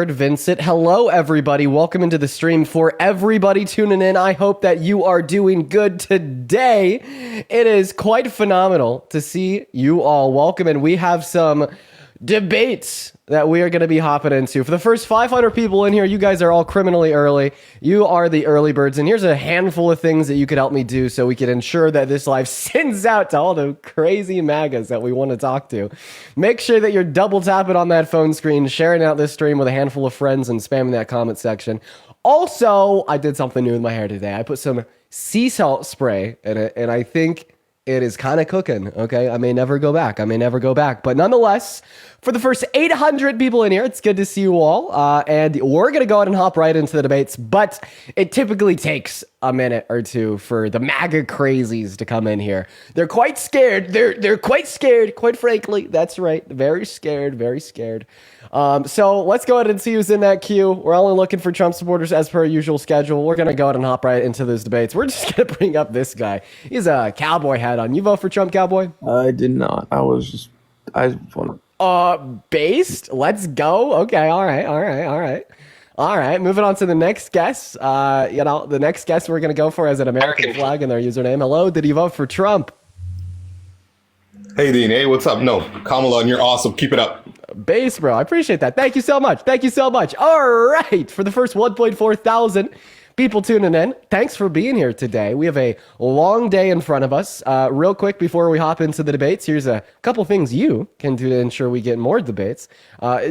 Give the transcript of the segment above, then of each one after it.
Bird, Vincent. Hello, everybody. Welcome into the stream. For everybody tuning in, I hope that you are doing good today. It is quite phenomenal to see you all. Welcome, and we have some debates that we are going to be hopping into. For the first 500 people in here, you guys are all criminally early. You are the early birds, and here's a handful of things that you could help me do so we can ensure that this live sends out to all the crazy MAGAs that we want to talk to. Make sure that you're double tapping on that phone screen, sharing out this stream with a handful of friends, and spamming that comment section. Also, I did something new with my hair today. I put some sea salt spray in it, and I think it is kind of cooking, okay? I may never go back. But nonetheless, for the first 800 people in here, it's good to see you all. And we're going to go ahead and hop right into the debates. But it typically takes a minute or two for the MAGA crazies to come in here. They're quite scared. They're quite scared, quite frankly. That's right. Very scared, very scared. So let's go ahead and see who's in that queue. We're only looking for Trump supporters as per usual schedule. We're going to go ahead and hop right into those debates. We're just going to bring up this guy. He's a cowboy hat on. You vote for Trump, cowboy? I did not. I want to. Based? Let's go. Okay. All right. Moving on to the next guest. The next guest we're going to go for has an American flag in their username. Hello. Did you vote for Trump? Hey, Dean. Hey, what's up? No, Kamala, and you're awesome. Keep it up. Base, bro. I appreciate that. Thank you so much. All right. For the first 1.4 thousand people tuning in, thanks for being here today. We have a long day in front of us. Real quick before we hop into the debates, here's a couple things you can do to ensure we get more debates.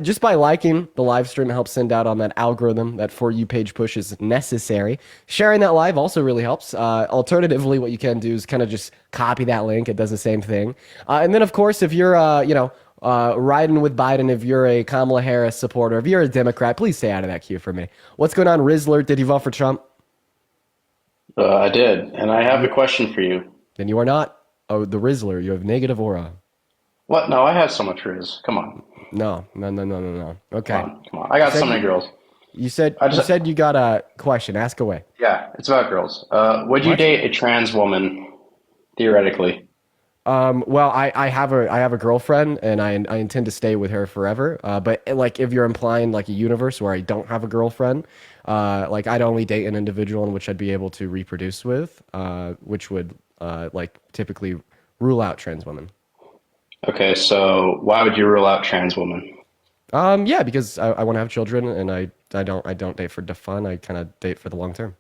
Just by liking the live stream, it helps send out on that algorithm. That For You page push is necessary. Sharing that live also really helps. Alternatively, what you can do is kind of just copy that link. It does the same thing. And then, of course, if you're, riding with Biden, if you're a Kamala Harris supporter, if you're a Democrat, please stay out of that queue for me. What's going on, Rizzler? Did you vote for Trump? I did, and I have a question for you. Then you are not the Rizzler. You have negative aura. What? No, I have so much Riz. Come on. No. Okay. Come on. I got so many girls. You said you got a question. Ask away. Yeah, it's about girls. Would you date a trans woman, theoretically? Well, I have a girlfriend, and I intend to stay with her forever. But like, if you're implying like a universe where I don't have a girlfriend, like I'd only date an individual in which I'd be able to reproduce with, which would like typically rule out trans women. Okay, so why would you rule out trans women? Yeah, because I want to have children, and I don't date for fun. I kind of date for the long term.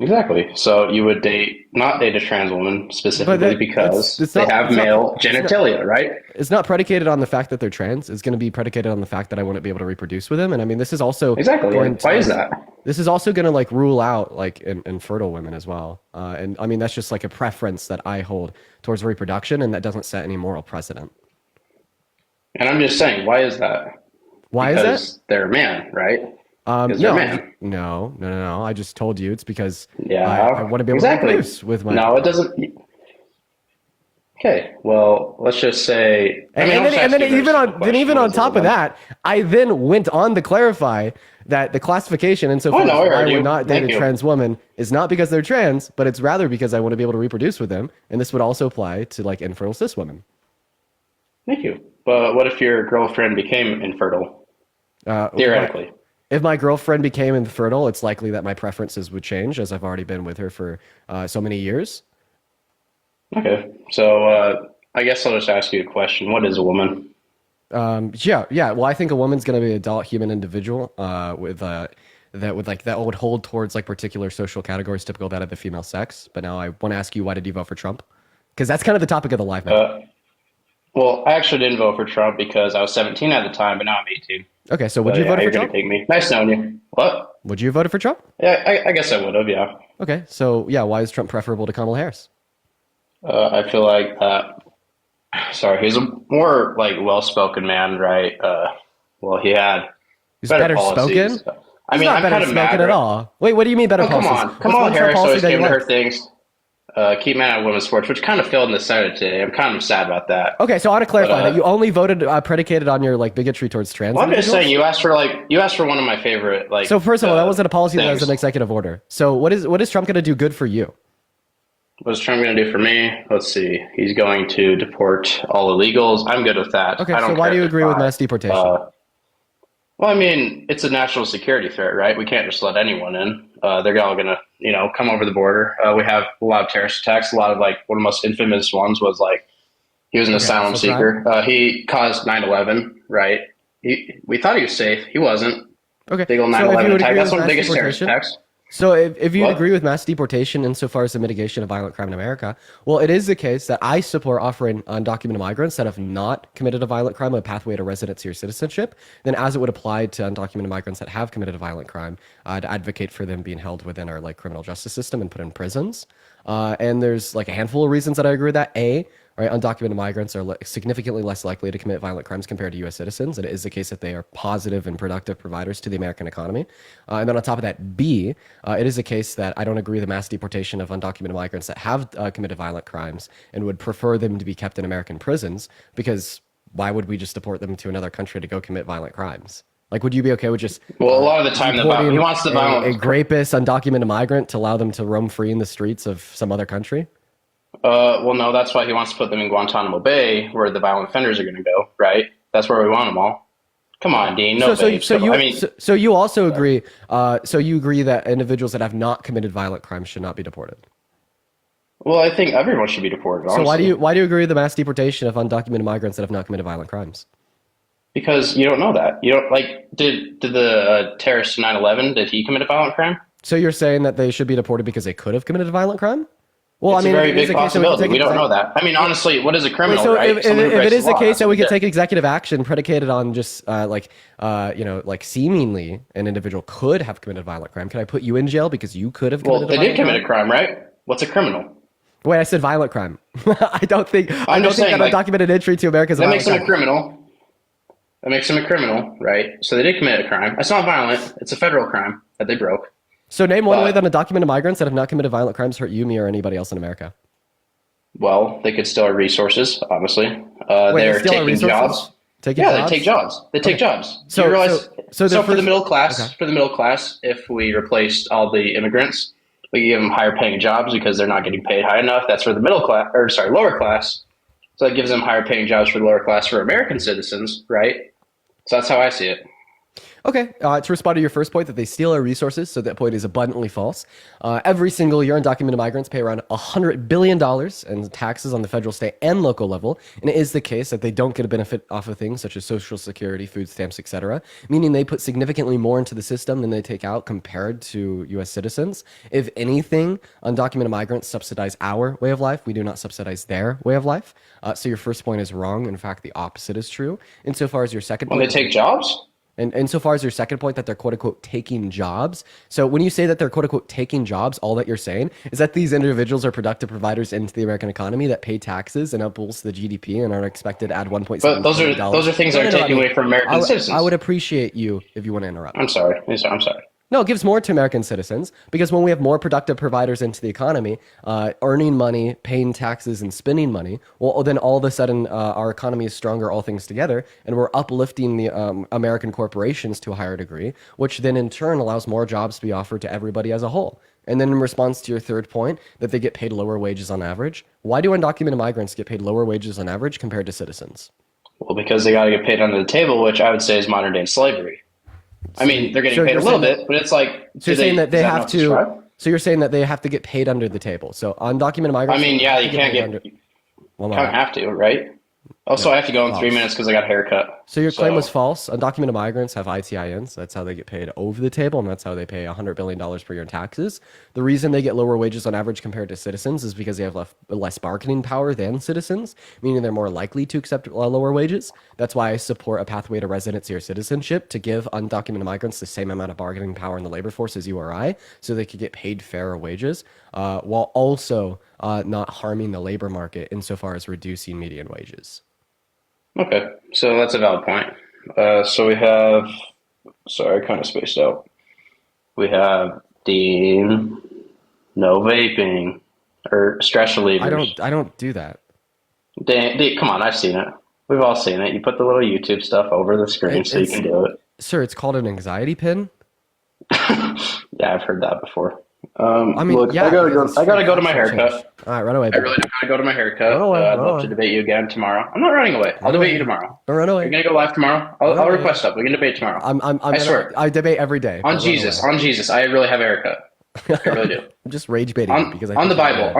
Exactly. So you would not date a trans woman specifically because they have male genitalia, right? It's not predicated on the fact that they're trans. It's going to be predicated on the fact that I wouldn't be able to reproduce with them. And I mean, this is also why is that? This is also going to like rule out like infertile women as well. And I mean, that's just like a preference that I hold towards reproduction, and that doesn't set any moral precedent. And I'm just saying, why is that? Why is that? Because they're a man, right? No. I just told you it's because I want to be able to reproduce with my. No, it doesn't. Okay, well, let's just say. And then even on top of that, I then went on to clarify that the classification and so forth I would not date a trans woman is not because they're trans, but it's rather because I want to be able to reproduce with them, and this would also apply to like infertile cis women. Thank you. But what if your girlfriend became infertile? Theoretically. If my girlfriend became infertile, it's likely that my preferences would change, as I've already been with her for so many years. Okay, so I guess I'll just ask you a question. What is a woman? Yeah. Well, I think a woman's going to be an adult human individual that would hold towards like particular social categories typical of that of the female sex. But now I want to ask you, why did you vote for Trump? Because that's kind of the topic of the live now. Well, I actually didn't vote for Trump because I was 17 at the time, but now I'm 18. Okay, so would you vote for Trump? Take me. Nice knowing you. What? Would you have voted for Trump? Yeah, I guess I would have, yeah. Okay, so yeah, why is Trump preferable to Kamala Harris? I feel like he's a more like well-spoken man, right? He's better spoken? I'm better spoken at all. Wait, what do you mean better policies? Kamala Harris always came to her things. Keep men out of women's sports, which kind of failed in the Senate today. I'm kind of sad about that. Okay, so I want to clarify that you only voted predicated on your like bigotry towards trans. Well, I'm just saying you asked for one of my favorite like. So first of all, that wasn't a policy; that was an executive order. So what is Trump going to do good for you? What is Trump going to do for me? Let's see. He's going to deport all illegals. I'm good with that. Okay, so why do you agree with mass deportation? Well, I mean, it's a national security threat, right? We can't just let anyone in. They're all gonna, come over the border. We have a lot of terrorist attacks. A lot of like one of the most infamous ones was like he was an asylum seeker. He caused 9/11, right? We thought he was safe. He wasn't. Okay. Big old 9/11 attack. That's one of the biggest terrorist attacks. So if you agree with mass deportation insofar as the mitigation of violent crime in America, well, it is the case that I support offering undocumented migrants that have not committed a violent crime a pathway to residency or citizenship. Then as it would apply to undocumented migrants that have committed a violent crime, I'd advocate for them being held within our like criminal justice system and put in prisons. And there's like a handful of reasons that I agree with that. Right, undocumented migrants are significantly less likely to commit violent crimes compared to U.S. citizens, and it is the case that they are positive and productive providers to the American economy. And then on top of that, B, it is the case that I don't agree with the mass deportation of undocumented migrants that have committed violent crimes and would prefer them to be kept in American prisons, because why would we just deport them to another country to go commit violent crimes? Like, would you be okay with just well, a lot of the time he wants the violent a rapist, undocumented migrant to allow them to roam free in the streets of some other country? Well, no, that's why he wants to put them in Guantanamo Bay, where the violent offenders are going to go, right? That's where we want them all. Come on, Dean. No, so you also agree. So you agree that individuals that have not committed violent crimes should not be deported. Well, I think everyone should be deported. Honestly. So why do you agree with the mass deportation of undocumented migrants that have not committed violent crimes? Because you don't know that. You don't like. Did the terrorist 9/11? Did he commit a violent crime? So you're saying that they should be deported because they could have committed a violent crime? Well, it's a very big possibility. We don't know that. I mean, honestly, what is a criminal, right? If it is the case that we could take executive action predicated on just like seemingly an individual could have committed a violent crime, can I put you in jail because you could have committed a violent crime? Well, they did commit a crime, right? What's a criminal? Wait, I said violent crime. I don't think that undocumented entry to America is a violent crime. That makes him a criminal. That makes him a criminal, right? So they did commit a crime. It's not violent. It's a federal crime that they broke. So name one way that undocumented migrants that have not committed violent crimes hurt you, me, or anybody else in America. Well, they could steal our resources, obviously. They're taking jobs. They take jobs. They take jobs. So you realize, for the middle class, if we replaced all the immigrants, we give them higher paying jobs because they're not getting paid high enough. That's for the lower class. So that gives them higher paying jobs for the lower class for American citizens, right? So that's how I see it. Okay, to respond to your first point that they steal our resources, so that point is abundantly false. Every single year, undocumented migrants pay around $100 billion in taxes on the federal, state, and local level, and it is the case that they don't get a benefit off of things such as Social Security, food stamps, etc., meaning they put significantly more into the system than they take out compared to U.S. citizens. If anything, undocumented migrants subsidize our way of life. We do not subsidize their way of life. So your first point is wrong. In fact, the opposite is true. Insofar as your second point... When they take jobs? And insofar as your second point that they're quote unquote taking jobs. So when you say that they're quote unquote taking jobs, all that you're saying is that these individuals are productive providers into the American economy that pay taxes and upholds the GDP and are expected to add 1.7 But those are things that are taken away from American citizens. I would appreciate you if you want to interrupt. I'm sorry. No, it gives more to American citizens because when we have more productive providers into the economy, earning money, paying taxes, and spending money, well, then all of a sudden our economy is stronger, all things together, and we're uplifting the American corporations to a higher degree, which then in turn allows more jobs to be offered to everybody as a whole. And then in response to your third point, that they get paid lower wages on average, why do undocumented migrants get paid lower wages on average compared to citizens? Well, because they got to get paid under the table, which I would say is modern day slavery. I mean, they're getting paid a little bit, but it's like... So you're saying that they have to... So you're saying that they have to get paid under the table. So undocumented migrants... I mean, yeah, you can't get... You kind of have to, right? Also, I have to go in 3 minutes because I got a haircut. So your claim was false. Undocumented migrants have ITINs. That's how they get paid over the table, and that's how they pay $100 billion per year in taxes. The reason they get lower wages on average compared to citizens is because they have less bargaining power than citizens, meaning they're more likely to accept lower wages. That's why I support a pathway to residency or citizenship to give undocumented migrants the same amount of bargaining power in the labor force as you or I, so they could get paid fairer wages, while also not harming the labor market insofar as reducing median wages. Okay, so that's a valid point. So we have, sorry, I kind of spaced out. We have Dean, no vaping, or stress relievers. I don't do that. Dean, come on, I've seen it. We've all seen it. You put the little YouTube stuff over the screen so you can do it. Sir, it's called an anxiety pin. Yeah, I've heard that before. Look, I gotta go to my haircut. All right, run away. I really do gotta go to my haircut. I'd love to debate you again tomorrow. I'm not running away. I'll debate you tomorrow. Don't run away. You're gonna go live tomorrow. I'll request up. We can debate tomorrow. I swear. I debate every day. On Jesus. I really have a haircut. I really do. I'm just rage baiting you because on the Bible.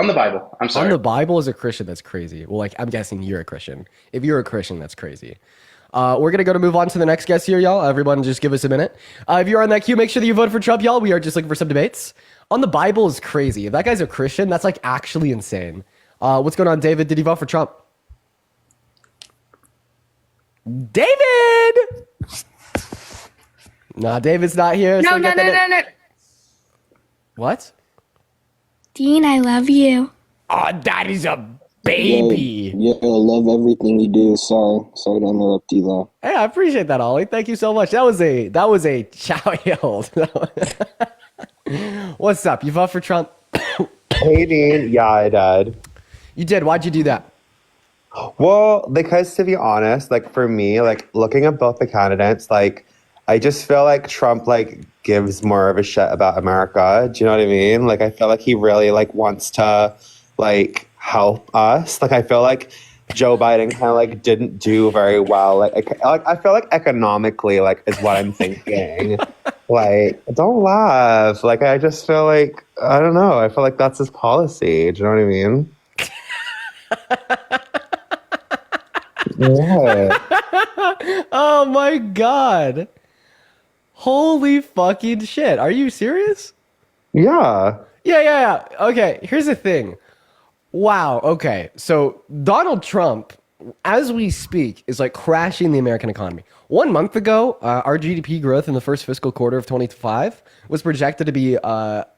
I'm sorry. On the Bible as a Christian, that's crazy. Well, like I'm guessing you're a Christian. If you're a Christian, that's crazy. We're going to move on to the next guest here, y'all. Everyone just give us a minute. If you're on that queue, make sure that you vote for Trump, y'all. We are just looking for some debates. On the Bible is crazy. If that guy's a Christian, that's like actually insane. What's going on, David? Did you vote for Trump? David! Nah, David's not here. No. What? Dean, I love you. Oh, that is a baby. Yeah, I love everything you do. Sorry to interrupt you though. Hey, I appreciate that, Ollie. Thank you so much. That was a chow yelled. What's up? You vote for Trump? Hey, Dean. Yeah, I did. You did. Why'd you do that? Well, because to be honest, like for me, like looking at both the candidates, like I just feel like Trump like gives more of a shit about America. Do you know what I mean? Like I feel like he really like wants to like help us. Like I feel like Joe Biden kind of like didn't do very well. Like I feel like economically, like is what I'm thinking. Like don't laugh. Like I just feel like I don't know. I feel like that's his policy. Do you know what I mean? Yeah. Oh my god. Holy fucking shit. Are you serious? Yeah. Yeah. Okay, here's the thing. Wow, okay. So Donald Trump, as we speak, is like crashing the American economy. 1 month ago, our GDP growth in the first fiscal quarter of 2025 was projected to be up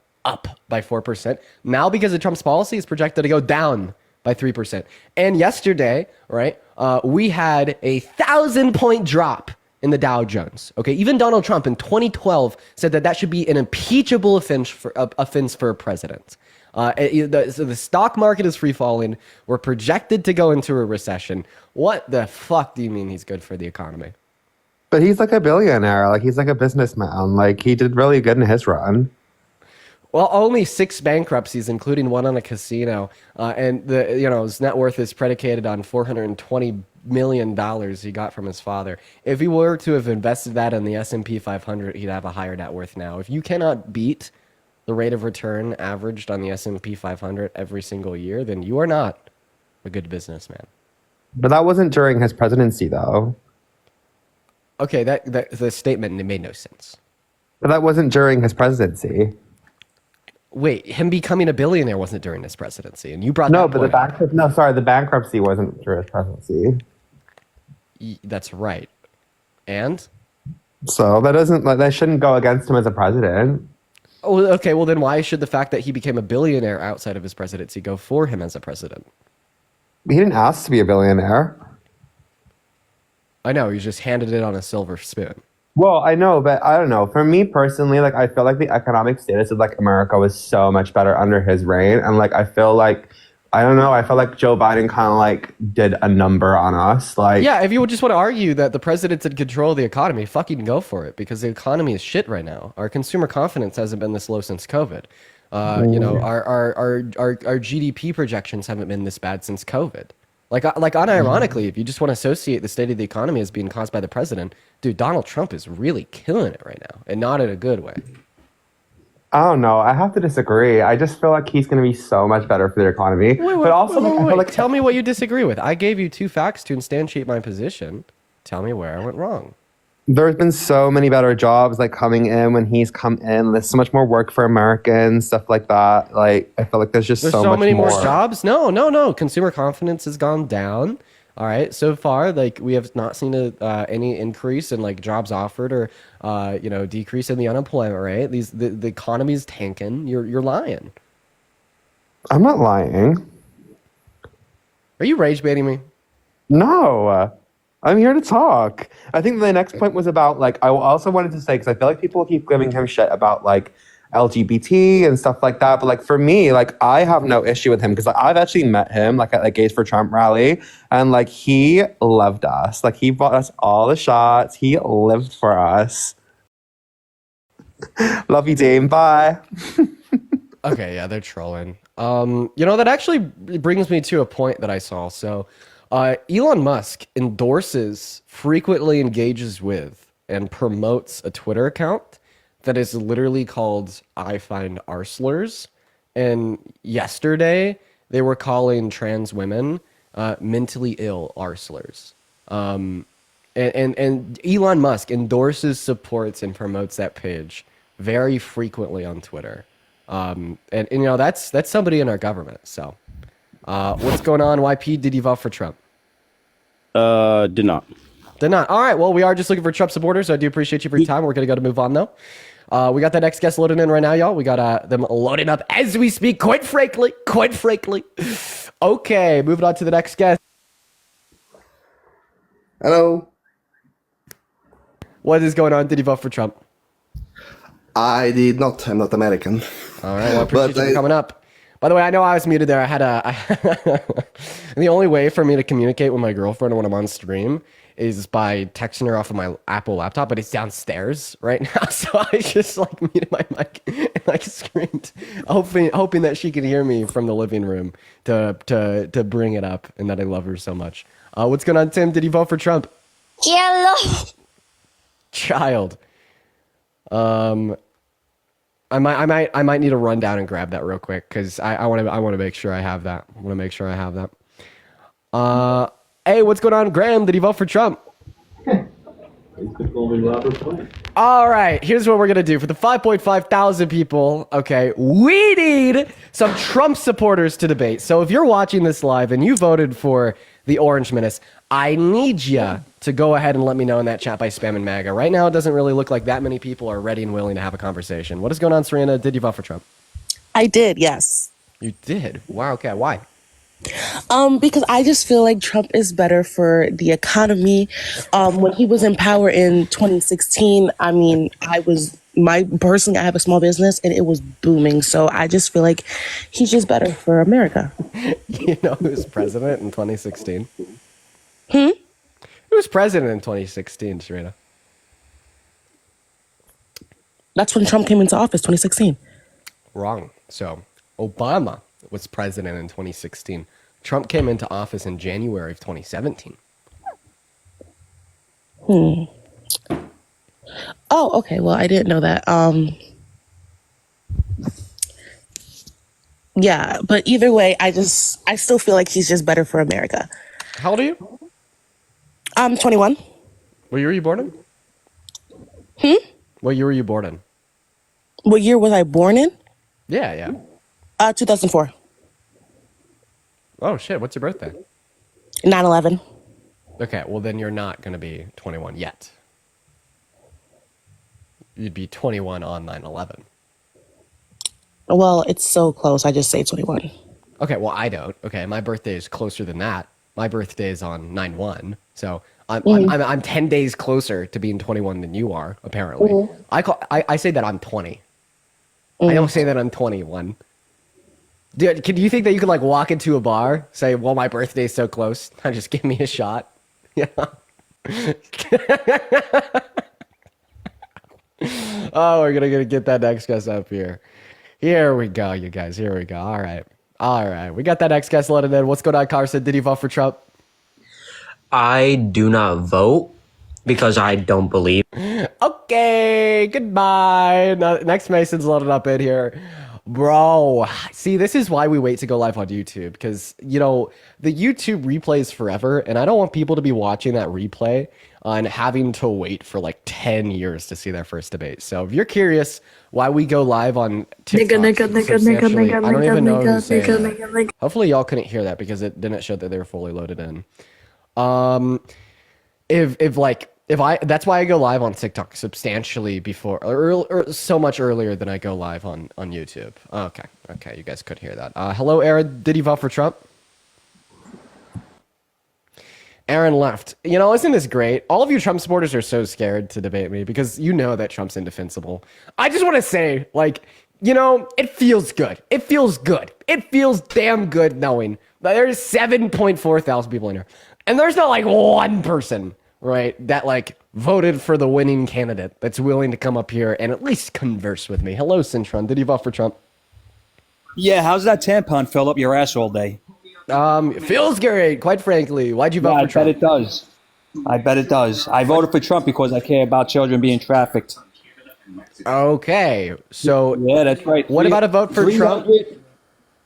by 4%. Now, because of Trump's policy, it's projected to go down by 3%. And yesterday, right, we had a 1,000-point drop in the Dow Jones. Okay, even Donald Trump in 2012 said that should be an impeachable offense for a president. So the stock market is free falling. We're projected to go into a recession. What the fuck do you mean he's good for the economy? But he's like a billionaire. Like he's like a businessman. Like he did really good in his run. Well, only 6 bankruptcies, including one on a casino, and his net worth is predicated on $420 million he got from his father. If he were to have invested that in the S&P 500, he'd have a higher net worth now. If you cannot beat the rate of return averaged on the S&P 500 every single year, then you are not a good businessman. But that wasn't during his presidency, though. Okay, that the statement made no sense. But that wasn't during his presidency. Wait, him becoming a billionaire wasn't during his presidency, and you brought no, that but the bankruptcy wasn't during his presidency. That's right, and so that shouldn't go against him as a president. Oh, okay. Well, then why should the fact that he became a billionaire outside of his presidency go for him as a president? He didn't ask to be a billionaire. I know, he just handed it on a silver spoon. Well, I know, but I don't know. For me personally, like I feel like the economic status of like America was so much better under his reign, and like I feel like I don't know. I feel like Joe Biden kind of like did a number on us. Like, yeah, if you just want to argue that the president's in control of the economy, fucking go for it, because the economy is shit right now. Our consumer confidence hasn't been this low since COVID. Our GDP projections haven't been this bad since COVID. Like unironically, if you just want to associate the state of the economy as being caused by the president, dude, Donald Trump is really killing it right now, and not in a good way. I don't know. I have to disagree. I just feel like he's going to be so much better for the economy. Wait. Tell me what you disagree with. I gave you 2 facts to instantiate my position. Tell me where I went wrong. There's been so many better jobs like coming in when he's come in. There's so much more work for Americans, stuff like that. Like I feel like there's so much many more jobs. No. Consumer confidence has gone down. All right. So far, like we have not seen any increase in like jobs offered or decrease in the unemployment rate. The economy's tanking. You're lying. I'm not lying. Are you rage baiting me? No. I'm here to talk. I think the next point was about like I also wanted to say because I feel like people keep giving him shit about like LGBT and stuff like that. But like for me, like I have no issue with him because like, I've actually met him like at the Gays for Trump rally, and like he loved us. Like he bought us all the shots. He lived for us. Love you, Dame. Bye. Okay, yeah, they're trolling. That actually brings me to a point that I saw. So, Elon Musk endorses, frequently engages with, and promotes a Twitter account that is literally called I Find Arslers. And yesterday, they were calling trans women mentally ill arslers. And Elon Musk endorses, supports, and promotes that page very frequently on Twitter. And that's somebody in our government. So, what's going on? YP, did you vote for Trump? Did not. Did not. All right. Well, we are just looking for Trump supporters. So I do appreciate you for your time. We're gonna move on though. We got that next guest loading in right now, y'all. We got them loading up as we speak. Quite frankly. Okay, moving on to the next guest. Hello. What is going on? Did you vote for Trump? I did not. I'm not American. All right. Well, I appreciate you for coming up. By the way, I know I was muted there. The only way for me to communicate with my girlfriend when I'm on stream is by texting her off of my Apple laptop, but it's downstairs right now. So I just muted my mic and screamed, hoping that she could hear me from the living room to bring it up and that I love her so much. What's going on, Tim? Did you vote for Trump? Hello. Child. I might need to run down and grab that real quick because I want to make sure I have that. Hey, what's going on, Graham? Did you vote for Trump? All right, here's what we're gonna do for the 5.5 thousand people. Okay, we need some Trump supporters to debate. So if you're watching this live and you voted for the Orange Menace, I need you to go ahead and let me know in that chat by spamming MAGA. Right now, it doesn't really look like that many people are ready and willing to have a conversation. What is going on, Serena? Did you vote for Trump? I did, yes. You did? Wow, okay, why? Because I just feel like Trump is better for the economy. When he was in power in 2016, I mean, I have a small business and it was booming. So I just feel like he's just better for America. You know who was president in 2016? Who was president in 2016, Serena? That's when Trump came into office, 2016. Wrong. So Obama was president in 2016. Trump came into office in January of 2017. Oh, okay. Well, I didn't know that. Yeah, but either way, I still feel like he's just better for America. How old are you? I'm 21. What year were you born in? What year were you born in? What year was I born in? Yeah. 2004. Oh, shit. What's your birthday? 9/11. Okay, well, then you're not going to be 21 yet. You'd be 21 on 9/11. Well, it's so close. I just say 21. Okay, well, I don't. Okay, my birthday is closer than that. My birthday is on 9/1. So I'm 10 days closer to being 21 than you are, apparently. I say that I'm 20. I don't say that I'm 21. Do you think that you could walk into a bar, say, well, my birthday's so close, just give me a shot? Yeah. Oh, we're gonna get that next guest up here. Here we go, you guys. Here we go. All right. We got that next guest loaded in. What's going on, Carson? Did you vote for Trump? I do not vote because I don't believe. Okay, goodbye. Next Mason's loaded up in here. Bro, see, this is why we wait to go live on YouTube, because, the YouTube replays forever, and I don't want people to be watching that replay and having to wait for 10 years to see their first debate. So if you're curious why we go live on TikTok, I don't even know who's saying that. Hopefully y'all couldn't hear that because it didn't show that they were fully loaded in. That's why I go live on TikTok substantially before or so much earlier than I go live on YouTube. Okay, you guys could hear that. Hello, Aaron. Did you vote for Trump? Aaron left. Isn't this great? All of you Trump supporters are so scared to debate me because you know that Trump's indefensible. I just want to say, it feels good. It feels good. It feels damn good knowing that there's 7.4 thousand people in here, and there's not one person, right, that voted for the winning candidate that's willing to come up here and at least converse with me. Hello, Cintron. Did you vote for Trump? Yeah, how's that tampon fill up your ass all day? It feels great, quite frankly. Why'd you vote for Trump? I bet it does. I bet it does. I voted for Trump because I care about children being trafficked. Okay, so yeah, that's right. What about a vote for Trump?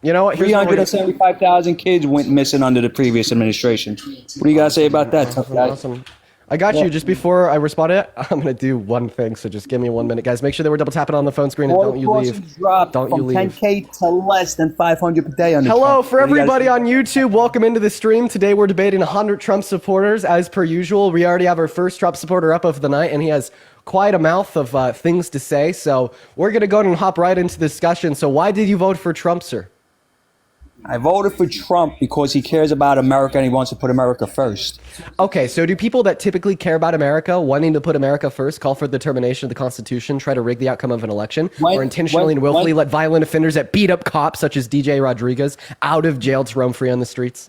You know what? 375,000 kids went missing under the previous administration. What do you guys say about that, tough guy? Awesome. I got you. Just before I respond to it, I'm going to do one thing, so just give me 1 minute. Guys, make sure that we're double tapping on the phone screen and don't you leave. Don't you leave. From 10K to less than 500 per day. Hello, for everybody on YouTube. Welcome into the stream. Today we're debating 100 Trump supporters. As per usual, we already have our first Trump supporter up of the night, and he has quite a mouth of things to say. So we're going to go and hop right into the discussion. So why did you vote for Trump, sir? I voted for Trump because he cares about America and he wants to put America first. Okay, so do people that typically care about America, wanting to put America first, call for the termination of the Constitution, try to rig the outcome of an election, or intentionally and willfully let violent offenders that beat up cops, such as DJ Rodriguez, out of jail to roam free on the streets?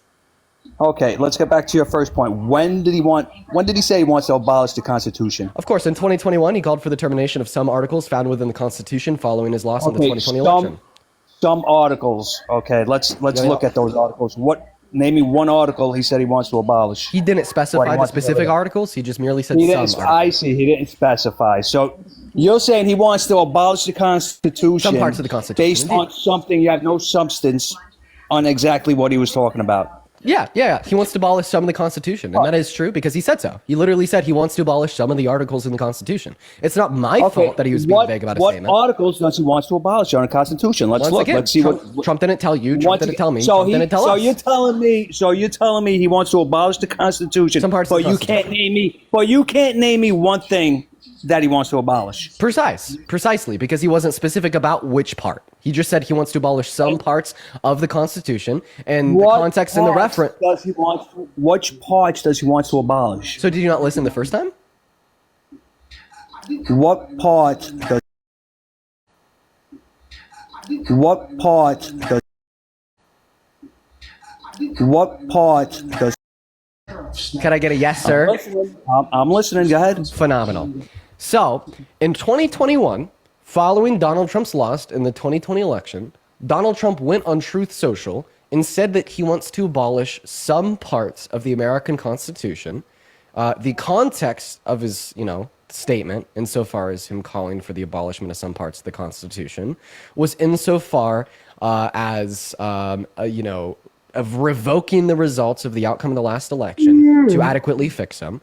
Okay, let's get back to your first point. When did he say he wants to abolish the Constitution? Of course, in 2021, he called for the termination of some articles found within the Constitution following his loss in the 2020 election. Some articles. Okay, let's look at those articles. Name me one article he said he wants to abolish. He didn't specify the specific articles. He just merely said some articles. I see. He didn't specify. So you're saying he wants to abolish the Constitution. Some parts of the Constitution. Based on something you have no substance on exactly what he was talking about. Yeah. He wants to abolish some of the Constitution. And that is true because he said so. He literally said he wants to abolish some of the articles in the Constitution. It's not my fault that he was being vague about a statement. What articles does he want to abolish on the Constitution? Let's look. Let's see what Trump didn't tell you. Trump didn't tell me. Trump didn't tell us. So you're telling me he wants to abolish the Constitution. Some parts of the Constitution. But you can't name me one thing that he wants to abolish. Precisely, because he wasn't specific about which part. He just said he wants to abolish some parts of the Constitution, and the context and the reference. Which parts does he want to abolish? So did you not listen the first time? What part does? What part does? What part does? Can I get a yes, sir? I'm listening. Go ahead. Phenomenal. So, in 2021, following Donald Trump's loss in the 2020 election, Donald Trump went on Truth Social and said that he wants to abolish some parts of the American Constitution. The context of his, statement, insofar as him calling for the abolishment of some parts of the Constitution, was insofar as, of revoking the results of the outcome of the last election to adequately fix them.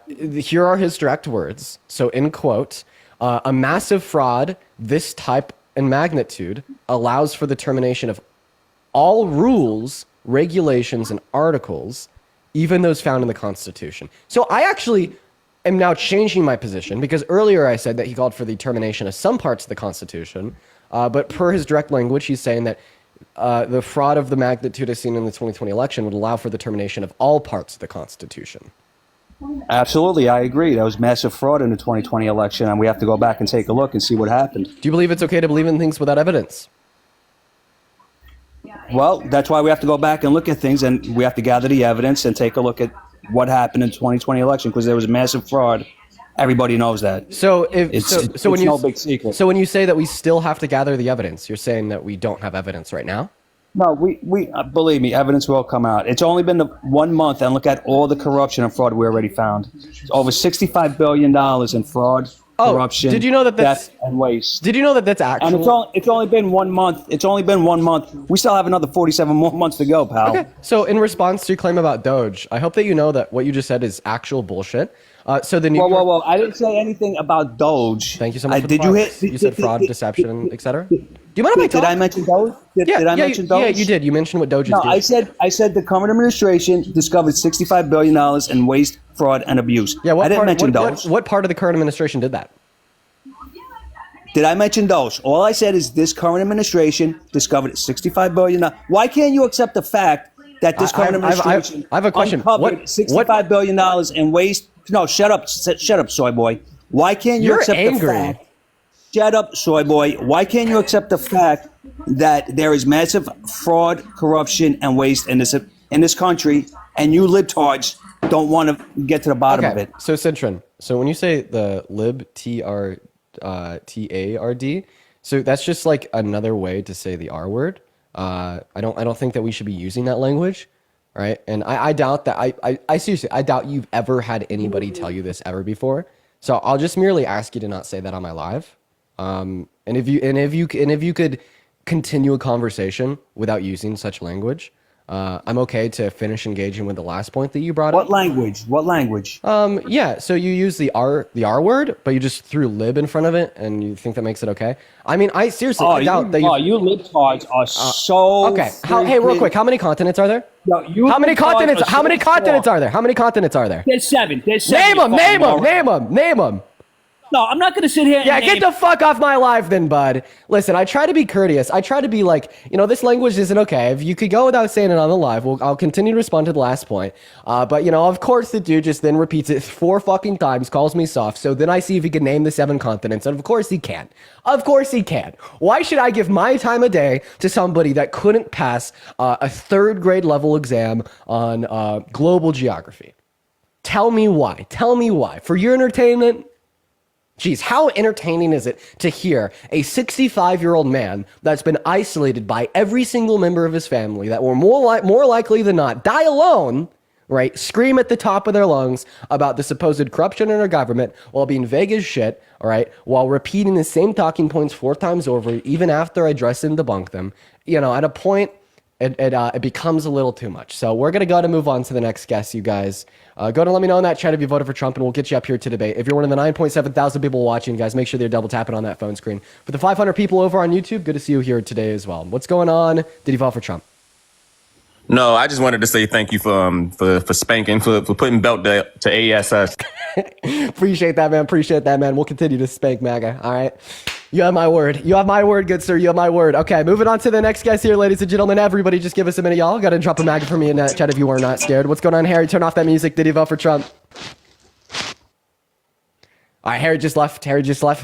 Here are his direct words. So, in quote, a massive fraud this type and magnitude allows for the termination of all rules, regulations, and articles, even those found in the Constitution. So I actually am now changing my position because earlier I said that he called for the termination of some parts of the Constitution, but per his direct language, he's saying that the fraud of the magnitude as seen in the 2020 election would allow for the termination of all parts of the Constitution. Absolutely, I agree. That was massive fraud in the 2020 election, and we have to go back and take a look and see what happened. Do you believe it's okay to believe in things without evidence? Well, that's why we have to go back and look at things, and we have to gather the evidence and take a look at what happened in the 2020 election, because there was massive fraud. Everybody knows that. So when no big secret. So when you say that we still have to gather the evidence, you're saying that we don't have evidence right now? No, we believe me, evidence will come out. It's only been 1 month, and look at all the corruption and fraud we already found. It's over $65 billion in fraud, corruption, did you know that theft, and waste. Did you know that that's actual? And it's only been 1 month. It's only been 1 month. We still have another 47 more months to go, pal. Okay. So in response to your claim about Doge, I hope that you know that what you just said is actual bullshit. So the New York... Whoa! I didn't say anything about Doge. Thank you so much. You said fraud, deception, etc. Do you mind if I talk? Did I mention Doge? Did I mention Doge? Yeah, you did. You mentioned what Doge is doing. I said the current administration discovered $65 billion in waste, fraud, and abuse. Yeah, I didn't mention Doge. What part of the current administration did that? Did I mention Doge? All I said is this current administration discovered $65 billion. Why can't you accept the fact that this current administration I have a question. uncovered $65 billion in waste? No, shut up, soy boy. Why can't you accept the fact? Shut up, soy boy. Why can't you accept the fact that there is massive fraud, corruption, and waste in this country, and you libtards don't want to get to the bottom of it? So, Citron, so when you say the lib, T-R-T-A-R-D, So that's just like another way to say the R word. I don't think that we should be using that language, right? And I doubt that I seriously, I doubt you've ever had anybody tell you this ever before. So I'll just merely ask you to not say that on my live. And if you could continue a conversation without using such language, I'm okay to finish engaging with the last point that you brought up. What language? What language? Yeah. So you use the R word, but you just threw lib in front of it, and you think that makes it okay? I mean, I seriously I doubt that you libtards are so. Okay. Hey, real quick, how many continents are there? No, how many continents? How many continents are there? How many continents are there? There's seven. Name them. No, I'm not going to sit here. Yeah, get the fuck off my live then, bud. Listen, I try to be courteous. I try to be like, this language isn't okay. If you could go without saying it on the live, I'll continue to respond to the last point. But, of course the dude just then repeats it 4 fucking times, calls me soft. So then I see if he can name the 7 continents. And of course he can. Of course he can. Why should I give my time of day to somebody that couldn't pass a 3rd grade level exam on global geography? Tell me why. Tell me why. For your entertainment? Geez, how entertaining is it to hear a 65-year-old man that's been isolated by every single member of his family that will more likely than not die alone, right? Scream at the top of their lungs about the supposed corruption in our government while being vague as shit, all right? While repeating the same talking points 4 times over, even after I address and debunk them. At a point, it becomes a little too much. So we're going to go to move on to the next guest, you guys. Go to let me know in that chat if you voted for Trump, and we'll get you up here to debate. If you're one of the 9.7 thousand people watching, guys, make sure they're double tapping on that phone screen. For the 500 people over on YouTube, good to see you here today as well. What's going on? Did you vote for Trump? No, I just wanted to say thank you for spanking, for putting belt to ASS. Appreciate that, man. We'll continue to spank MAGA, all right? You have my word. You have my word, good sir. You have my word. Okay, moving on to the next guest here, ladies and gentlemen. Everybody just give us a minute, y'all. Got to drop a MAGA for me in that chat if you are not scared. What's going on, Harry? Turn off that music. Did you vote for Trump? All right, Harry just left.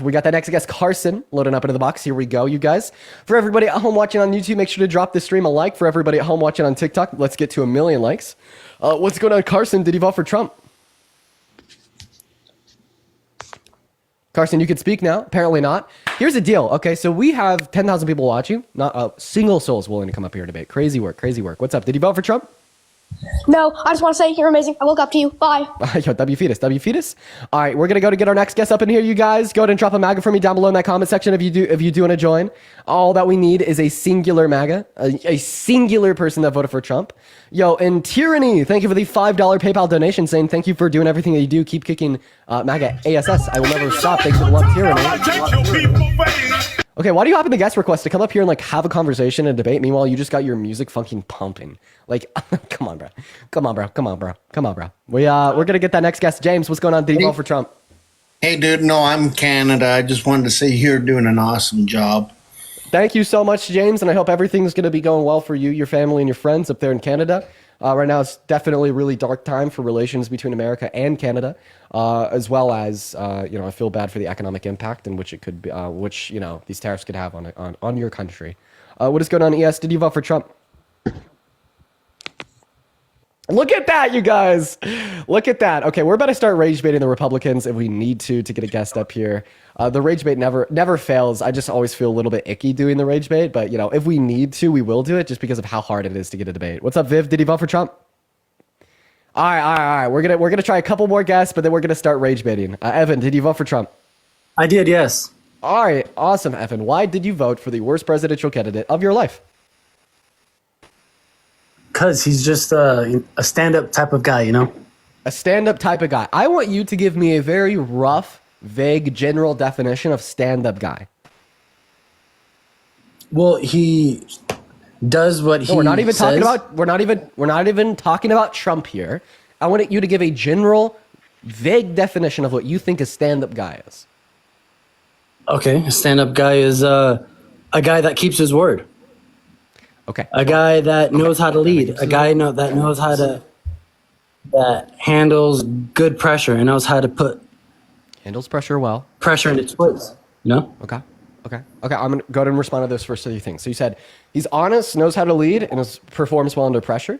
We got that next guest, Carson, loading up into the box. Here we go, you guys. For everybody at home watching on YouTube, make sure to drop this stream a like. For everybody at home watching on TikTok, let's get to 1 million likes. What's going on, Carson? Did you vote for Trump? Carson, you can speak now. Apparently not. Here's the deal. Okay, so we have 10,000 people watching. Not a single soul is willing to come up here and debate. Crazy work. What's up? Did you vote for Trump? No, I just want to say you're amazing. I look up to you. Bye. Yo, W fetus. All right, we're gonna go to get our next guest up in here, you guys. Go ahead and drop a MAGA for me down below in that comment section if you do want to join. All that we need is a singular MAGA, a singular person that voted for Trump. Yo, and Tyranny, thank you for the $5 PayPal donation, saying thank you for doing everything that you do. Keep kicking MAGA ASS. I will never stop. Thanks for the love, Tyranny. Okay, why do you hop in the guest request to come up here and like have a conversation and debate? Meanwhile, you just got your music fucking pumping. Like, come on, bro. We're gonna get that next guest, James. What's going on? Did you vote for Trump? Hey, dude. No, I'm Canada. I just wanted to say you're doing an awesome job. Thank you so much, James, and I hope everything's gonna be going well for you, your family, and your friends up there in Canada. Right now, it's definitely a really dark time for relations between America and Canada, as well as I feel bad for the economic impact in which it could be, these tariffs could have on your country. What is going on, ES? Did you vote for Trump? Look at that, you guys. Look at that. Okay, we're about to start rage baiting the Republicans if we need to get a guest up here. The rage bait never fails. I just always feel a little bit icky doing the rage bait, but if we need to, we will do it just because of how hard it is to get a debate. What's up, Viv? Did you vote for Trump? All right. We're gonna try a couple more guests, but then we're gonna start rage baiting. Evan, did you vote for Trump? I did, yes. All right, awesome, Evan. Why did you vote for the worst presidential candidate of your life? Because he's just a stand-up type of guy, A stand-up type of guy. I want you to give me a very rough, vague, general definition of stand-up guy. Well, he does what he We're not even says. We're not even talking about Trump here. I want you to give a general, vague definition of what you think a stand-up guy is. Okay, a stand-up guy is a guy that keeps his word. Okay. A guy that knows how to lead. A guy that knows how to that handles good pressure and knows how to handles pressure well. Pressure in its place. Okay. I'm gonna go ahead and respond to those first 3 things. So you said he's honest, knows how to lead, and performs well under pressure.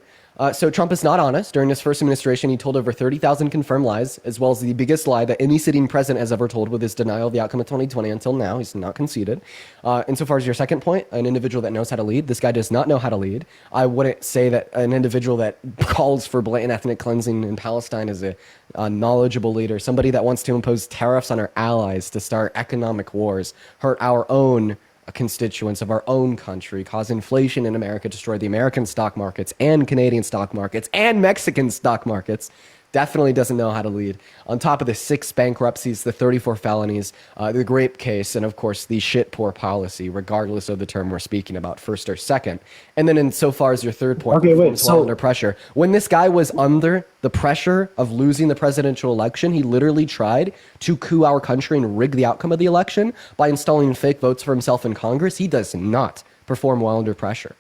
So Trump is not honest. During his first administration, he told over 30,000 confirmed lies, as well as the biggest lie that any sitting president has ever told with his denial of the outcome of 2020 until now. He's not conceded. Insofar as your second point, an individual that knows how to lead, this guy does not know how to lead. I wouldn't say that an individual that calls for blatant ethnic cleansing in Palestine is a knowledgeable leader, somebody that wants to impose tariffs on our allies to start economic wars, hurt our own constituents of our own country, cause inflation in America, destroy the American stock markets and Canadian stock markets and Mexican stock markets. Definitely doesn't know how to lead. On top of the 6 bankruptcies, the 34 felonies, the grape case, and of course the shit poor policy, regardless of the term we're speaking about, first or second. And then insofar as your third point, okay, wait, so under pressure. When this guy was under the pressure of losing the presidential election, he literally tried to coup our country and rig the outcome of the election by installing fake votes for himself in Congress. He does not perform well under pressure.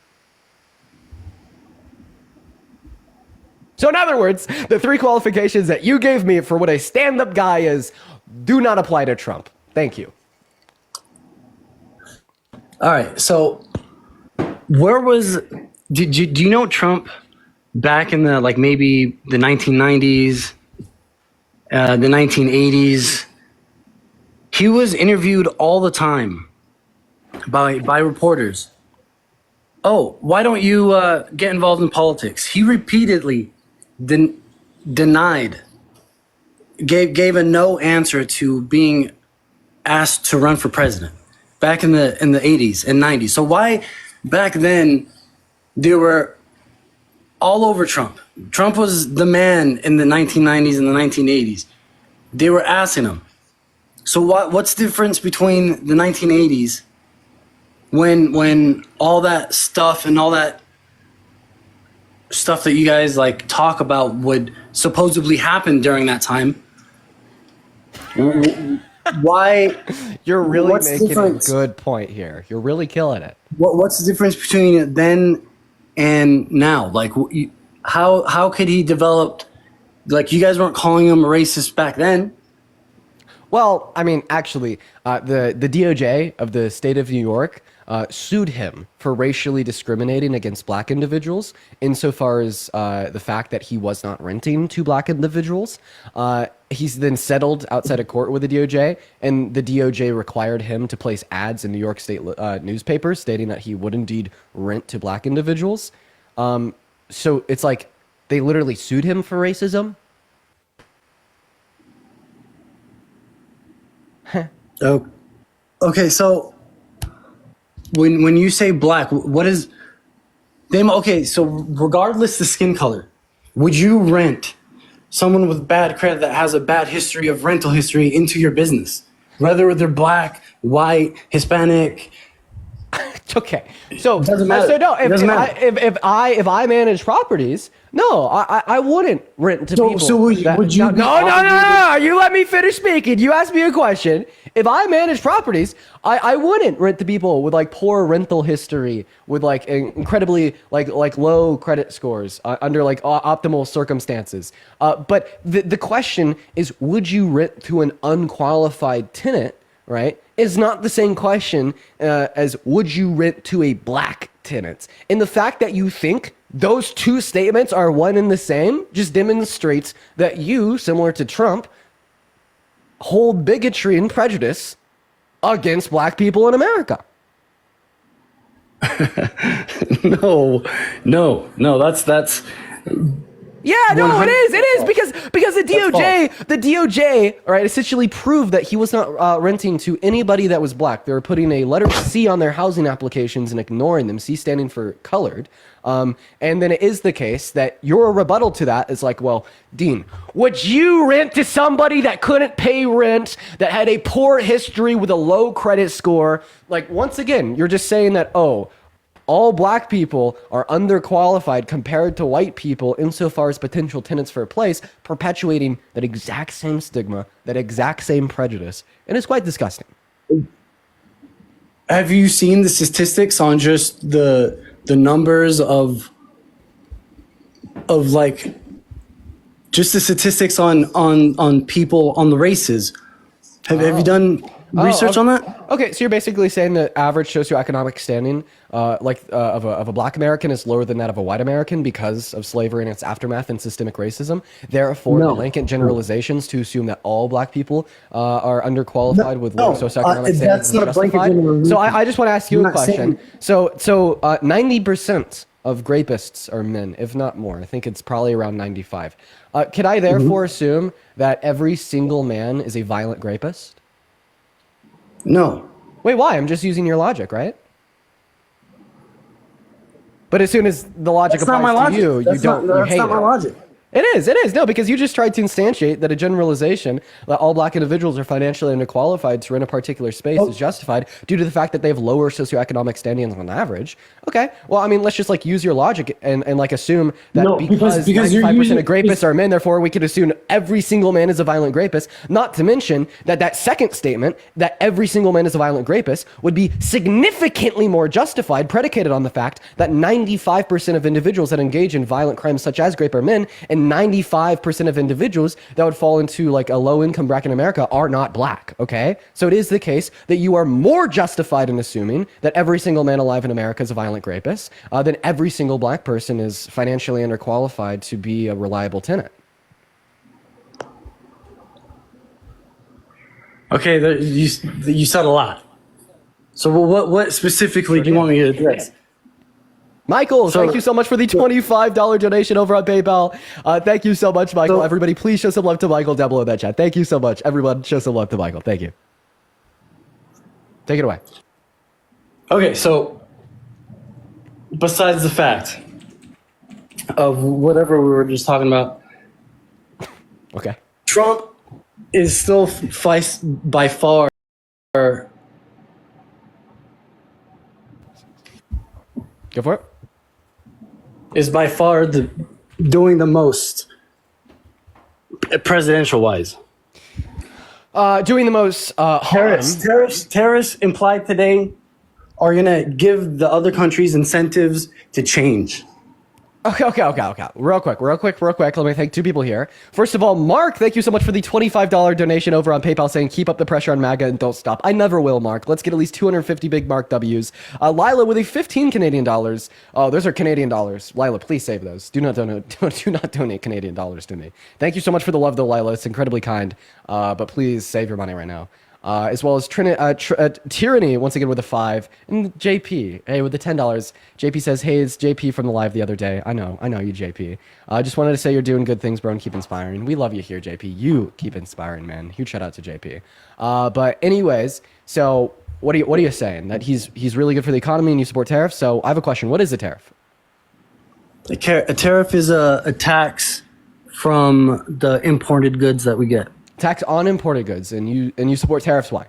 So in other words, the 3 qualifications that you gave me for what a stand-up guy is do not apply to Trump. Thank you. All right. So where was, do you know Trump back in the, like maybe the 1990s, the 1980s? He was interviewed all the time by reporters. Oh, why don't you get involved in politics? He repeatedly denied, gave a no answer to being asked to run for president back in the 80s and 90s. So why back then they were all over Trump? Trump was the man in the 1990s and the 1980s. They were asking him. So what's the difference between the 1980s when all that stuff and all that stuff that you guys like talk about would supposedly happen during that time? Why? You're really making a good point here. You're really killing it. What's the difference between then and now? Like, how could he develop? Like, you guys weren't calling him a racist back then. Well, I mean, actually, the DOJ of the state of New York sued him for racially discriminating against black individuals insofar as the fact that he was not renting to black individuals. He's then settled outside of court with the DOJ, and the DOJ required him to place ads in New York State newspapers stating that he would indeed rent to black individuals. So it's like they literally sued him for racism. Oh, okay. So when you say black, what is them? Okay, so regardless the skin color, would you rent someone with bad credit that has a bad history of rental history into your business, whether they're black, white, Hispanic? Okay, so doesn't matter. So no, if I manage properties, no, I wouldn't rent to people. So would you? No. You let me finish speaking. You asked me a question. If I manage properties, I wouldn't rent to people with like poor rental history, with like incredibly like low credit scores under like optimal circumstances. But the question is, would you rent to an unqualified tenant? Right, is not the same question as would you rent to a black tenant. And the fact that you think those two statements are one and the same just demonstrates that you, similar to Trump, hold bigotry and prejudice against black people in America. No, that's. Yeah, no, it is because the DOJ, all right, essentially proved that he was not renting to anybody that was black. They were putting a letter C on their housing applications and ignoring them. C standing for colored. And then it is the case that your rebuttal to that is like, well, Dean, would you rent to somebody that couldn't pay rent, that had a poor history with a low credit score? Like, once again, you're just saying that, oh, all black people are underqualified compared to white people insofar as potential tenants for a place, perpetuating that exact same stigma, that exact same prejudice. And it's quite disgusting. Have you seen the statistics on just the numbers of like just the statistics on people on the races? Have you done research on that? Okay, so you're basically saying that average socioeconomic standing, of a black American, is lower than that of a white American because of slavery and its aftermath and systemic racism. Therefore, blanket generalizations to assume that all black people are underqualified with low socioeconomic standing. That's not a blanket generalization. So I just want to ask you a question. So 90% of rapists are men, if not more. I think it's probably around 95. Could I therefore assume that every single man is a violent rapist? No. Wait, why? I'm just using your logic, right? But as soon as the logic applies to you, you hate it. That's not my logic. It is. No, because you just tried to instantiate that a generalization that all black individuals are financially underqualified to rent a particular space is justified due to the fact that they have lower socioeconomic standings on average. Okay, well, I mean, let's just use your logic and assume that because 95% of rapists are men, therefore we could assume every single man is a violent rapist. Not to mention that second statement, that every single man is a violent rapist, would be significantly more justified, predicated on the fact that 95% of individuals that engage in violent crimes such as rape are men, and 95% of individuals that would fall into a low income bracket in America are not black. Okay. So it is the case that you are more justified in assuming that every single man alive in America is a violent rapist than every single black person is financially underqualified to be a reliable tenant. Okay. You said a lot. So what specifically do you want me to address? Michael, thank you so much for the $25 donation over on PayPal. Thank you so much, Michael. Everybody, please show some love to Michael down below in that chat. Thank you so much. Everyone, show some love to Michael. Thank you. Take it away. Okay, so besides the fact of whatever we were just talking about, okay, Trump is still by far go for it. Is by far doing the most presidential wise. Doing the most Tariffs implied today are gonna give the other countries incentives to change. Okay. Real quick. Let me thank two people here. First of all, Mark, thank you so much for the $25 donation over on PayPal saying, keep up the pressure on MAGA and don't stop. I never will, Mark. Let's get at least 250 big Mark W's. Lila with a 15 Canadian dollars. Oh, those are Canadian dollars. Lila, please save those. Do not donate Canadian dollars to me. Thank you so much for the love though, Lila. It's incredibly kind. But please save your money right now. As well as Tyranny, once again with a 5, and JP, hey, with the $10. JP says, hey, it's JP from the live the other day. I know you, JP. Just wanted to say you're doing good things, bro, and keep inspiring. We love you here, JP. You keep inspiring, man. Huge shout out to JP. But anyways, so what are you saying? That he's really good for the economy and you support tariffs? So I have a question. What is a tariff? A tariff is a tax from the imported goods that we get. Tax on imported goods, and you support tariffs. Why?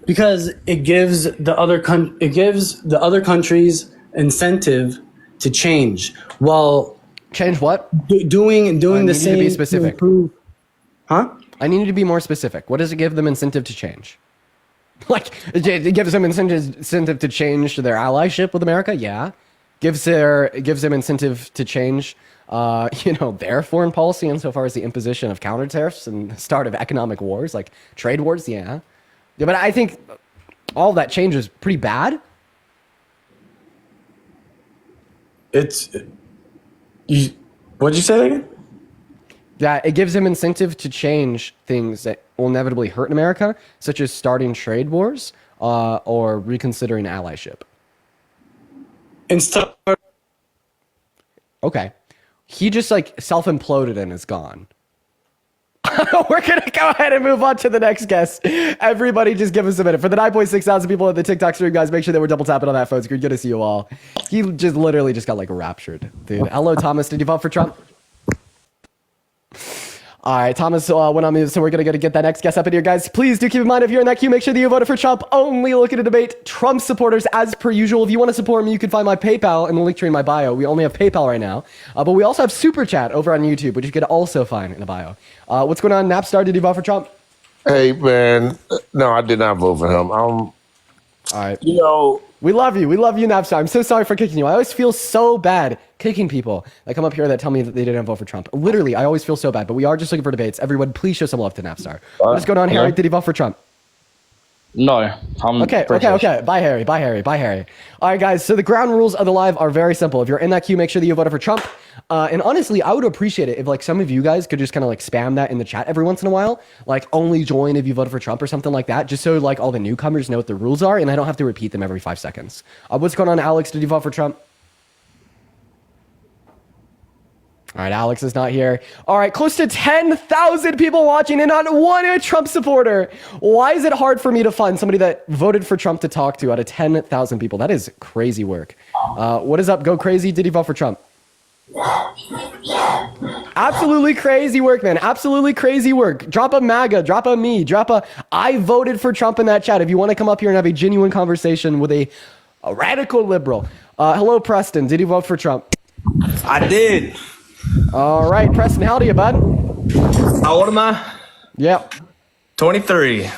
Because it gives the other countries incentive to change. While change what? Doing the same. To be specific. Huh? I need you to be more specific. What does it give them incentive to change? It gives them incentive to change their allyship with America. Yeah, gives them incentive to change. Their foreign policy insofar as the imposition of counter tariffs and the start of economic wars, like trade wars. Yeah, but I think all that change is pretty bad. What'd you say again? That it gives them incentive to change things that will inevitably hurt America, such as starting trade wars or reconsidering allyship. Okay. He just self-imploded and is gone. We're going to go ahead and move on to the next guest. Everybody just give us a minute. For the 9.6 thousand people at the TikTok stream, guys, make sure that we're double tapping on that phone screen. Good to see you all. He just literally just got raptured. Dude. Hello, Thomas. Did you vote for Trump? All right, Thomas went on mute, so we're going to get that next guest up in here, guys. Please do keep in mind, if you're in that queue, make sure that you voted for Trump. Only looking to debate Trump supporters as per usual. If you want to support me, you can find my PayPal in the link tree in my bio. We only have PayPal right now, but we also have Super Chat over on YouTube, which you can also find in the bio. What's going on, Napstar? Did you vote for Trump? Hey, man. No, I did not vote for him. All right. We love you. We love you, Napstar. I'm so sorry for kicking you. I always feel so bad kicking people that come up here that tell me that they didn't vote for Trump. Literally, I always feel so bad. But we are just looking for debates. Everyone, please show some love to Napstar. What's going on, Harry? Did he vote for Trump? No. Okay. Bye, Harry. All right, guys. So the ground rules of the live are very simple. If you're in that queue, make sure that you voted for Trump. And honestly, I would appreciate it if like some of you guys could just kind of like spam that in the chat every once in a while. Like only join if you voted for Trump or something like that. Just so like all the newcomers know what the rules are and I don't have to repeat them every 5 seconds. What's going on, Alex? Did you vote for Trump? All right, Alex is not here. All right, close to 10,000 people watching and not one Trump supporter. Why is it hard for me to find somebody that voted for Trump to talk to out of 10,000 people? That is crazy work. What is up? Go crazy. Did you vote for Trump? Absolutely crazy work, man. Absolutely crazy work. Drop a MAGA, drop a me, drop a I voted for Trump in that chat. If you want to come up here and have a genuine conversation with a radical liberal. Hello, Preston. Did you vote for Trump? I did. All right, Preston, how old are you, bud? How old am I? Yep. 23.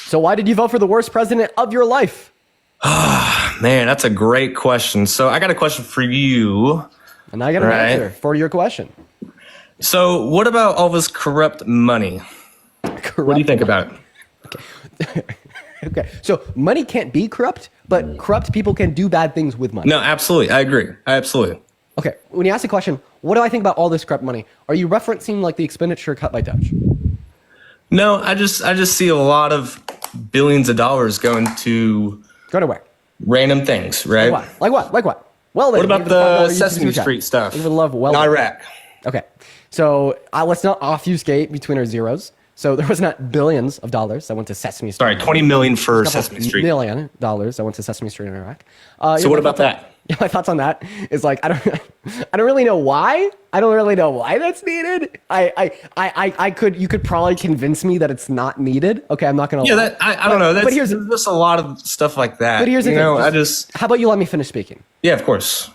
So why did you vote for the worst president of your life? Man, that's a great question. So I got a question for you. And I got an answer for your question. So what about all this corrupt money? What do you think about it? Okay, so money can't be corrupt, but corrupt people can do bad things with money. No, absolutely. I agree. Absolutely. Okay, when you ask the question, what do I think about all this corrupt money? Are you referencing like the expenditure cut by Dutch? No, I just see a lot of billions of dollars going to where? Random things, right? Like what? Well, then, what about the Sesame Street stuff? We would love well. Iraq. Okay, so let's not obfuscate between our zeros. So there was not billions of dollars that went to Sesame Street. Sorry, 20 million for Sesame Street. $1 million that went to Sesame Street in Iraq. So what about that? My thoughts on that is like I don't really know why. I don't really know why that's needed. You could probably convince me that it's not needed. Okay, I'm not gonna. Yeah, I don't know. But here's just a lot of stuff like that. But here's the thing. How about you let me finish speaking? Yeah, of course.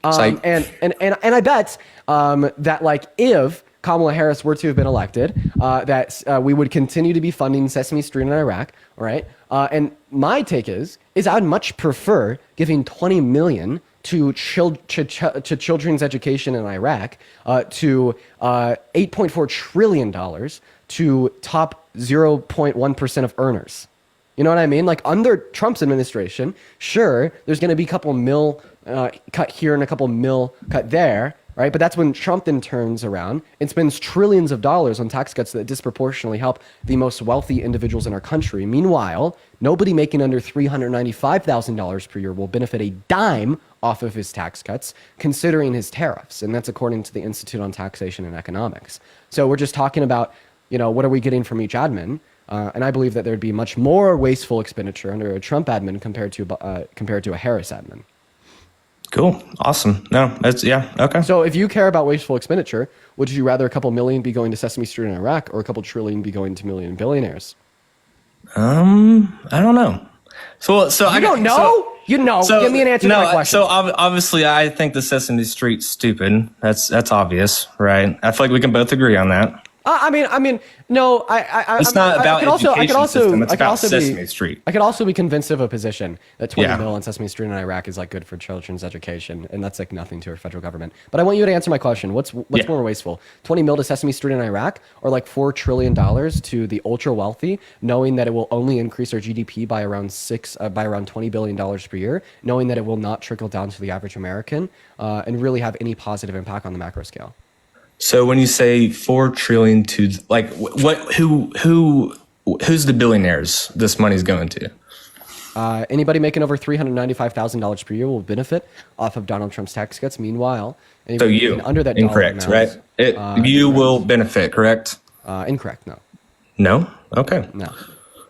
And I bet that like if Kamala Harris were to have been elected, that we would continue to be funding Sesame Street in Iraq, all right? And my take is I would much prefer giving $20 million to children's education in Iraq, to $8.4 trillion to top 0.1% of earners. You know what I mean? Like under Trump's administration, sure, there's going to be a couple mil cut here and a couple mil cut there, right? But that's when Trump then turns around and spends trillions of dollars on tax cuts that disproportionately help the most wealthy individuals in our country. Meanwhile, nobody making under $395,000 per year will benefit a dime off of his tax cuts, considering his tariffs. And that's according to the Institute on Taxation and Economics. So we're just talking about, what are we getting from each admin? And I believe that there'd be much more wasteful expenditure under a Trump admin compared to a Harris admin. Cool. Awesome. No, okay. So if you care about wasteful expenditure, would you rather a couple million be going to Sesame Street in Iraq or a couple trillion be going to million billionaires? I don't know. So I don't know. So, give me an answer to my question. So obviously, I think the Sesame Street's stupid. That's obvious, right? I feel like we can both agree on that. I mean, no. It's not about education system. It's about Sesame Street. I could also be convinced of a position that 20 mil on Sesame Street in Iraq is like good for children's education, and that's like nothing to our federal government. But I want you to answer my question. What's more wasteful, 20 mil to Sesame Street in Iraq, or like $4 trillion to the ultra wealthy, knowing that it will only increase our GDP by around $20 billion per year, knowing that it will not trickle down to the average American, and really have any positive impact on the macro scale? So when you say 4 trillion to like who's the billionaires this money's going to? Anybody making over $395,000 per year will benefit off of Donald Trump's tax cuts. Meanwhile, so you under that incorrect, amount, right? You will benefit, correct? Incorrect. No. No. Okay. No.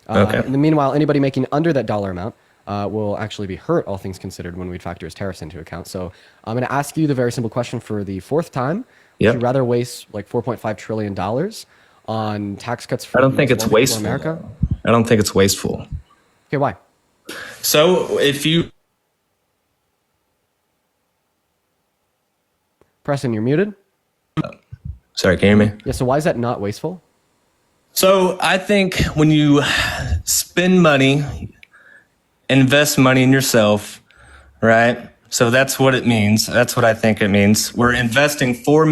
Okay. And meanwhile, anybody making under that dollar amount will actually be hurt, all things considered, when we factor his tariffs into account. So I'm going to ask you the very simple question for the fourth time. Would you rather waste like $4.5 trillion on tax cuts for I don't think it's wasteful. America? I don't think it's wasteful. Okay, why? So if you... Preston, you're muted? Sorry, can you hear me? Yeah, so why is that not wasteful? So I think when you spend money invest money in yourself, right? So that's what it means. That's what I think it means. We're investing 4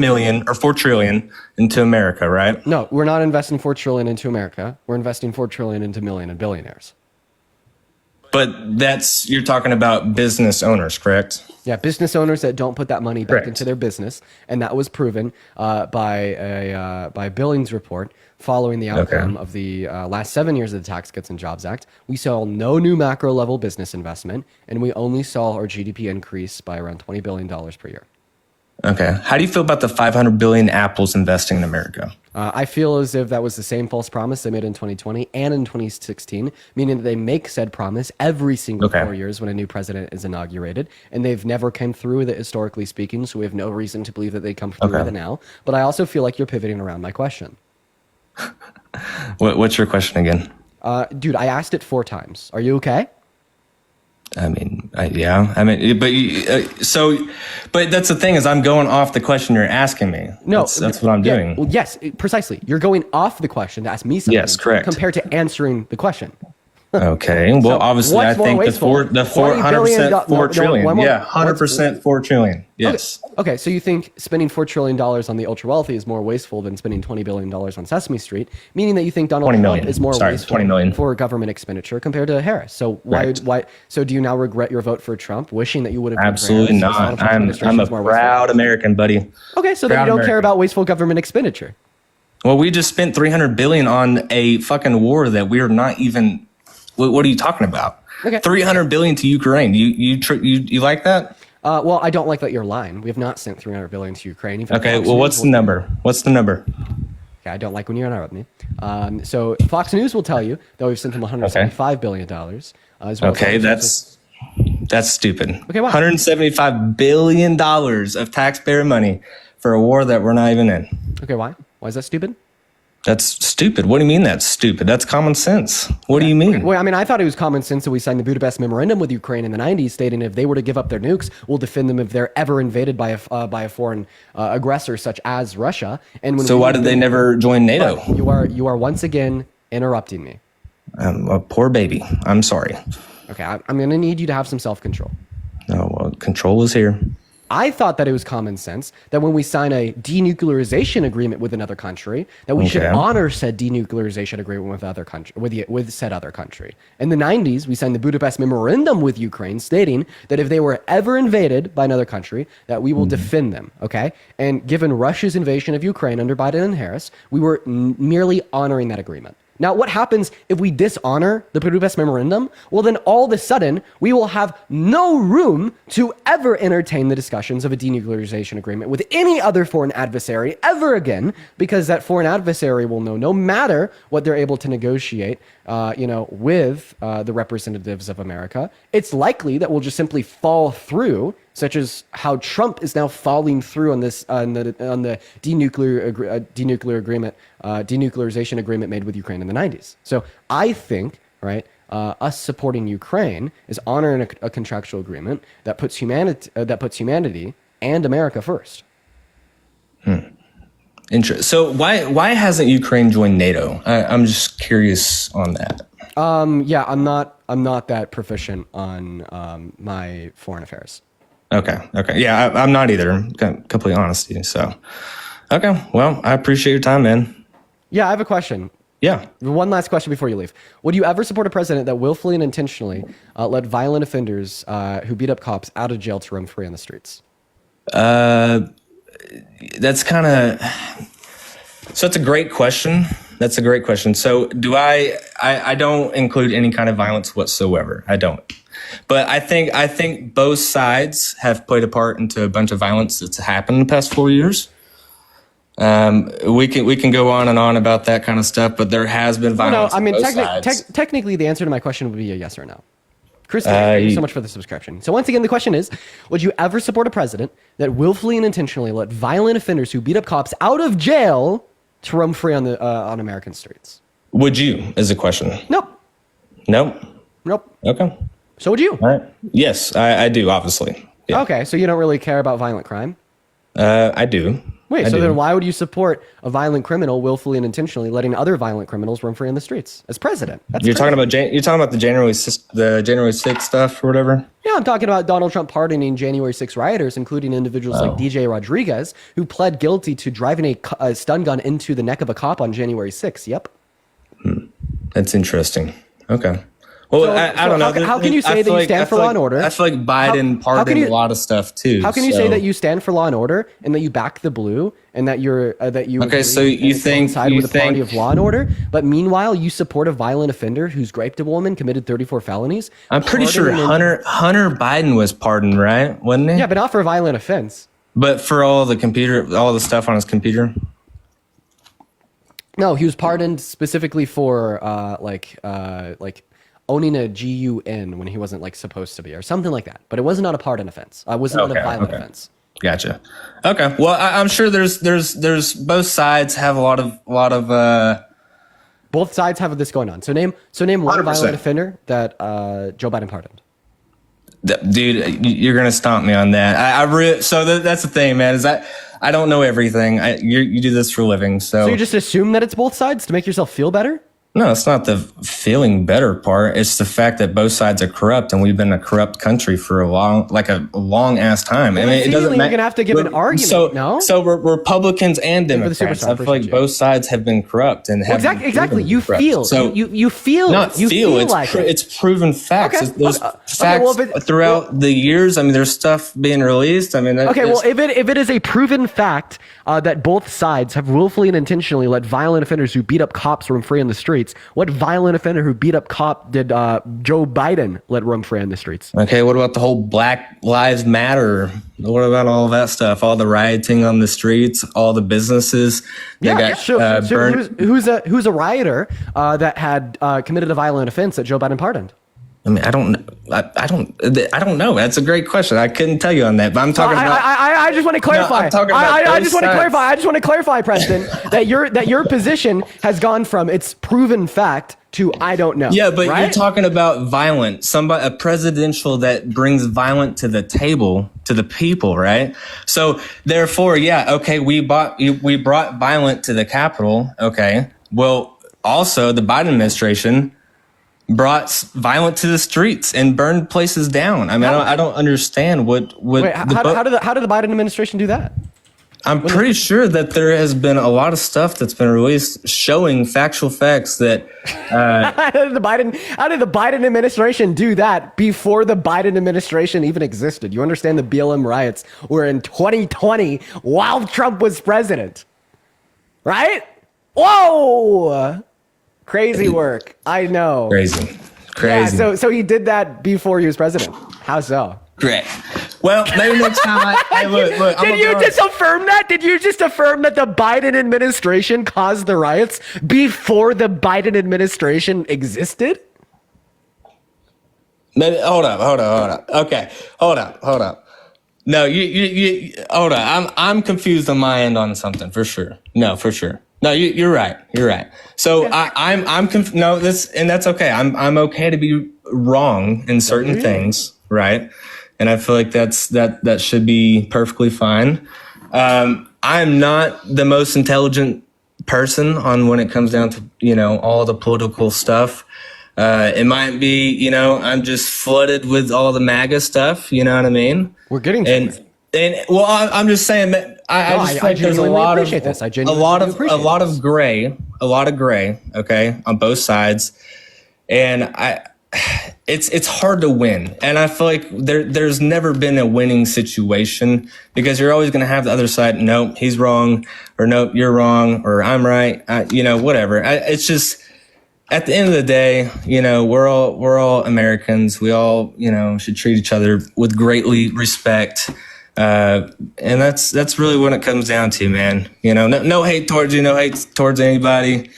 trillion into America, right? No, we're not investing 4 trillion into America. We're investing 4 trillion into million and billionaires. But you're talking about business owners, correct? Yeah, business owners that don't put that money back into their business, and that was proven by Billings' report following the outcome of the last 7 years of the Tax Cuts and Jobs Act. We saw no new macro level business investment, and we only saw our GDP increase by around $20 billion per year. Okay. How do you feel about the 500 billion Apple's investing in America? I feel as if that was the same false promise they made in 2020 and in 2016, meaning that they make said promise every single 4 years when a new president is inaugurated, and they've never come through with it historically speaking, so we have no reason to believe that they come through with it now. But I also feel like you're pivoting around my question. What's your question again? Dude, I asked it 4 times. Are you okay? I mean, yeah. I mean, but that's the thing is I'm going off the question you're asking me. No, that's what I'm doing. Well, yes, precisely. You're going off the question to ask me something. Yes, correct. Compared to answering the question. Okay. Well, So obviously, I think the 100% 4 trillion. Yeah, 100% 4 trillion. Yes. Okay. So you think spending $4 trillion on the ultra wealthy is more wasteful than spending $20 billion on Sesame Street, meaning that you think Donald Trump is more wasteful for government expenditure compared to Harris. So why? So do you now regret your vote for Trump, wishing that you would have? Absolutely not. I'm a proud American, buddy. Okay, so then you don't care about wasteful government expenditure. Well, we just spent $300 billion on a fucking war that we're not even. What are you talking about? Okay. $300 billion to Ukraine. You like that? Well, I don't like that you're lying. We have not sent $300 billion to Ukraine. Okay. Well, what's the number? What's the number? Okay, I don't like when you interrupt me. So Fox News will tell you that we've sent them $175 billion. As well. Okay, that's stupid. Okay, why? $175 billion of taxpayer money for a war that we're not even in. Okay, why? Why is that stupid? That's stupid. What do you mean that's stupid? That's common sense. What do you mean? Well, I mean, I thought it was common sense that we signed the Budapest Memorandum with Ukraine in the 90s, stating if they were to give up their nukes, we'll defend them if they're ever invaded by a foreign aggressor such as Russia. And when why did they never join NATO? You are once again interrupting me. A poor baby. I'm sorry. Okay, I'm going to need you to have some self-control. Oh, well, control is here. I thought that it was common sense that when we sign a denuclearization agreement with another country, that we should honor said denuclearization agreement with said other country. In the 90s, we signed the Budapest Memorandum with Ukraine, stating that if they were ever invaded by another country, that we will defend them. Okay, and given Russia's invasion of Ukraine under Biden and Harris, we were merely honoring that agreement. Now, what happens if we dishonor the Budapest Memorandum? Well, then all of a sudden, we will have no room to ever entertain the discussions of a denuclearization agreement with any other foreign adversary ever again, because that foreign adversary will know no matter what they're able to negotiate, with the representatives of America, it's likely that we'll just simply fall through, such as how Trump is now falling through on this on the denuclearization agreement made with Ukraine in the 90s. So I think, right, us supporting Ukraine is honoring a contractual agreement that puts humanity and America first. Interesting. So why hasn't Ukraine joined NATO? I'm just curious on that. Yeah, I'm not that proficient on my foreign affairs. Okay. Yeah, I'm not either. Complete honesty. So, okay. Well, I appreciate your time, man. Yeah, I have a question. Yeah. One last question before you leave. Would you ever support a president that willfully and intentionally let violent offenders who beat up cops out of jail to roam free on the streets? That's kind of. So that's a great question. So do I don't include any kind of violence whatsoever. I don't. But I think both sides have played a part into a bunch of violence that's happened in the past 4 years. We can go on and on about that kind of stuff, but there has been violence. No, I mean, technically, the answer to my question would be a yes or no. Chris, thank you so much for the subscription. So once again, the question is, would you ever support a president that willfully and intentionally let violent offenders who beat up cops out of jail to roam free on American streets? Would you, is a question? Nope. Okay. So would you? All right. Yes, I do, obviously. Yeah. Okay, so you don't really care about violent crime? I do. Wait, so then why would you support a violent criminal willfully and intentionally letting other violent criminals roam free in the streets as president? You're talking about the January 6th stuff or whatever? Yeah, I'm talking about Donald Trump pardoning January 6 rioters, including individuals like DJ Rodriguez, who pled guilty to driving a stun gun into the neck of a cop on January 6th. Yep. That's interesting. Okay. Well, I don't know. How can you say that you stand for law and order? I feel like Biden pardoned a lot of stuff too. How can you say that you stand for law and order and that you back the blue and that you okay? So you think side with the party of law and order, but meanwhile you support a violent offender who's raped a woman, committed 34 felonies? I'm pretty sure Hunter Biden was pardoned, right? Wasn't he? Yeah, but not for a violent offense. But for all the stuff on his computer. No, he was pardoned specifically for owning a gun when he wasn't like supposed to be, or something like that. But it was not a pardon offense. It was not a violent offense. Gotcha. Okay. Well, I'm sure there's both sides have a lot of. Both sides have this going on. So name one 100%. Violent offender that Joe Biden pardoned. Dude, you're gonna stomp me on that. So that's the thing, man. Is that I don't know everything. You do this for a living, so you just assume that it's both sides to make yourself feel better. No, it's not the feeling better part. It's the fact that both sides are corrupt, and we've been a corrupt country for a long ass time. Well, I mean, it doesn't matter. You're gonna have to give an argument. So Republicans and Democrats, I feel like both sides have been corrupt and have exactly. You feel so you feel not you feel. It's like it's proven facts. Okay. There's facts throughout the years. I mean, there's stuff being released. I mean, if it is a proven fact that both sides have willfully and intentionally let violent offenders who beat up cops roam free in the streets. What violent offender who beat up cop did Joe Biden let roam free in the streets? Okay, what about the whole Black Lives Matter? What about all that stuff? All the rioting on the streets, all the businesses that got burned. Who's a rioter that had committed a violent offense that Joe Biden pardoned? I mean, I don't know. That's a great question. I couldn't tell you on that, but I'm talking about. I just want to clarify. I just want to clarify. I just want to clarify, Preston, that your position has gone from it's proven fact to I don't know. Yeah, but you're talking about violent. A presidential that brings violent to the table to the people, right? So therefore, we brought violent to the Capitol. Okay, well, also the Biden administration brought violent to the streets and burned places down. I mean, I don't understand what. Wait, how did the Biden administration do that? I'm pretty sure that there has been a lot of stuff that's been released showing factual facts that. How did the Biden administration do that before the Biden administration even existed? You understand the BLM riots were in 2020 while Trump was president, right? Whoa. Crazy work. I know. Crazy. Yeah, so he did that before he was president. How so? Great. Well, maybe next time look. Did you just affirm that? Did you just affirm that the Biden administration caused the riots before the Biden administration existed? Hold up. Okay. Hold up. No, you hold on. I'm confused on my end on something for sure. No, for sure. No, you're right. So okay. And that's okay. I'm okay to be wrong in certain things, right? And I feel like that should be perfectly fine. I'm not the most intelligent person on when it comes down to all the political stuff. It might be I'm just flooded with all the MAGA stuff. You know what I mean? We're getting to it. And well, I'm just saying that I think there's a lot of gray, okay, on both sides, and it's hard to win, and I feel like there's never been a winning situation because you're always going to have the other side. Nope, he's wrong, or nope, you're wrong, or I'm right. Whatever. It's just at the end of the day, we're all Americans. We all should treat each other with greatly respect. And that's really what it comes down to, man. No hate towards you, no hate towards anybody.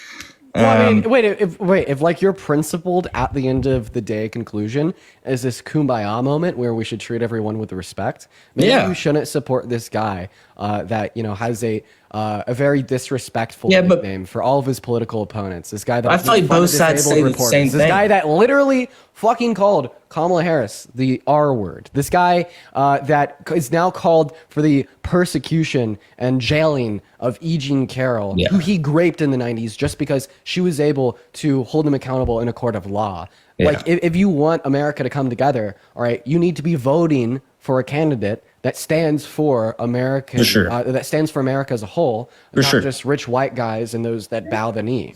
Well, I mean, if like your principled at the end of the day conclusion is this kumbaya moment where we should treat everyone with respect, maybe you shouldn't support this guy that has a a very disrespectful nickname for all of his political opponents. This guy that I feel like both sides say the same thing. This guy that literally fucking called Kamala Harris the R word. This guy that is now called for the persecution and jailing of E. Jean Carroll, who he raped in the 90s just because she was able to hold him accountable in a court of law. Like, if you want America to come together, all right, you need to be voting for a candidate that stands for America, that stands for America as a whole, not just rich white guys and those that bow the knee.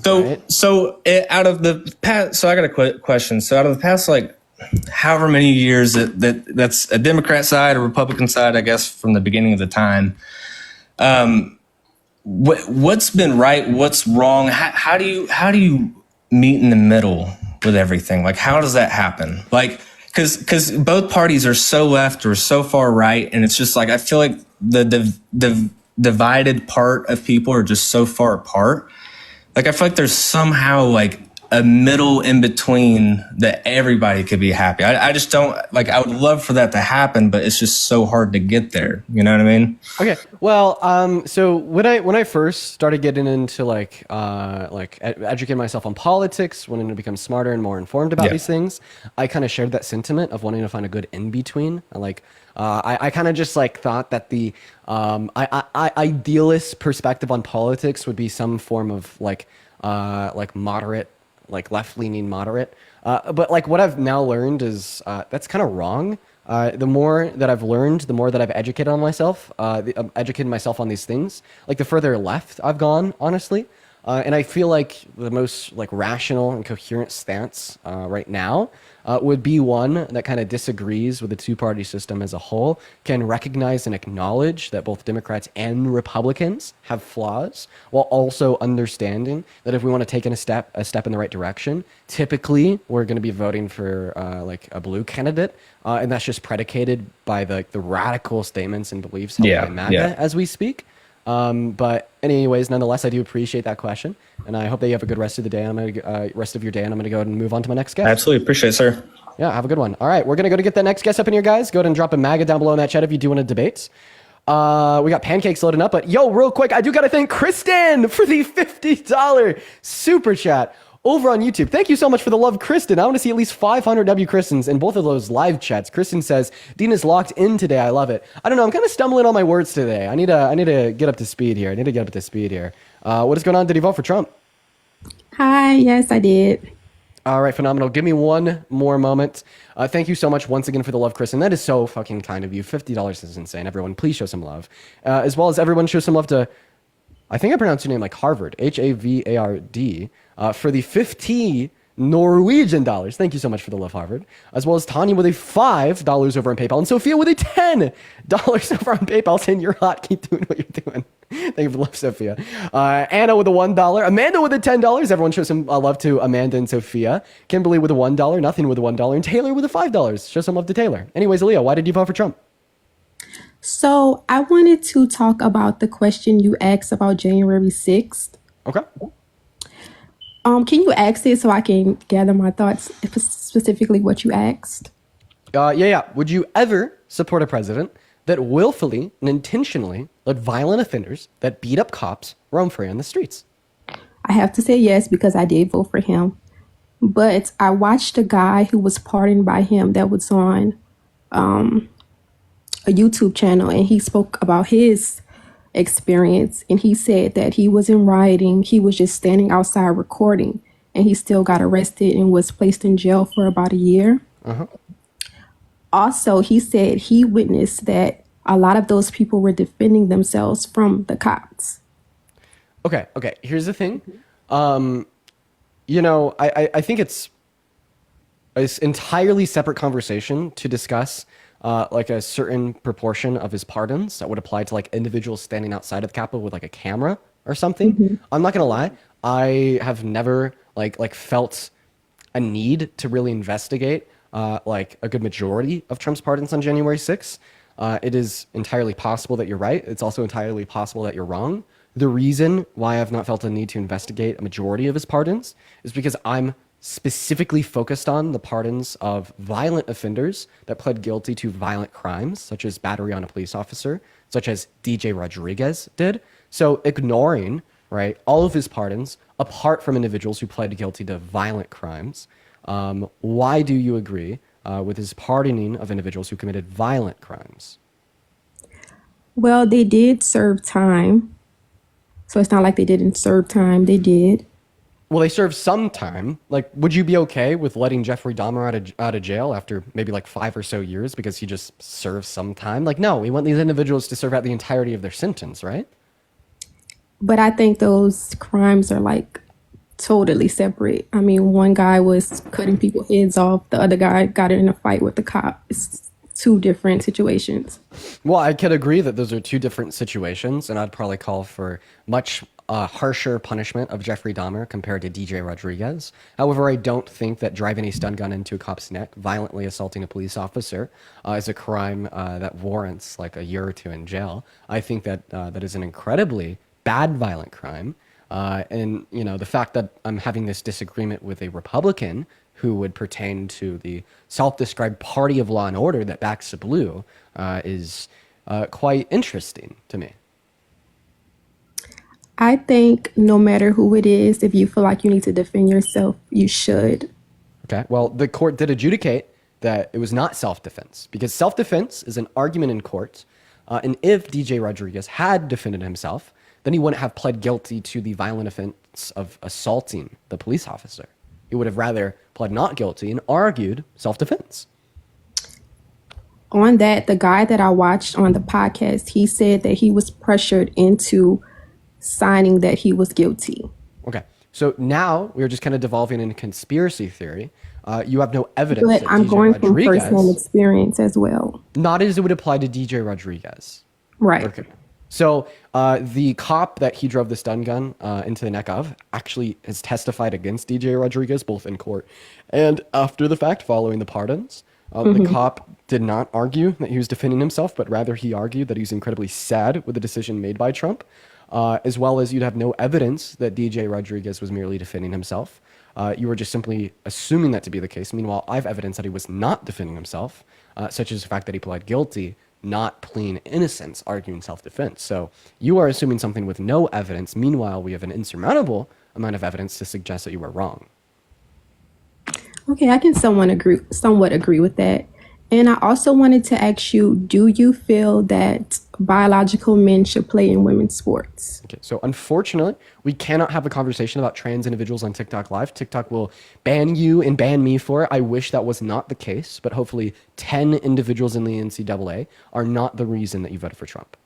So out of the past, so I got a question. So out of the past, like, however many years that's a Democrat side, a Republican side, I guess, from the beginning of the time, what's been right? What's wrong? How do you meet in the middle with everything? Like, how does that happen? Like, because both parties are so left or so far right, and it's just like, I feel like the divided part of people are just so far apart. Like, I feel like there's somehow like a middle in between that everybody could be happy. I just don't, like, I would love for that to happen, but it's just so hard to get there. You know what I mean? Okay. Well, so when I first started getting into educating myself on politics, wanting to become smarter and more informed about these things, I kind of shared that sentiment of wanting to find a good in between. I kind of just like thought that the idealist perspective on politics would be some form of like moderate, like left-leaning moderate. But like what I've now learned is that's kind of wrong. The more that I've learned, the more that I've educated myself on these things, like the further left I've gone, honestly. And I feel like the most like rational and coherent stance right now would be one that kind of disagrees with the two-party system as a whole, can recognize and acknowledge that both Democrats and Republicans have flaws, while also understanding that if we want to take a step in the right direction, typically we're going to be voting for like a blue candidate, and that's just predicated by the radical statements and beliefs held by MAGA as we speak. But anyways, nonetheless, I do appreciate that question, and I hope that you have a good rest of the day. Rest of your day, and I'm gonna go ahead and move on to my next guest. Absolutely appreciate it, sir. Yeah, have a good one. All right, we're gonna go to get that next guest up in here, guys. Go ahead and drop a MAGA down below in that chat if you do want to debate. We got pancakes loading up, but yo, real quick, I do gotta thank Kristen for the $50 super chat over on YouTube. Thank you so much for the love, Kristen. I want to see at least 500 W Kristens in both of those live chats. Kristen says, Dean is locked in today. I love it. I don't know. I'm kind of stumbling on my words today. I need to get up to speed here. What is going on? Did you vote for Trump? Hi. Yes, I did. All right. Phenomenal. Give me one more moment. Thank you so much once again for the love, Kristen. That is so fucking kind of you. $50 is insane. Everyone, please show some love. As well as everyone show some love to, I think I pronounced your name like Harvard, Havard, for the 50 Norwegian dollars. Thank you so much for the love, Harvard. As well as Tanya with a $5 over on PayPal, and Sophia with a $10 over on PayPal, saying you're hot, keep doing what you're doing. Thank you for the love, Sophia. Anna with a $1, Amanda with a $10. Everyone show some love to Amanda and Sophia. Kimberly with a $1, Nothing with a $1, and Taylor with a $5. Show some love to Taylor. Anyways, Aaliyah, why did you vote for Trump? So I wanted to talk about the question you asked about January 6th. Okay. Can you ask it so I can gather my thoughts, specifically what you asked? Yeah. Would you ever support a president that willfully and intentionally let violent offenders that beat up cops roam free on the streets? I have to say yes, because I did vote for him. But I watched a guy who was pardoned by him that was on a YouTube channel, and he spoke about his experience, and he said that he wasn't rioting, he was just standing outside recording, and he still got arrested and was placed in jail for about a year. Also, he said he witnessed that a lot of those people were defending themselves from the cops. Okay, here's the thing. I think it's an entirely separate conversation to discuss like a certain proportion of his pardons that would apply to like individuals standing outside of the Capitol with like a camera or something. I'm not gonna lie, I have never like felt a need to really investigate like a good majority of Trump's pardons on January 6th. It is entirely possible that you're right. It's also entirely possible that you're wrong. The reason why I've not felt a need to investigate a majority of his pardons is because I'm specifically focused on the pardons of violent offenders that pled guilty to violent crimes, such as battery on a police officer, such as DJ Rodriguez did. So ignoring, right, all of his pardons, apart from individuals who pled guilty to violent crimes, why do you agree with his pardoning of individuals who committed violent crimes? Well, they did serve time. So it's not like they didn't serve time. They did. Well, they served some time. Like, would you be okay with letting Jeffrey Dahmer out of jail after maybe like 5 or so years because he just served some time? Like, no, we want these individuals to serve out the entirety of their sentence, right? But I think those crimes are like totally separate. I mean, one guy was cutting people's heads off. The other guy got in a fight with the cop. It's two different situations. Well, I could agree that those are two different situations, and I'd probably call for much harsher punishment of Jeffrey Dahmer compared to DJ Rodriguez. However, I don't think that driving a stun gun into a cop's neck, violently assaulting a police officer, is a crime that warrants like a year or 2 in jail. I think that that is an incredibly bad violent crime. And, you know, the fact that I'm having this disagreement with a Republican who would pertain to the self-described party of law and order that backs the blue is quite interesting to me. I think no matter who it is, if you feel like you need to defend yourself, you should. Okay. Well, the court did adjudicate that it was not self-defense because self-defense is an argument in court. And if DJ Rodriguez had defended himself, then he wouldn't have pled guilty to the violent offense of assaulting the police officer. He would have rather pled not guilty and argued self-defense. On that, the guy that I watched on the podcast, he said that he was pressured into signing that he was guilty. Okay. So now we're just kind of devolving into conspiracy theory. You have no evidence. But that I'm DJ going Rodriguez, from personal experience as well. not as it would apply to DJ Rodriguez. Right. Okay. So the cop that he drove the stun gun into the neck of actually has testified against DJ Rodriguez, both in court and after the fact, following the pardons. The cop did not argue that he was defending himself, but rather he argued that he was incredibly sad with the decision made by Trump, as well as you'd have no evidence that DJ Rodriguez was merely defending himself. You were just simply assuming that to be the case. Meanwhile, I have evidence that he was not defending himself, such as the fact that he pled guilty, not pleading innocence, arguing self-defense. So you are assuming something with no evidence. Meanwhile, we have an insurmountable amount of evidence to suggest that you were wrong. Okay, I can somewhat agree with that. And I also wanted to ask you, do you feel that biological men should play in women's sports? Okay, so unfortunately, we cannot have a conversation about trans individuals on TikTok Live. TikTok will ban you and ban me for it. I wish that was not the case, but hopefully 10 individuals in the NCAA are not the reason that you voted for Trump.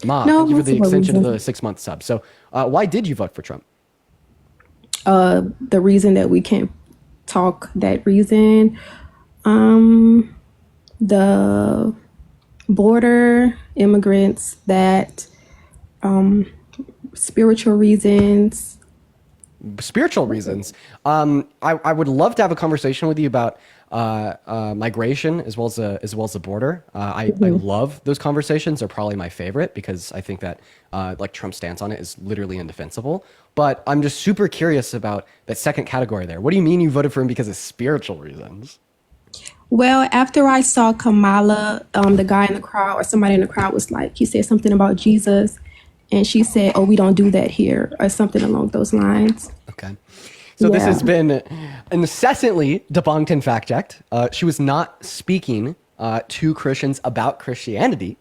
Ma, No, thank you for the multiple extension of the reasons. 6-month sub. So why did you vote for Trump? The reason that we can't talk that reason, the border immigrants, that spiritual reasons. Spiritual reasons. I would love to have a conversation with you about migration as well as the border. I love those conversations. They're probably my favorite because I think that like Trump's stance on it is literally indefensible. But I'm just super curious about that second category there. What do you mean you voted for him because of spiritual reasons? Well, after I saw Kamala, the guy in the crowd or somebody in the crowd was like, he said something about Jesus, and she said, "Oh, we don't do that here," or something along those lines. Okay. So this has been incessantly debunked and fact-checked. She was not speaking to Christians about Christianity.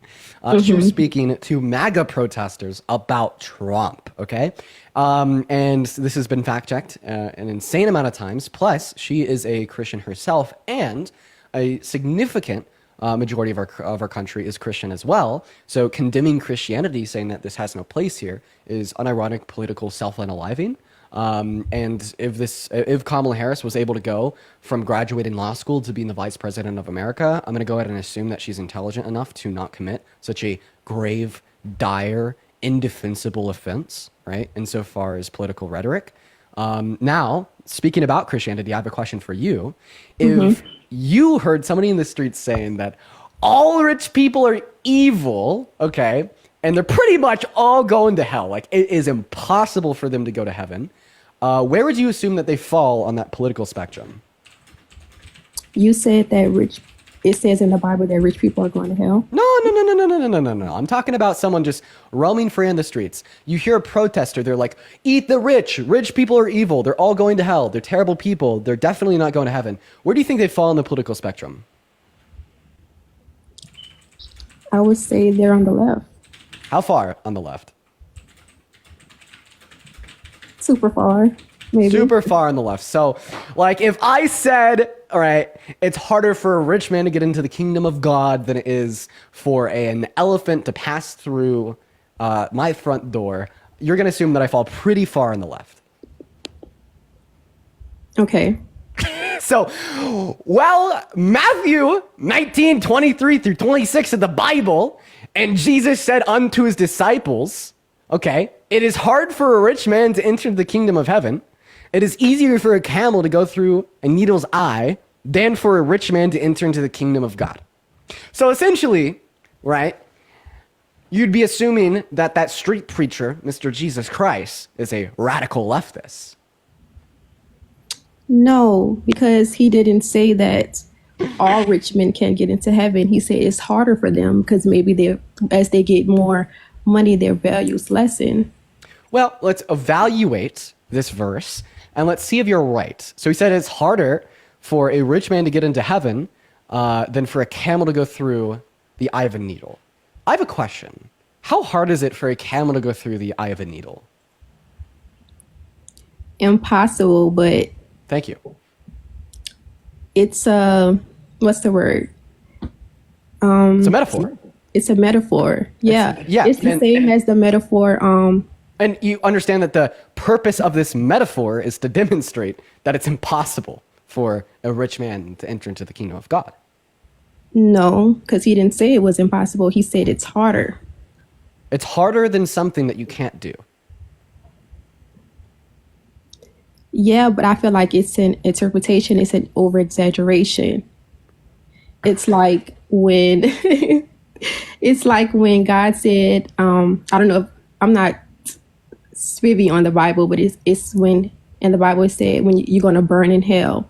She was speaking to MAGA protesters about Trump, okay? And this has been fact-checked an insane amount of times. Plus, she is a Christian herself, and a significant majority of our country is Christian as well. So condemning Christianity, saying that this has no place here, is unironic political self-unaliving. And if Kamala Harris was able to go from graduating law school to being the vice president of America, I'm going to go ahead and assume that she's intelligent enough to not commit such a grave, dire, indefensible offense, right? Insofar as political rhetoric. Now, speaking about Christianity, I have a question for you. If you heard somebody in the streets saying that all rich people are evil, okay, and they're pretty much all going to hell, like it is impossible for them to go to heaven, where would you assume that they fall on that political spectrum? You said that rich it says in the Bible that rich people are going to hell? No. I'm talking about someone just roaming free on the streets. You hear a protester, they're like, eat the rich. Rich people are evil. They're all going to hell. They're terrible people. They're definitely not going to heaven. Where do you think they fall on the political spectrum? I would say they're on the left. How far on the left? Super far. Maybe. Super far on the left. So, like, if I said, all right, it's harder for a rich man to get into the kingdom of God than it is for an elephant to pass through my front door, you're going to assume that I fall pretty far on the left. Okay. So, well, Matthew 19:23 through 26 of the Bible, and Jesus said unto his disciples, okay, it is hard for a rich man to enter the kingdom of heaven. It is easier for a camel to go through a needle's eye than for a rich man to enter into the kingdom of God. So essentially, right, you'd be assuming that that street preacher, Mr. Jesus Christ, is a radical leftist. No, because he didn't say that all rich men can't get into heaven. He said it's harder for them because maybe as they get more money, their values lessen. Well, let's evaluate this verse and let's see if you're right. So he said it's harder for a rich man to get into heaven than for a camel to go through the eye of a needle. I have a question. How hard is it for a camel to go through the eye of a needle? Impossible, but... Thank you. It's what's the word? It's a metaphor. It's a metaphor. Yeah. It's the and, same as the metaphor. And you understand that the purpose of this metaphor is to demonstrate that it's impossible for a rich man to enter into the kingdom of God. No, because he didn't say it was impossible. He said it's harder. It's harder than something that you can't do. Yeah, but I feel like it's an interpretation. It's an over-exaggeration. It's like when God said, I don't know, I'm not spivvy on the Bible, but it's when in the Bible it said when you're going to burn in hell.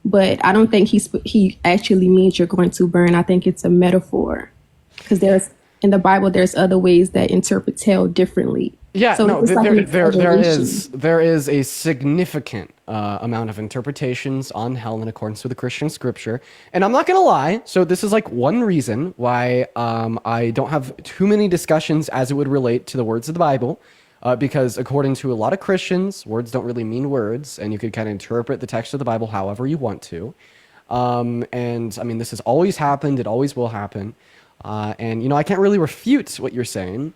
But I don't think he actually means you're going to burn. I think it's a metaphor because in the Bible there's other ways that interpret hell differently. Yeah, so no, there is a significant amount of interpretations on hell in accordance with the Christian scripture. And I'm not going to lie. So this is like one reason why I don't have too many discussions as it would relate to the words of the Bible. Because according to a lot of Christians, words don't really mean words. And you could kind of interpret the text of the Bible however you want to. And I mean, this has always happened. It always will happen. And, you know, I can't really refute what you're saying.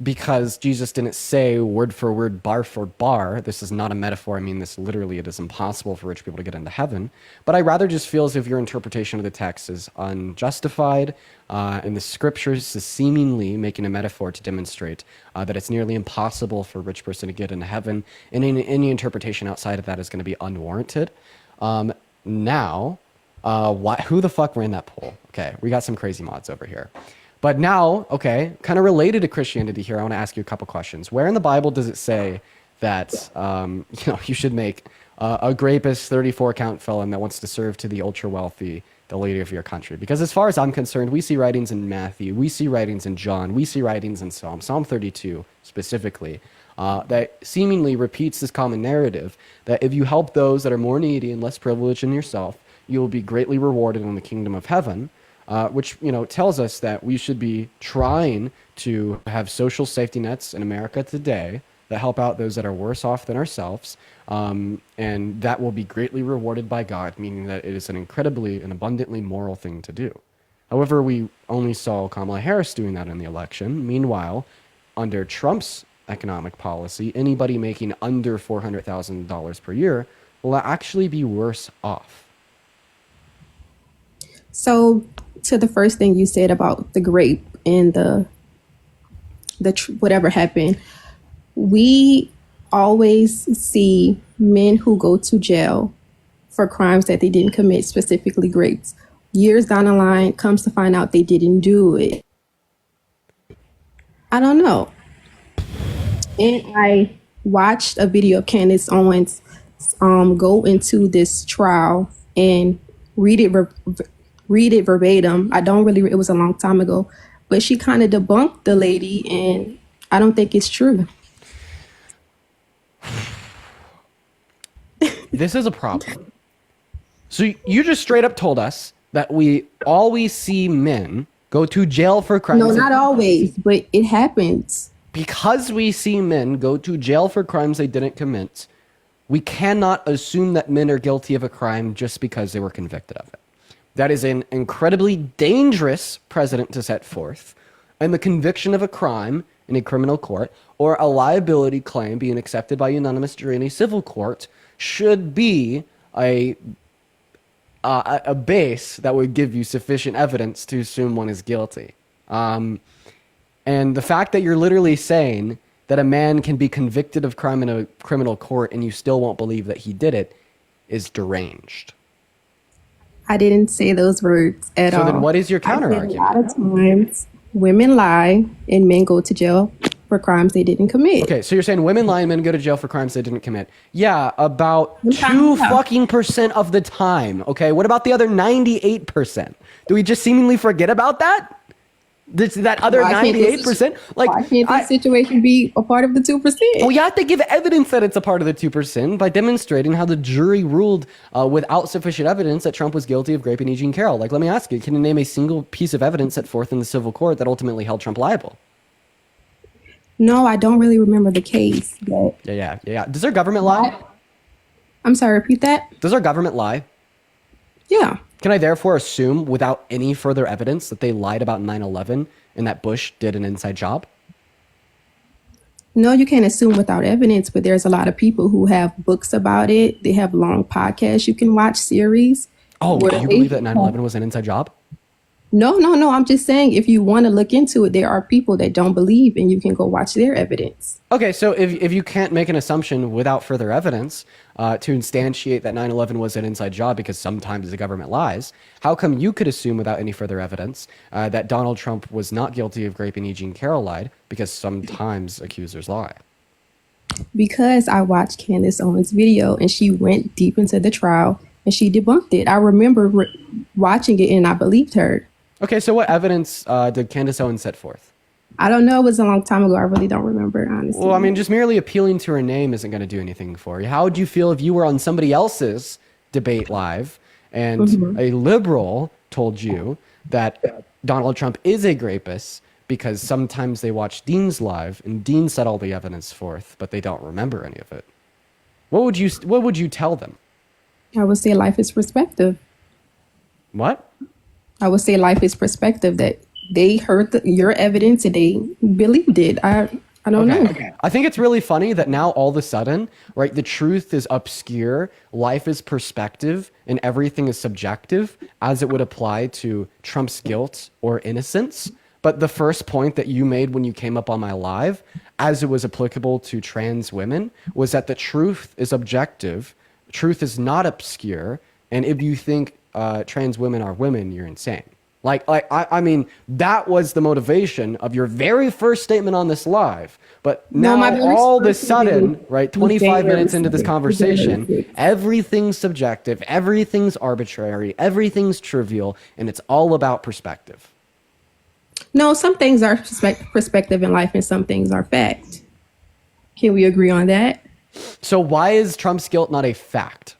Because Jesus didn't say word for word, bar for bar. This is not a metaphor. I mean, this literally, it is impossible for rich people to get into heaven. But I rather just feel as if your interpretation of the text is unjustified, and the scriptures is seemingly making a metaphor to demonstrate that it's nearly impossible for a rich person to get into heaven, and any interpretation outside of that is going to be unwarranted. Now, who the fuck ran that poll? Okay, we got some crazy mods over here. But now, okay, kind of related to Christianity here, I want to ask you a couple questions. Where in the Bible does it say that you should make a rapist, 34-count felon that wants to serve to the ultra-wealthy, the leader of your country? Because as far as I'm concerned, we see writings in Matthew, we see writings in John, we see writings in Psalm 32 specifically, that seemingly repeats this common narrative that if you help those that are more needy and less privileged than yourself, you will be greatly rewarded in the kingdom of heaven. Which, you know, tells us that we should be trying to have social safety nets in America today that help out those that are worse off than ourselves. And that will be greatly rewarded by God, meaning that it is an incredibly and abundantly moral thing to do. However, we only saw Kamala Harris doing that in the election. Meanwhile, under Trump's economic policy, anybody making under $400,000 per year will actually be worse off. So, to the first thing you said about the grape and the whatever happened, we always see men who go to jail for crimes that they didn't commit, specifically rapes. Years down the line, comes to find out they didn't do it. I don't know. And I watched a video of Candace Owens go into this trial and read it read it verbatim. I don't really, it was a long time ago, but she kind of debunked the lady, and I don't think it's true. This is a problem. So you just straight up told us that we always see men go to jail for crimes. No, not always, but it happens. Because we see men go to jail for crimes they didn't commit, we cannot assume that men are guilty of a crime just because they were convicted of it. That is an incredibly dangerous precedent to set forth. And the conviction of a crime in a criminal court or a liability claim being accepted by unanimous jury in a civil court should be a base that would give you sufficient evidence to assume one is guilty. And the fact that you're literally saying that a man can be convicted of crime in a criminal court and you still won't believe that he did it is deranged. I didn't say those words at all. So then what is your counter argument? A lot of times women lie and men go to jail for crimes they didn't commit. Okay, so you're saying women lie and men go to jail for crimes they didn't commit. Yeah, about 2% of the time. Okay, what about the other 98%? Do we just seemingly forget about that? That other 98%? Like, why can't this situation be a part of the 2%? Well, you have to give evidence that it's a part of the 2% by demonstrating how the jury ruled without sufficient evidence that Trump was guilty of raping E. Jean Carroll. Like, let me ask you, can you name a single piece of evidence set forth in the civil court that ultimately held Trump liable? No, I don't really remember the case. But Yeah. Does our government lie? I'm sorry, repeat that? Does our government lie? Yeah. Can I therefore assume without any further evidence that they lied about 9/11 and that Bush did an inside job? No, you can't assume without evidence, but there's a lot of people who have books about it. They have long podcasts you can watch, series. Oh, do you believe that 9/11 was an inside job? No. I'm just saying, if you want to look into it, there are people that don't believe, and you can go watch their evidence. Okay, so if you can't make an assumption without further evidence to instantiate that 9/11 was an inside job because sometimes the government lies, how come you could assume without any further evidence that Donald Trump was not guilty of raping E. Jean Carroll lied because sometimes accusers lie? Because I watched Candace Owens' video, and she went deep into the trial, and she debunked it. I remember watching it, and I believed her. Okay, so what evidence did Candace Owens set forth? I don't know. It was a long time ago. I really don't remember, honestly. Well, I mean, just merely appealing to her name isn't going to do anything for you. How would you feel if you were on somebody else's debate live and a liberal told you that Donald Trump is a rapist because sometimes they watch Dean's live and Dean set all the evidence forth, but they don't remember any of it? What would you tell them? I would say life is perspective. What? I would say life is perspective, that they heard your evidence and they believed it. I don't know. I think it's really funny that now all of a sudden, right, the truth is obscure, life is perspective, and everything is subjective as it would apply to Trump's guilt or innocence. But the first point that you made when you came up on my live, as it was applicable to trans women, was that the truth is objective, truth is not obscure, and if you think trans women are women, you're insane. I mean, that was the motivation of your very first statement on this live. But now all of a sudden, right, 25 minutes into this conversation, everything's subjective, everything's arbitrary, everything's trivial, and it's all about perspective. No, some things are perspective in life and some things are fact. Can we agree on that? So why is Trump's guilt not a fact?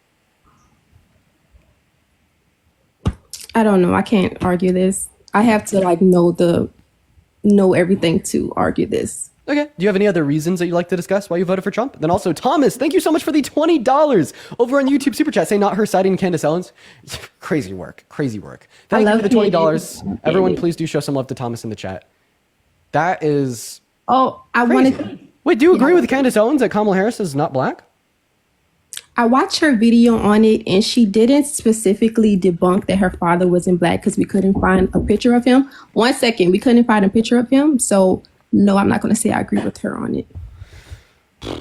I don't know. I can't argue this. I have to know everything to argue this. Okay. Do you have any other reasons that you'd like to discuss why you voted for Trump? Then also, Thomas, thank you so much for the $20 over on YouTube Super Chat. Say not her citing Candace Owens. Crazy work. Thank you for the $20. Everyone, please do show some love to Thomas in the chat. That is Wait, do you agree with Candace Owens that Kamala Harris is not black? I watched her video on it, and she didn't specifically debunk that her father wasn't black because we couldn't find a picture of him. 1 second, we couldn't find a picture of him. So, no, I'm not going to say I agree with her on it.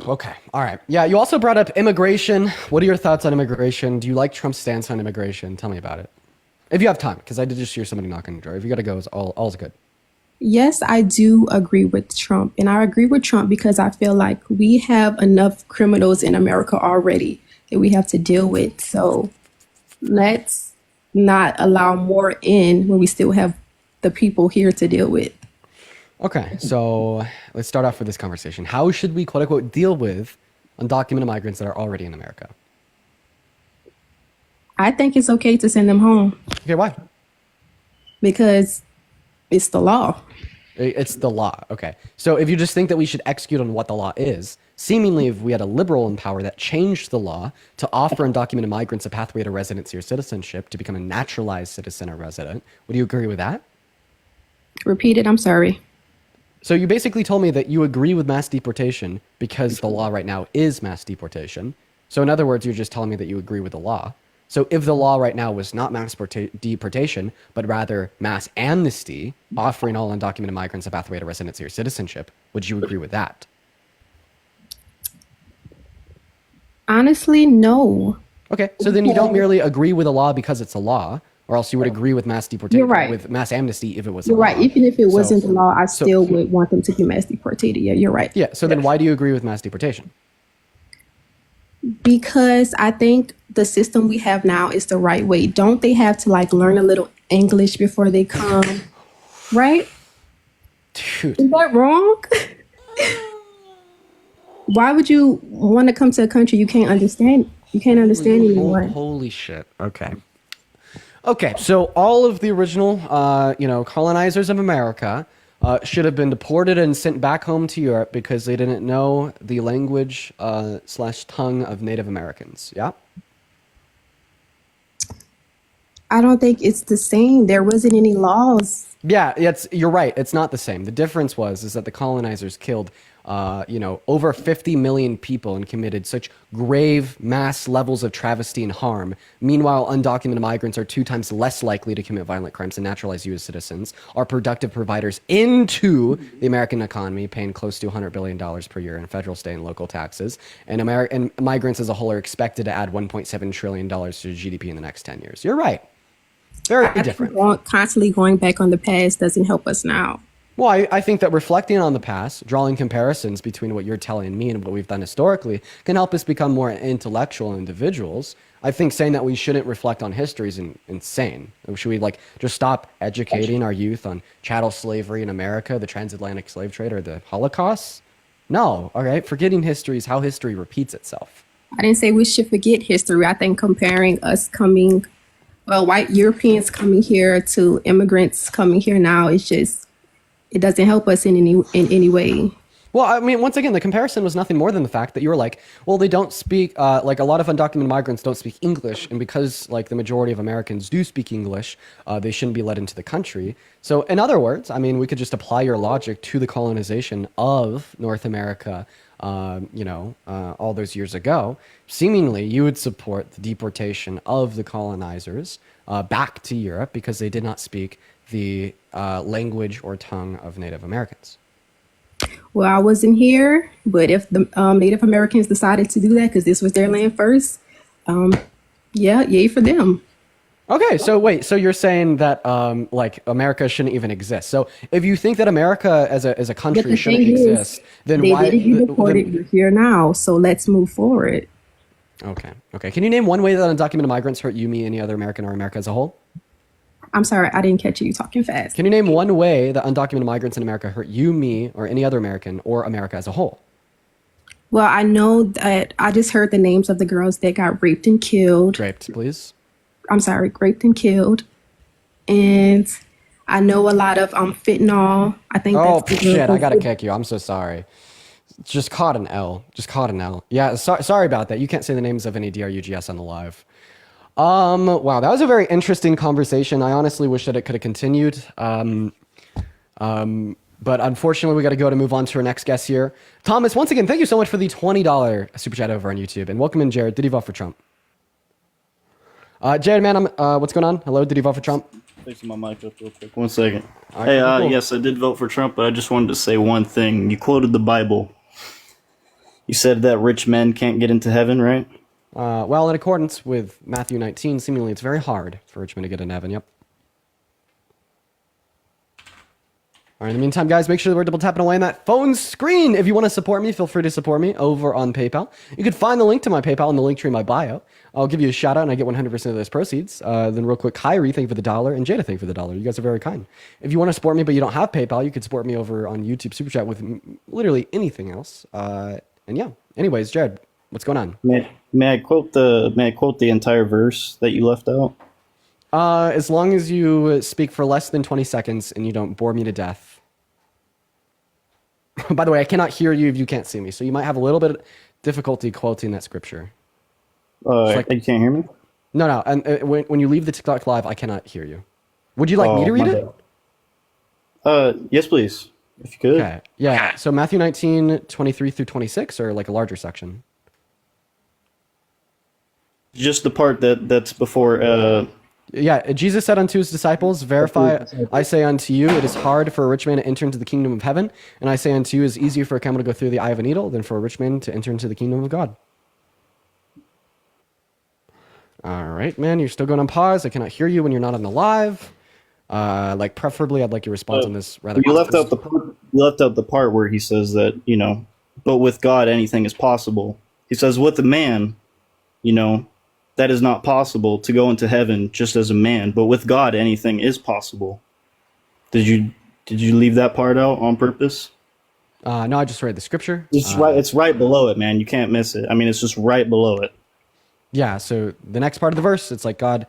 Okay. All right. Yeah, you also brought up immigration. What are your thoughts on immigration? Do you like Trump's stance on immigration? Tell me about it. If you have time, because I did just hear somebody knocking on the door. If you got to go, all's good. Yes, I do agree with Trump. And I agree with Trump because I feel like we have enough criminals in America already that we have to deal with. So let's not allow more in when we still have the people here to deal with. Okay, so let's start off with this conversation. How should we, quote unquote, deal with undocumented migrants that are already in America? I think it's okay to send them home. Okay, why? Because it's the law. It's the law. Okay. So if you just think that we should execute on what the law is, seemingly if we had a liberal in power that changed the law to offer undocumented migrants a pathway to residency or citizenship to become a naturalized citizen or resident, would you agree with that? Repeat it, I'm sorry. So you basically told me that you agree with mass deportation because the law right now is mass deportation. So in other words, you're just telling me that you agree with the law. So if the law right now was not mass deportation, but rather mass amnesty, offering all undocumented migrants a pathway to residency or citizenship, would you agree with that? Honestly, no. Okay, so then you don't merely agree with the law because it's a law, or else you would agree with mass deportation, You're right. with mass amnesty if it was You're a law. right. Even if it wasn't the law, I still would want them to be mass deported. Yeah, you're right. Yeah, so then why do you agree with mass deportation? Because I think the system we have now is the right way. Don't they have to like learn a little English before they come? Right? Dude. Is that wrong? Why would you want to come to a country you can't understand? You can't understand anyone. Holy shit. Okay. Okay, so all of the original, colonizers of America should have been deported and sent back home to Europe because they didn't know the language / tongue of Native Americans. Yeah? I don't think it's the same. There wasn't any laws. Yeah, you're right. It's not the same. The difference is that the colonizers killed, over 50 million people and committed such grave mass levels of travesty and harm. Meanwhile, undocumented migrants are 2 times less likely to commit violent crimes than naturalized U.S. citizens, are productive providers into the American economy, paying close to $100 billion per year in federal, state, and local taxes. And migrants as a whole are expected to add $1.7 trillion to GDP in the next 10 years. You're right. Very different. Constantly going back on the past doesn't help us now. Well, I think that reflecting on the past, drawing comparisons between what you're telling me and what we've done historically can help us become more intellectual individuals. I think saying that we shouldn't reflect on history is insane. Should we just stop educating our youth on chattel slavery in America, the transatlantic slave trade, or the Holocaust? No, all right? Forgetting history is how history repeats itself. I didn't say we should forget history. I think comparing us white Europeans coming here to immigrants coming here now, it doesn't help us in any way. Well, I mean, once again, the comparison was nothing more than the fact that you were like, well, they don't speak, a lot of undocumented migrants don't speak English. And because the majority of Americans do speak English, they shouldn't be let into the country. So in other words, I mean, we could just apply your logic to the colonization of North America, all those years ago. Seemingly, you would support the deportation of the colonizers back to Europe because they did not speak the language or tongue of Native Americans. Well, I wasn't here, but if the Native Americans decided to do that because this was their land first, yay for them. Okay, so wait, so you're saying that America shouldn't even exist. So if you think that America as a country shouldn't exist, then why? They didn't deport it. You're here now, so let's move forward. Okay. Can you name one way that undocumented migrants hurt you, me, any other American, or America as a whole? I'm sorry, I didn't catch you talking fast. Can you name one way that undocumented migrants in America hurt you, me, or any other American, or America as a whole? Well, I know that I just heard the names of the girls that got raped and killed. Raped, please. I'm sorry, raped and killed. And I know a lot of fentanyl. I think that's shit, I gotta kick you. I'm so sorry. Just caught an L. Yeah, sorry about that. You can't say the names of any DRUGS on the live. Wow, that was a very interesting conversation. I honestly wish that it could have continued. But unfortunately, we got to go to move on to our next guest here. Thomas, once again, thank you so much for the $20 super chat over on YouTube. And welcome in, Jared. Did you vote for Trump? Jared, man, what's going on? Hello, did you vote for Trump? Fixing my mic up real quick. 1 second. Right, hey, cool. Yes, I did vote for Trump, but I just wanted to say one thing. You quoted the Bible. You said that rich men can't get into heaven, right? Well, in accordance with Matthew 19, seemingly it's very hard for rich men to get into heaven, yep. All right, in the meantime, guys, make sure that we're double tapping away on that phone screen. If you want to support me, feel free to support me over on PayPal. You can find the link to my PayPal in the link tree in my bio. I'll give you a shout out and I get 100% of those proceeds. Then real quick, Kyrie, thank you for the $1, and Jada, thank you for the $1. You guys are very kind. If you want to support me but you don't have PayPal, you can support me over on YouTube Super Chat with literally anything else. And yeah, anyways, Jared, what's going on? May I quote the entire verse that you left out? As long as you speak for less than 20 seconds and you don't bore me to death. By the way, I cannot hear you if you can't see me, so you might have a little bit of difficulty quoting that scripture. You can't hear me? No. And when you leave the TikTok live, I cannot hear you. Would you like me to read it? Yes, please. If you could. Okay. Yeah. So Matthew 19, 23 through 26, or like a larger section? Just the part that's before. Yeah, Jesus said unto his disciples, verify, I say unto you, it is hard for a rich man to enter into the kingdom of heaven. And I say unto you, it is easier for a camel to go through the eye of a needle than for a rich man to enter into the kingdom of God. All right, man, you're still going on pause. I cannot hear you when you're not on the live. Preferably, I'd like your response on this. Rather, you left out the part where he says that, but with God, anything is possible. He says, with a man, that is not possible to go into heaven just as a man, but with God, anything is possible. Did you leave that part out on purpose? No, I just read the scripture. It's right below it, man. You can't miss it. I mean, it's just right below it. Yeah. So the next part of the verse, it's like God,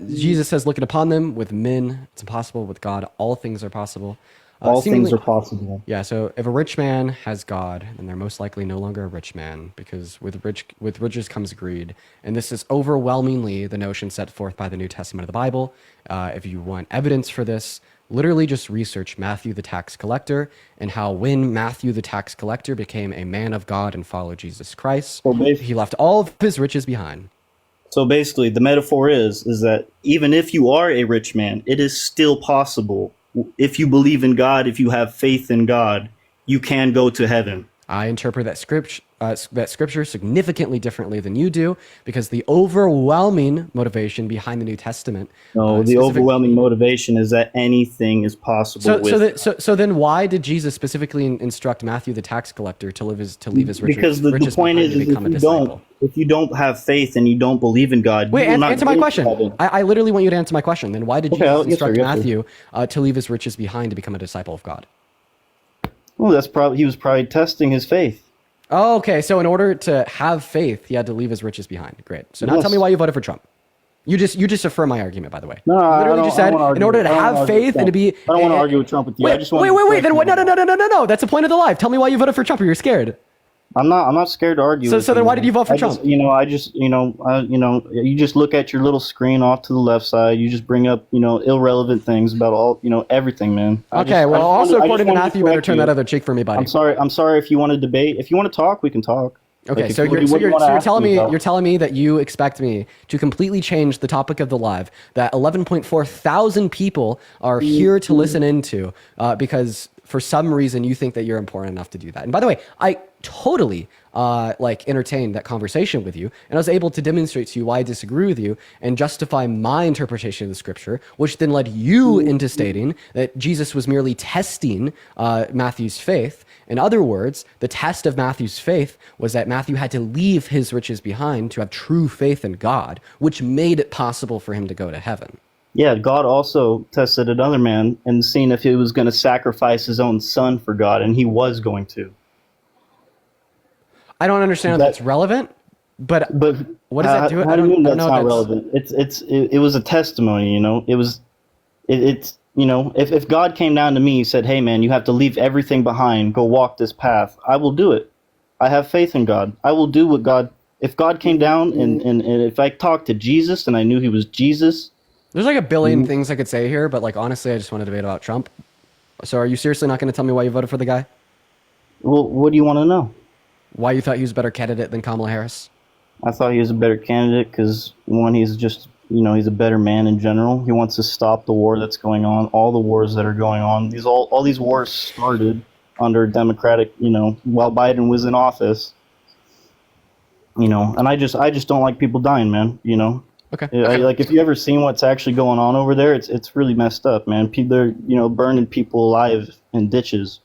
Jesus says, looking upon them, with men, it's impossible. With God, all things are possible. All things are possible. Yeah, so if a rich man has God, then they're most likely no longer a rich man, because with riches comes greed. And this is overwhelmingly the notion set forth by the New Testament of the Bible. If you want evidence for this, literally just research Matthew the tax collector and how when Matthew the tax collector became a man of God and followed Jesus Christ, he left all of his riches behind. So basically, the metaphor is that even if you are a rich man, it is still possible. If you believe in God, if you have faith in God, you can go to heaven. I interpret that scripture significantly differently than you do, because the overwhelming motivation behind the New Testament. The overwhelming motivation is that anything is possible. So then, why did Jesus specifically instruct Matthew the tax collector to leave his riches? Because the point is if you don't have faith and you don't believe in God, wait, answer my question. I literally want you to answer my question. Then why did Jesus instruct Matthew to leave his riches behind to become a disciple of God? Well, he was probably testing his faith. Oh, okay. So in order to have faith, he had to leave his riches behind. Great. So now tell me why you voted for Trump. You just affirm my argument, by the way. No, literally just said in order to have faith and to be. I don't want to argue with Trump with you. Wait. Then what? No. That's the point of the live. Tell me why you voted for Trump, or you're scared. I'm not scared to argue. So then why did you vote for Trump? You just look at your little screen off to the left side. You just bring up, irrelevant things about all, everything, man. According to Matthew, you better turn that other cheek for me, buddy. I'm sorry if you want to debate. If you want to talk, we can talk. Okay, so you're telling me that you expect me to completely change the topic of the live that 11.4 thousand people are here to listen into because for some reason you think that you're important enough to do that. And by the way, I totally entertained that conversation with you, and I was able to demonstrate to you why I disagree with you and justify my interpretation of the scripture, which then led you into stating that Jesus was merely testing Matthew's faith. In other words, the test of Matthew's faith was that Matthew had to leave his riches behind to have true faith in God, which made it possible for him to go to heaven. Yeah, God also tested another man and seeing if he was going to sacrifice his own son for God, and he was going to. I don't understand if that's relevant, but what does that do? I don't mean that's not relevant. It was a testimony, if God came down to me and said, hey man, you have to leave everything behind, go walk this path, I will do it. I have faith in God. I will do what God, if God came down and if I talked to Jesus and I knew he was Jesus. There's like a billion things I could say here, but honestly, I just want to debate about Trump. So are you seriously not going to tell me why you voted for the guy? Well, what do you want to know? Why you thought he was a better candidate than Kamala Harris? I thought he was a better candidate because, one, he's just, he's a better man in general. He wants to stop the war that's going on, all the wars that are going on. All these wars started under Democratic, while Biden was in office. And I just don't like people dying, man, Okay. Yeah, like if you ever seen what's actually going on over there, it's really messed up, man. People are burning people alive in ditches,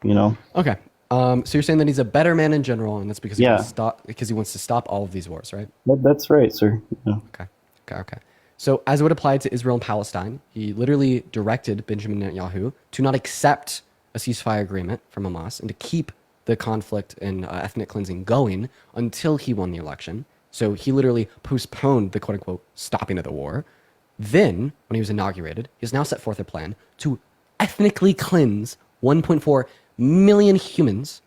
Okay. So you're saying that he's a better man in general, and that's because he wants to stop all of these wars, right? That's right, sir. Yeah. Okay. So as it would apply to Israel and Palestine, he literally directed Benjamin Netanyahu to not accept a ceasefire agreement from Hamas and to keep the conflict and ethnic cleansing going until he won the election. So he literally postponed the quote-unquote stopping of the war. Then, when he was inaugurated, he has now set forth a plan to ethnically cleanse 1.4 million humans,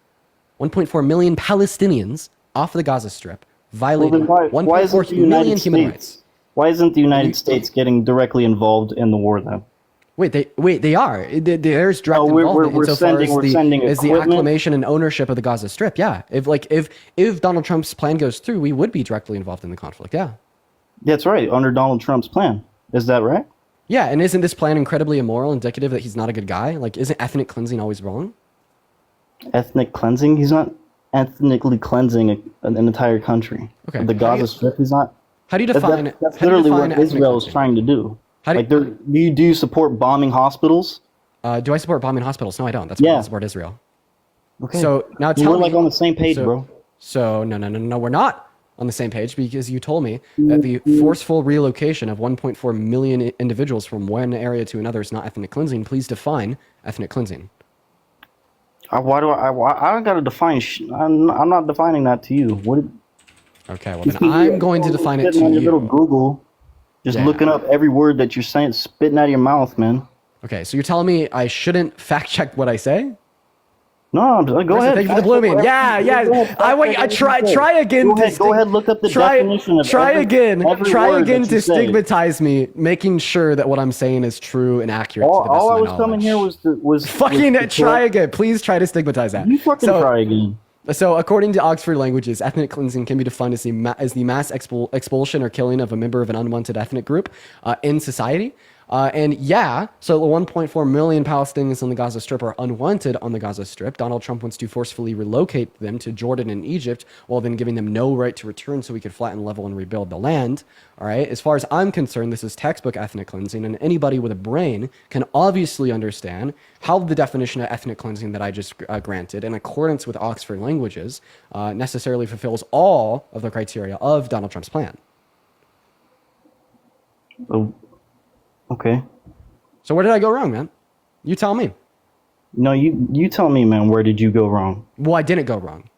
1.4 million Palestinians off the Gaza Strip, violating 1.4 million human rights. Why isn't the United States getting directly involved in the war then? Wait, they are. There's direct involvement insofar as the acclamation and ownership of the Gaza Strip. Yeah, if Donald Trump's plan goes through, we would be directly involved in the conflict. Yeah, that's right. Under Donald Trump's plan, is that right? Yeah, and isn't this plan incredibly immoral, indicative that he's not a good guy? Like, isn't ethnic cleansing always wrong? Ethnic cleansing? He's not ethnically cleansing an entire country. Okay, the Gaza Strip. He's not. How do you define? That's literally what Israel is trying to do. Do you support bombing hospitals? Do I support bombing hospitals? No, I don't. That's why I support Israel. Okay. So now tell me, we're on the same page, bro. So no, we're not on the same page because you told me that the forceful relocation of 1.4 million individuals from one area to another is not ethnic cleansing. Please define ethnic cleansing. Why do I gotta define? I'm not defining that to you. Okay, well then I'm going to define it to you. Little Google. Just looking up every word that you're saying, spitting out of your mouth, man. Okay, so you're telling me I shouldn't fact check what I say? No, go ahead. Thank you for the blooming. Yeah. I wait. I try again. Go ahead. Look up the definition of Try again to say. stigmatize me, making sure that what I'm saying is true and accurate. All I was coming here was fucking try again. Please try to stigmatize that. You fucking try again. So, according to Oxford Languages, ethnic cleansing can be defined as the mass expulsion or killing of a member of an unwanted ethnic group in society. So the 1.4 million Palestinians on the Gaza Strip are unwanted on the Gaza Strip. Donald Trump wants to forcefully relocate them to Jordan and Egypt while then giving them no right to return so we could flatten, level, and rebuild the land. All right. As far as I'm concerned, this is textbook ethnic cleansing, and anybody with a brain can obviously understand how the definition of ethnic cleansing that I just granted, in accordance with Oxford Languages, necessarily fulfills all of the criteria of Donald Trump's plan. Oh. Okay. So where did I go wrong, man? You tell me. No, you tell me, man. Where did you go wrong? Well, I didn't go wrong.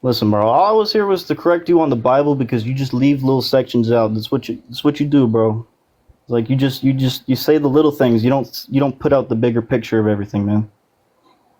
Listen, bro. All I was here was to correct you on the Bible because you just leave little sections out. That's what you do, bro. It's like you say the little things. You don't put out the bigger picture of everything, man.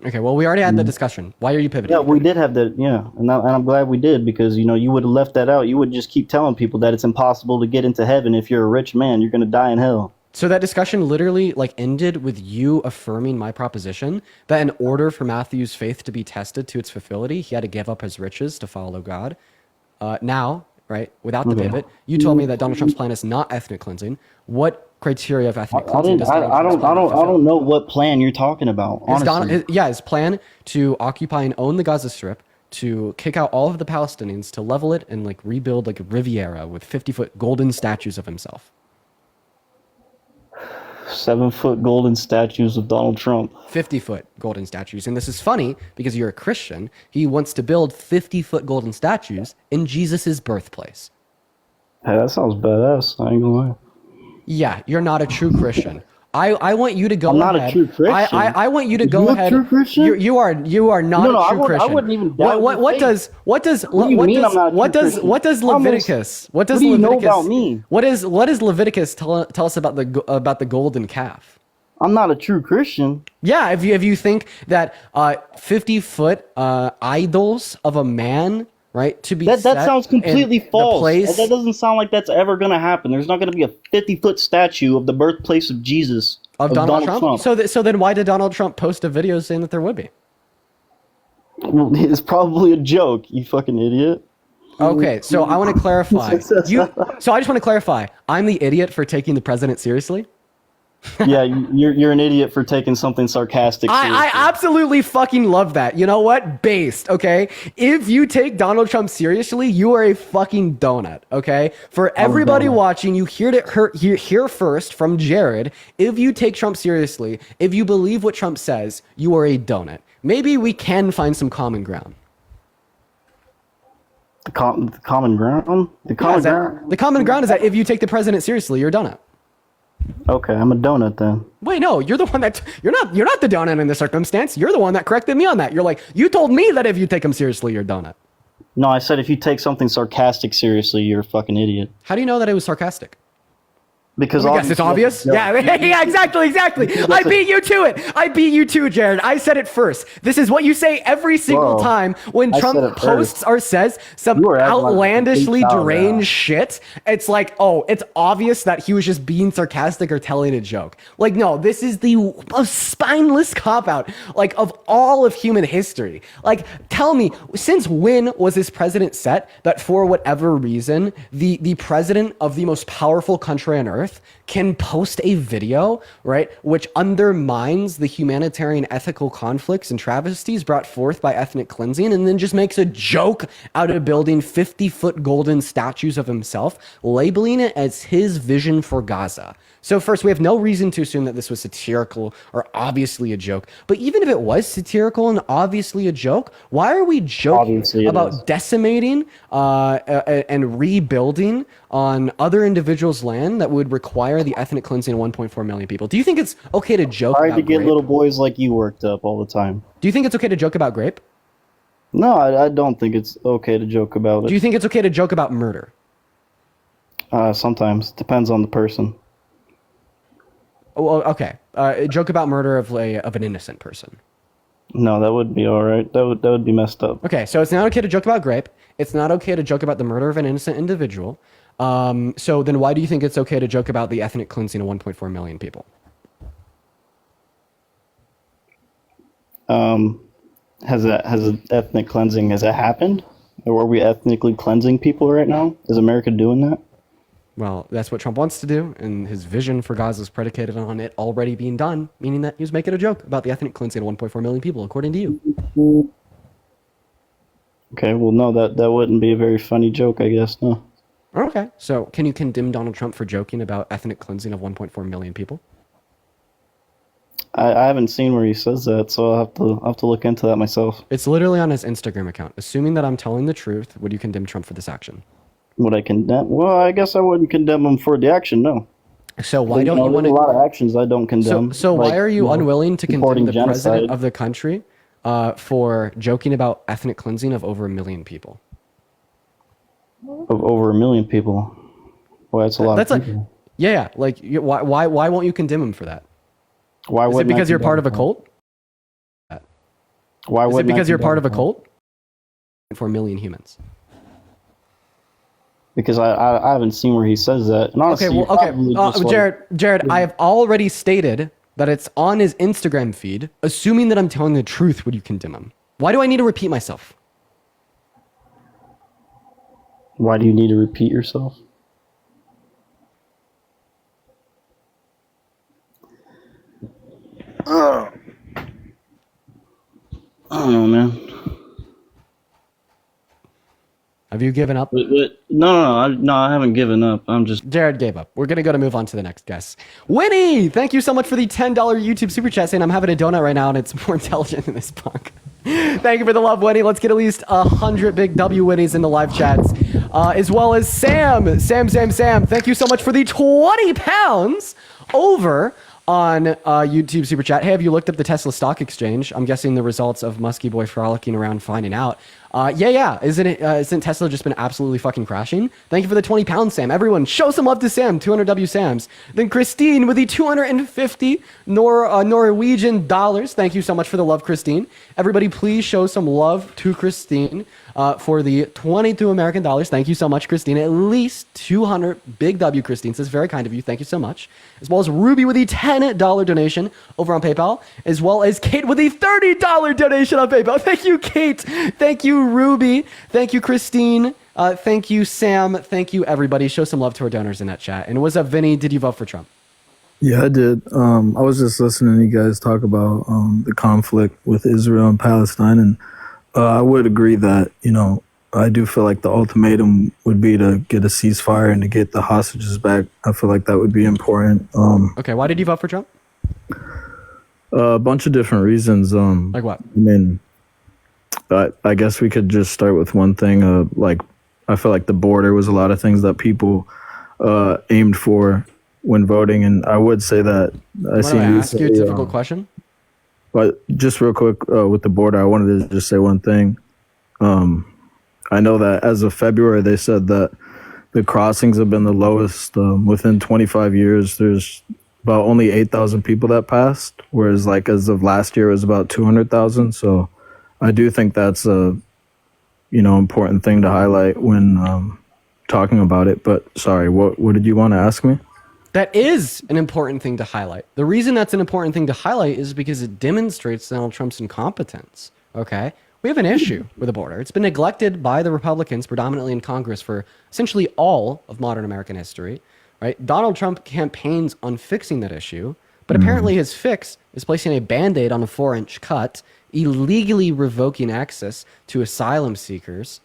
Okay. Well, we already had the discussion. Why are you pivoting? Yeah, we did have that. Yeah, and I'm glad we did because you would have left that out. You would just keep telling people that it's impossible to get into heaven if you're a rich man. You're gonna die in hell. So that discussion literally ended with you affirming my proposition that in order for Matthew's faith to be tested to its fulfillity, he had to give up his riches to follow God. Now, right, without the pivot, you told me that Donald Trump's plan is not ethnic cleansing. What criteria of ethnic cleansing does Donald Trump's plan fulfill? I don't know what plan you're talking about, honestly. His plan to occupy and own the Gaza Strip, to kick out all of the Palestinians, to level it and rebuild a Riviera with 50-foot golden statues of himself. 7-foot golden statues of Donald Trump. 50-foot golden statues. And this is funny because you're a Christian. He wants to build 50-foot golden statues in Jesus' birthplace. Hey, that sounds badass. I ain't gonna lie. Yeah, you're not a true Christian. I want you to go ahead. I'm not a true Christian. I want you to go ahead. You a true Christian? You are not a true Christian. I wouldn't even doubt what does Leviticus? What does you know about me? What does Leviticus tell us about the golden calf? I'm not a true Christian. Yeah, if you think that 50-foot idols of a man, right, to be that sounds completely false. That doesn't sound like that's ever going to happen. There's not going to be a 50-foot statue of the birthplace of Jesus of Donald Trump. So then why did Donald Trump post a video saying that there would be? Well, it's probably a joke, you fucking idiot. Okay, so I want to clarify. So I just want to clarify. I'm the idiot for taking the president seriously? Yeah, you're an idiot for taking something sarcastic seriously. I absolutely fucking love that. You know what? Based, okay? If you take Donald Trump seriously, you are a fucking donut, okay? For everybody watching, you hear first from Jared. If you take Trump seriously, if you believe what Trump says, you are a donut. Maybe we can find some common ground. The common ground? The common ground is that if you take the president seriously, you're a donut. Okay, I'm a donut then. Wait, no, you're the one that you're not the donut in this circumstance. You're the one that corrected me on that. You're like, you told me that if you take him seriously, you're a donut. No, I said if you take something sarcastic seriously, you're a fucking idiot. How do you know that it was sarcastic? Because yes, it's obvious. Yeah, exactly. I beat you to it, Jared. I said it first. This is what you say every single time when Trump posts or says some outlandishly deranged shit. It's like, oh, it's obvious that he was just being sarcastic or telling a joke. Like, no, this is the most spineless cop-out, like, of all of human history. Like, tell me, since when was this president set that for whatever reason, the president of the most powerful country on earth can post a video, right, which undermines the humanitarian ethical conflicts and travesties brought forth by ethnic cleansing, and then just makes a joke out of building 50-foot golden statues of himself, labeling it as his vision for Gaza. So first, we have no reason to assume that this was satirical or obviously a joke. But even if it was satirical and obviously a joke, why are we joking about decimating and rebuilding on other individuals' land that would require the ethnic cleansing of 1.4 million people? Do you think it's okay to joke about to get grape? Little boys like you worked up all the time. Do you think it's okay to joke about grape? No, I don't think it's okay to joke about it. Do you think it's okay to joke about murder? Sometimes. Depends on the person. Oh, okay. Joke about murder of an innocent person. No, that would be all right. That would be messed up. Okay, so it's not okay to joke about grape. It's not okay to joke about the murder of an innocent individual. So then why do you think it's okay to joke about the ethnic cleansing of 1.4 million people? Has ethnic cleansing, has that happened? Or are we ethnically cleansing people right now? Is America doing that? Well, that's what Trump wants to do, and his vision for Gaza is predicated on it already being done, meaning that he was making a joke about the ethnic cleansing of 1.4 million people, according to you. Okay, well, no, that wouldn't be a very funny joke, I guess, no. Okay, so can you condemn Donald Trump for joking about ethnic cleansing of 1.4 million people? I haven't seen where he says that, so I'll have to look into that myself. It's literally on his Instagram account. Assuming that I'm telling the truth, would you condemn Trump for this action? Would I condemn? Well, I guess I wouldn't condemn him for the action, no. So why don't you want to? A lot of actions I don't condemn. So why are you unwilling to condemn the president of the country for joking about ethnic cleansing of over 1 million people? Of over 1 million people? Well, that's a lot of people. Like why won't you condemn him for that? Why is it because you're part of a cult? Why is it because you're part of a cult? 4 million humans. Because I haven't seen where he says that. And honestly, Jared, I have already stated that it's on his Instagram feed. Assuming that I'm telling the truth, would you condemn him? Why do I need to repeat myself? Why do you need to repeat yourself? I don't know, man. Have you given up? No, I haven't given up. Jared gave up. We're going to move on to the next guest. Winnie, thank you so much for the $10 YouTube super chat saying I'm having a donut right now and it's more intelligent than this punk. Thank you for the love, Winnie. Let's get at least 100 big W Winnies in the live chats. As well as Sam. Thank you so much for the 20 pounds over on YouTube super chat. Hey, have you looked up the Tesla stock exchange? I'm guessing the results of Musky Boy frolicking around finding out. Isn't Tesla just been absolutely fucking crashing? Thank you for the 20 pounds, Sam. Everyone, show some love to Sam. 200 W Sams. Then Christine with the 250 Norwegian dollars. Thank you so much for the love, Christine. Everybody, please show some love to Christine for the 22 American dollars. Thank you so much, Christine. At least 200 big W, Christine. This is very kind of you. Thank you so much. As well as Ruby with the $10 donation over on PayPal. As well as Kate with the $30 donation on PayPal. Thank you, Kate. Thank you, Ruby. Thank you, Christine. Thank you, Sam. Thank you, everybody. Show some love to our donors in that chat. And what's up, Vinny? Did you vote for Trump? Yeah, I did. I was just listening to you guys talk about the conflict with Israel and Palestine, and I would agree that, I do feel like the ultimatum would be to get a ceasefire and to get the hostages back. I feel like that would be important. Okay, why did you vote for Trump? A bunch of different reasons. Like what? I mean, I guess we could just start with one thing. Like, I feel like the border was a lot of things that people aimed for when voting, and I would say that I ask you a difficult question. But just real quick with the border, I wanted to just say one thing. I know that as of February, they said that the crossings have been the lowest within 25 years. There's about only 8,000 people that passed, whereas like as of last year, it was about 200,000. So I do think that's a important thing to highlight when talking about it. But sorry, what did you want to ask me? That is an important thing to highlight. The reason that's an important thing to highlight is because it demonstrates Donald Trump's incompetence. Okay? We have an issue with the border. It's been neglected by the Republicans, predominantly in Congress, for essentially all of modern American history. Right? Donald Trump campaigns on fixing that issue, but apparently his fix is placing a Band-Aid on a 4-inch cut, illegally revoking access to asylum seekers,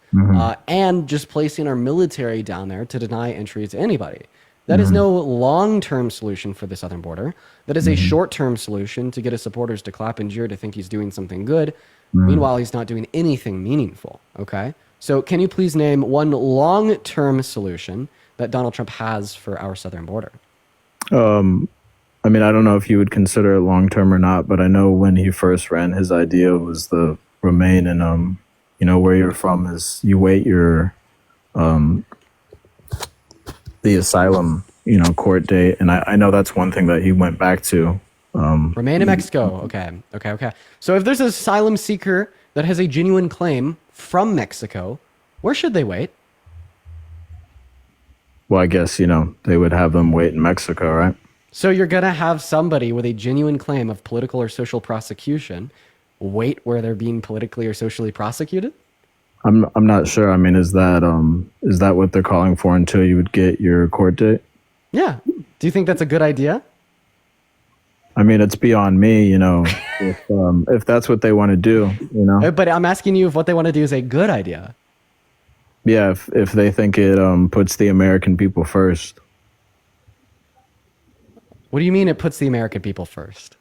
and just placing our military down there to deny entry to anybody. That is no long-term solution for the southern border. That is a short-term solution to get his supporters to clap and jeer to think he's doing something good. Meanwhile, he's not doing anything meaningful. Okay? So can you please name one long-term solution that Donald Trump has for our southern border? I mean, I don't know if you would consider it long-term or not, but I know when he first ran, his idea was the remain and, where you're from is you wait your, the asylum, court date. And I know that's one thing that he went back to. Remain in Mexico. Okay. So if there's an asylum seeker that has a genuine claim from Mexico, where should they wait? Well, I guess, they would have them wait in Mexico, right? So you're going to have somebody with a genuine claim of political or social prosecution wait where they're being politically or socially prosecuted? I'm not sure. I mean, is that what they're calling for until you would get your court date? Yeah. Do you think that's a good idea? I mean, it's beyond me, if that's what they want to do, But I'm asking you if what they want to do is a good idea. Yeah, if they think it puts the American people first. What do you mean it puts the American people first?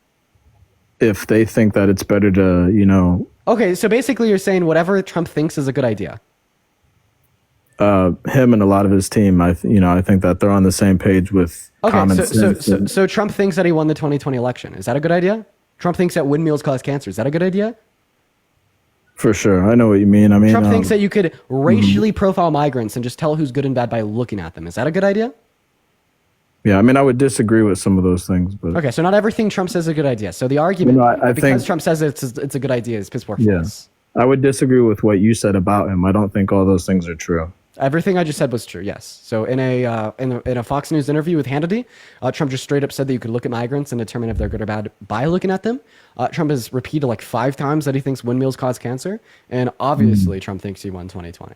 If they think that it's better to, Okay, so basically you're saying whatever Trump thinks is a good idea. Him and a lot of his team, I think that they're on the same page with common sense. So Trump thinks that he won the 2020 election. Is that a good idea? Trump thinks that windmills cause cancer. Is that a good idea? For sure. I know what you mean. I mean, Trump thinks that you could racially profile migrants and just tell who's good and bad by looking at them. Is that a good idea? Yeah, I mean, I would disagree with some of those things, but okay. So not everything Trump says is a good idea. So the argument, because think, Trump says it's a good idea, is piss poor. Yes, I would disagree with what you said about him. I don't think all those things are true. Everything I just said was true. Yes. So in a Fox News interview with Hannity, Trump just straight up said that you could look at migrants and determine if they're good or bad by looking at them. Trump has repeated like 5 times that he thinks windmills cause cancer, and obviously Trump thinks he won 2020.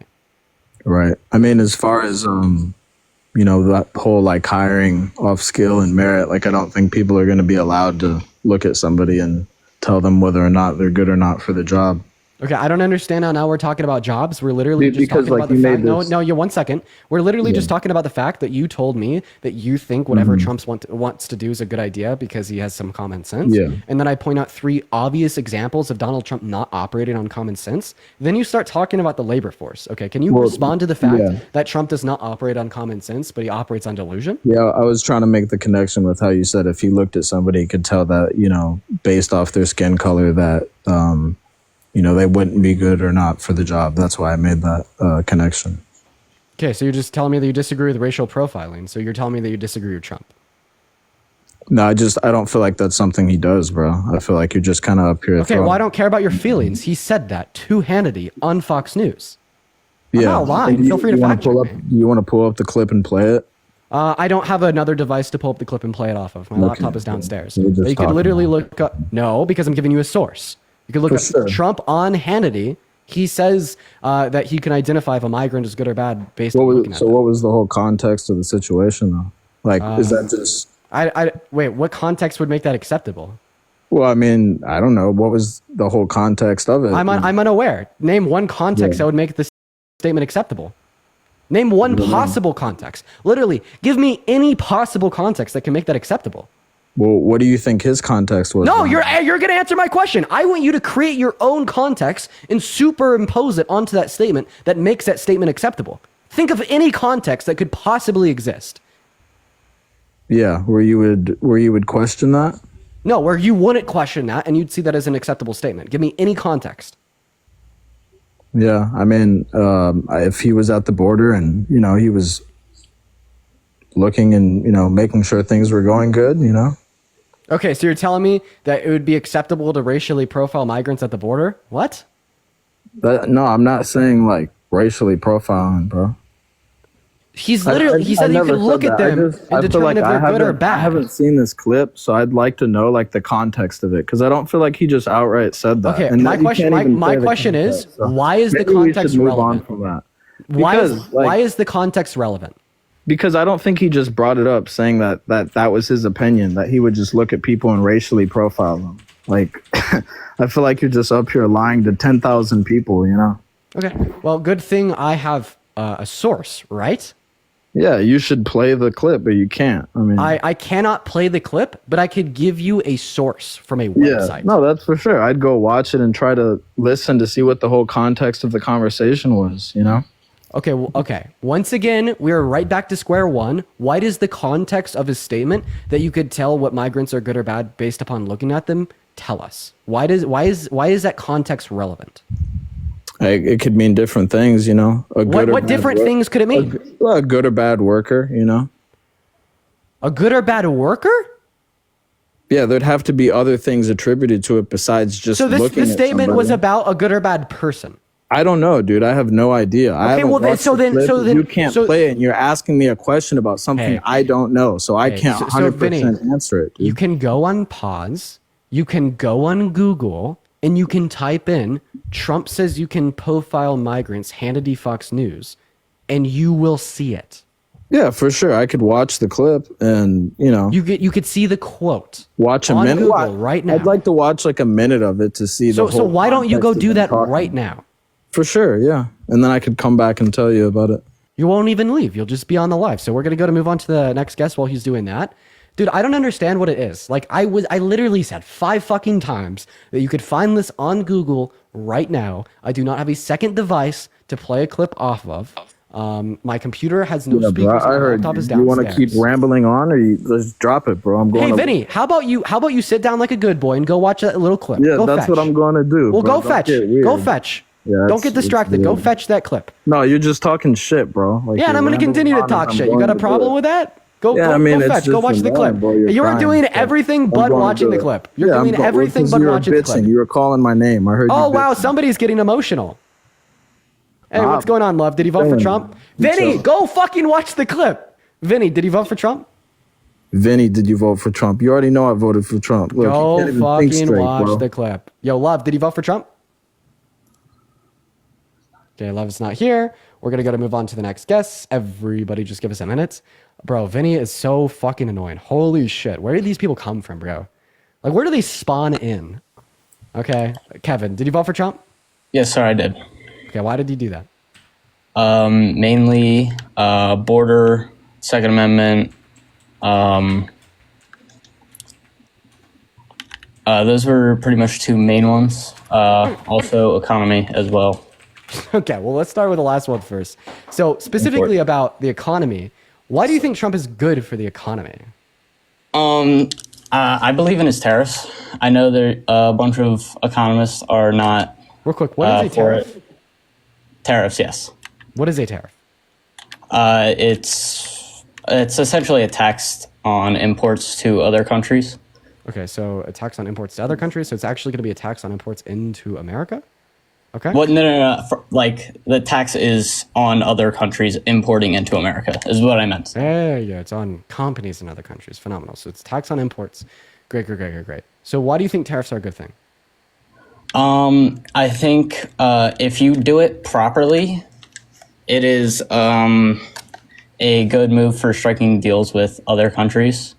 Right. I mean, as far as that whole like hiring off skill and merit, like I don't think people are going to be allowed to look at somebody and tell them whether or not they're good or not for the job. Okay, I don't understand how now we're talking about jobs. We're literally just talking about the fact. No, you 1 second. We're literally just talking about the fact that you told me that you think whatever Trump wants to do is a good idea because he has some common sense. Yeah. And then I point out 3 obvious examples of Donald Trump not operating on common sense. Then you start talking about the labor force. Okay, can you respond to the fact that Trump does not operate on common sense, but he operates on delusion? Yeah, I was trying to make the connection with how you said if he looked at somebody, he could tell that, based off their skin color that, they wouldn't be good or not for the job. That's why I made that connection. Okay, so you're just telling me that you disagree with racial profiling. So you're telling me that you disagree with Trump. No, I don't feel like that's something he does, bro. I feel like you're just kind of up here. Okay, well, I don't care about your feelings. He said that to Hannity on Fox News. I'm not lying. Feel free to fact check me. Do you want to pull up the clip and play it? I don't have another device to pull up the clip and play it off of. My laptop is downstairs. You could literally look up. No, because I'm giving you a source. You can look up Trump on Hannity. He says that he can identify if a migrant is good or bad based on looking at them. So what was the whole context of the situation, though? Like, is that just Wait, what context would make that acceptable? Well, I mean, I don't know. What was the whole context of it? I'm unaware. Name one context that would make this statement acceptable. Name one possible context. Literally, give me any possible context that can make that acceptable. Well, what do you think his context was? No, you're going to answer my question. I want you to create your own context and superimpose it onto that statement that makes that statement acceptable. Think of any context that could possibly exist. Yeah, where you would question that? No, where you wouldn't question that and you'd see that as an acceptable statement. Give me any context. Yeah, I mean, if he was at the border and, he was looking and, making sure things were going good, Okay, so you're telling me that it would be acceptable to racially profile migrants at the border? What? No, I'm not saying like racially profiling, bro. He said you can look at them and determine if they're good or bad. I haven't seen this clip, so I'd like to know like the context of it because I don't feel like he just outright said that. Okay, and my question is, why is the context relevant? From that. Why is the context relevant? Because I don't think he just brought it up saying that was his opinion, that he would just look at people and racially profile them. Like, I feel like you're just up here lying to 10,000 people, Okay, well, good thing I have a source, right? Yeah, you should play the clip, but you can't. I mean, I cannot play the clip, but I could give you a source from a website. Yeah, no, that's for sure. I'd go watch it and try to listen to see what the whole context of the conversation was, Okay, okay. Once again, we are right back to square one. What is the context of his statement that you could tell what migrants are good or bad based upon looking at them? Tell us. Why is that context relevant? It could mean different things, What different things could it mean? A good or bad worker, A good or bad worker? Yeah, there'd have to be other things attributed to it besides just looking at somebody. So this statement was about a good or bad person? I don't know, dude. I have no idea. Okay, You can't play it, and you're asking me a question about something I don't know, so I can't 100% answer it. Dude. You can go on pause. You can go on Google. And you can type in, Trump says you can profile migrants, Hannity Fox News, and you will see it. Yeah, for sure. I could watch the clip and, You could see the quote. Watch a minute. Google right now. I'd like to watch like a minute of it to see the whole. So why don't you go do that right now? For sure, yeah. And then I could come back and tell you about it. You won't even leave. You'll just be on the live. So we're going to move on to the next guest while he's doing that. Dude, I don't understand what it is. Like, I literally said 5 fucking times that you could find this on Google right now. I do not have a second device to play a clip off of. My computer has no speakers. I heard my laptop is you want to downstairs. keep rambling on, or let's drop it, bro. I'm going. Hey, Vinny, how about you sit down like a good boy and go watch that little clip? Yeah, go that's fetch. what I'm going to do. Well, bro. go fetch. Go fetch. Yeah, don't get distracted. Go fetch that clip. No, you're just talking shit, bro. Like, yeah, and I'm going to continue to talk shit. You got a problem with that? Go fetch. Go watch the clip. You're doing everything but watching the clip. You're doing everything but watching the clip. You were calling my name. I heard you. Oh, wow. Somebody's getting emotional. Hey, what's going on, love? Did he vote for Trump? Vinny, go fucking watch the clip. Vinny, did he vote for Trump? Vinny, did you vote for Trump? You already know I voted for Trump. Look, go fucking watch the clip. Yo, love, did he vote for Trump? Okay, love is not here. We're going to move on to the next guest. Everybody just give us a minute. Bro, Vinny is so fucking annoying. Holy shit. Where did these people come from, bro? Like, where do they spawn in? Okay. Kevin, did you vote for Trump? Yes, sir, I did. Okay, why did you do that? Mainly border, Second Amendment. Those were pretty much 2 main ones. Also economy as well. Okay, well, let's start with the last one first. So specifically about the economy, why do you think Trump is good for the economy? I believe in his tariffs. I know there a bunch of economists are not. Real quick, what is a tariff? Tariffs, yes. What is a tariff? It's essentially a tax on imports to other countries. Okay, so a tax on imports to other countries. So it's actually going to be a tax on imports into America? Okay. Well, no. Like, the tax is on other countries importing into America, is what I meant. There you go. It's on companies in other countries. Phenomenal. So it's tax on imports. Great. So why do you think tariffs are a good thing? I think if you do it properly, it is a good move for striking deals with other countries.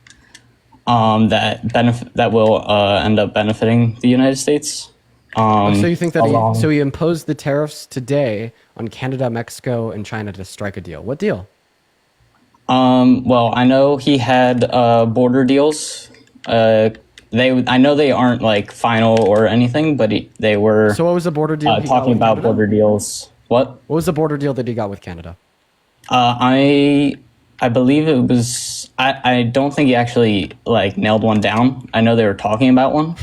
that will end up benefiting the United States. So you think that he imposed the tariffs today on Canada, Mexico, and China to strike a deal? What deal? Well, I know he had border deals. I know they aren't like final or anything, but they were. So what was the border deal? Talking about border deals. What was the border deal that he got with Canada? I believe it was. I don't think he actually like nailed one down. I know they were talking about one.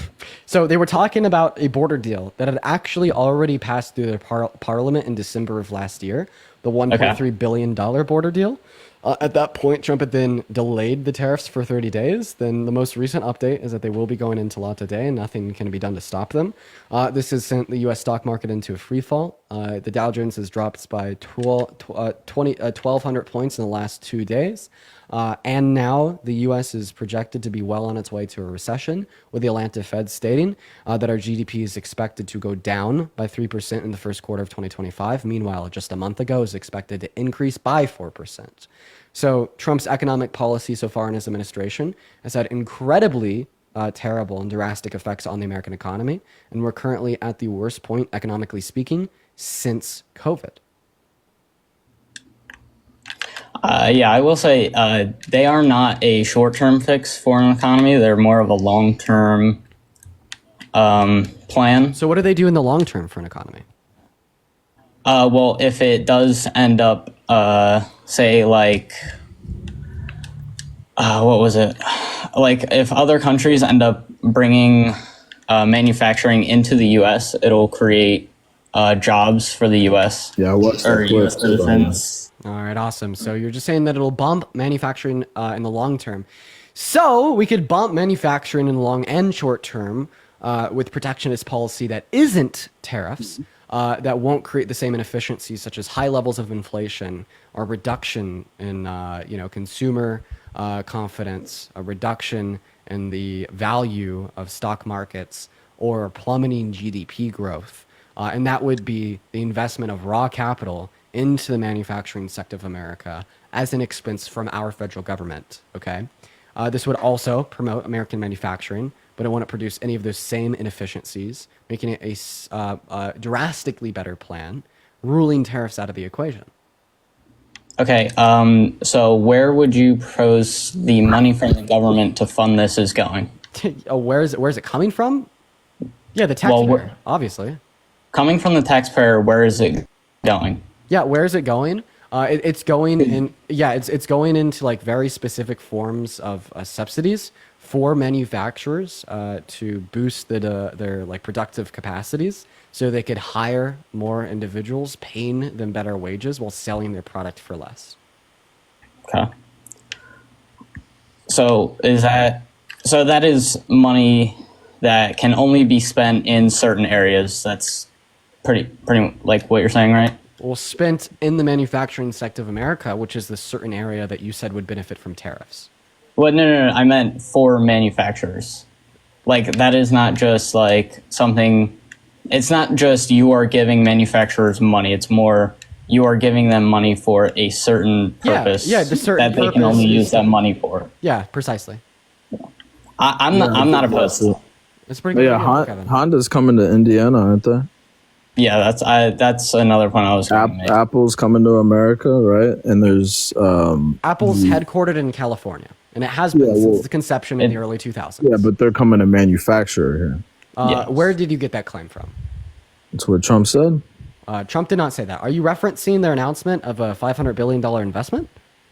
So they were talking about a border deal that had actually already passed through their parliament in December of last year, the $1.3 billion border deal. At that point, Trump had then delayed the tariffs for 30 days. Then the most recent update is that they will be going into law today and nothing can be done to stop them. This has sent the U.S. stock market into a free fall. The Dow Jones has dropped by 1,200 points in the last 2 days. And now the U.S. is projected to be well on its way to a recession, with the Atlanta Fed stating that our GDP is expected to go down by 3% in the first quarter of 2025. Meanwhile, just a month ago, is expected to increase by 4%. So Trump's economic policy so far in his administration has had incredibly terrible and drastic effects on the American economy. And we're currently at the worst point, economically speaking, since COVID. Yeah, I will say they are not a short-term fix for an economy. They're more of a long-term plan. So what do they do in the long term for an economy? Well, if it does end up, say, like, what was it? Like, if other countries end up bringing manufacturing into the U.S., it'll create jobs for the U.S. Yeah, what's or U.S. citizens. All right, awesome. So you're just saying that it'll bump manufacturing in the long term. So we could bump manufacturing in the long and short term with protectionist policy that isn't tariffs, that won't create the same inefficiencies such as high levels of inflation or reduction in consumer confidence, a reduction in the value of stock markets, or plummeting GDP growth. And that would be the investment of raw capital into the manufacturing sector of America as an expense from our federal government, okay? This would also promote American manufacturing, but it wouldn't produce any of those same inefficiencies, making it a drastically better plan, ruling tariffs out of the equation. Okay, so where would you propose the money from the government to fund this is going? Where is it coming from? Yeah, the taxpayer, obviously. Coming from the taxpayer, where is it going? Yeah, where is it going? It's going in. Yeah, it's going into like very specific forms of subsidies for manufacturers to boost their like productive capacities, so they could hire more individuals, paying them better wages while selling their product for less. Okay. So that is money that can only be spent in certain areas. That's pretty like what you're saying, right? Well, spent in the manufacturing sector of America, which is the certain area that you said would benefit from tariffs. Well, no. I meant for manufacturers. Like, that is not just like something. It's not just you are giving manufacturers money. It's more you are giving them money for a certain purpose. Yeah, the certain that they can only use that money for. Yeah, precisely. I'm not opposed to it. It's pretty good. Yeah, Honda's coming to Indiana, aren't they? Yeah, that's another point I was going to make. Apple's coming to America, right? And there's Apple's headquartered in California, and it has been since the conception in the early 2000s. Yeah, but they're coming to manufacture here. Yes. Where did you get that claim from? That's what Trump said. Trump did not say that. Are you referencing their announcement of a $500 billion investment?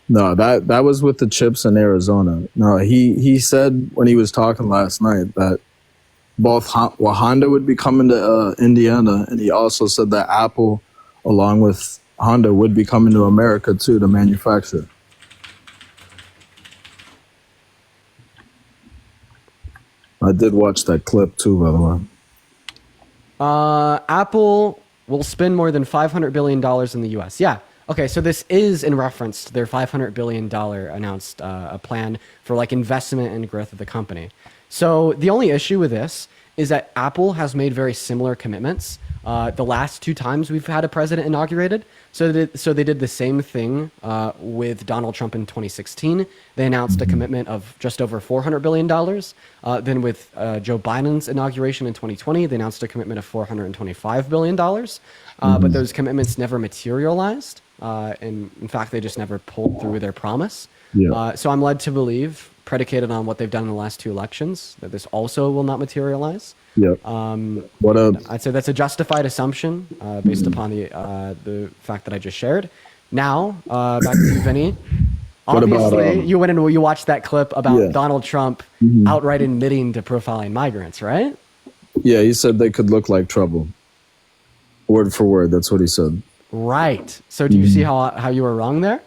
No, that was with the chips in Arizona. No, he said when he was talking last night that Honda would be coming to Indiana, and he also said that Apple, along with Honda, would be coming to America too to manufacture. I did watch that clip too, by the way. Apple will spend more than $500 billion in the U.S. Yeah. Okay, so this is in reference to their $500 billion announced plan for like investment and growth of the company. So the only issue with this is that Apple has made very similar commitments the last 2 times we've had a president inaugurated. So they did the same thing with Donald Trump in 2016. They announced a commitment of just over $400 billion. Then with Joe Biden's inauguration in 2020, they announced a commitment of $425 billion. But those commitments never materialized. And in fact, they just never pulled through their promise. Yeah. So I'm led to believe, predicated on what they've done in the last 2 elections, that this also will not materialize. Yeah. I'd say that's a justified assumption based upon the fact that I just shared. Now, back to you, Vinny. Obviously, you went and you watched that clip about Donald Trump outright admitting to profiling migrants, right? Yeah, he said they could look like trouble. Word for word, that's what he said. Right. So do you see how you were wrong there?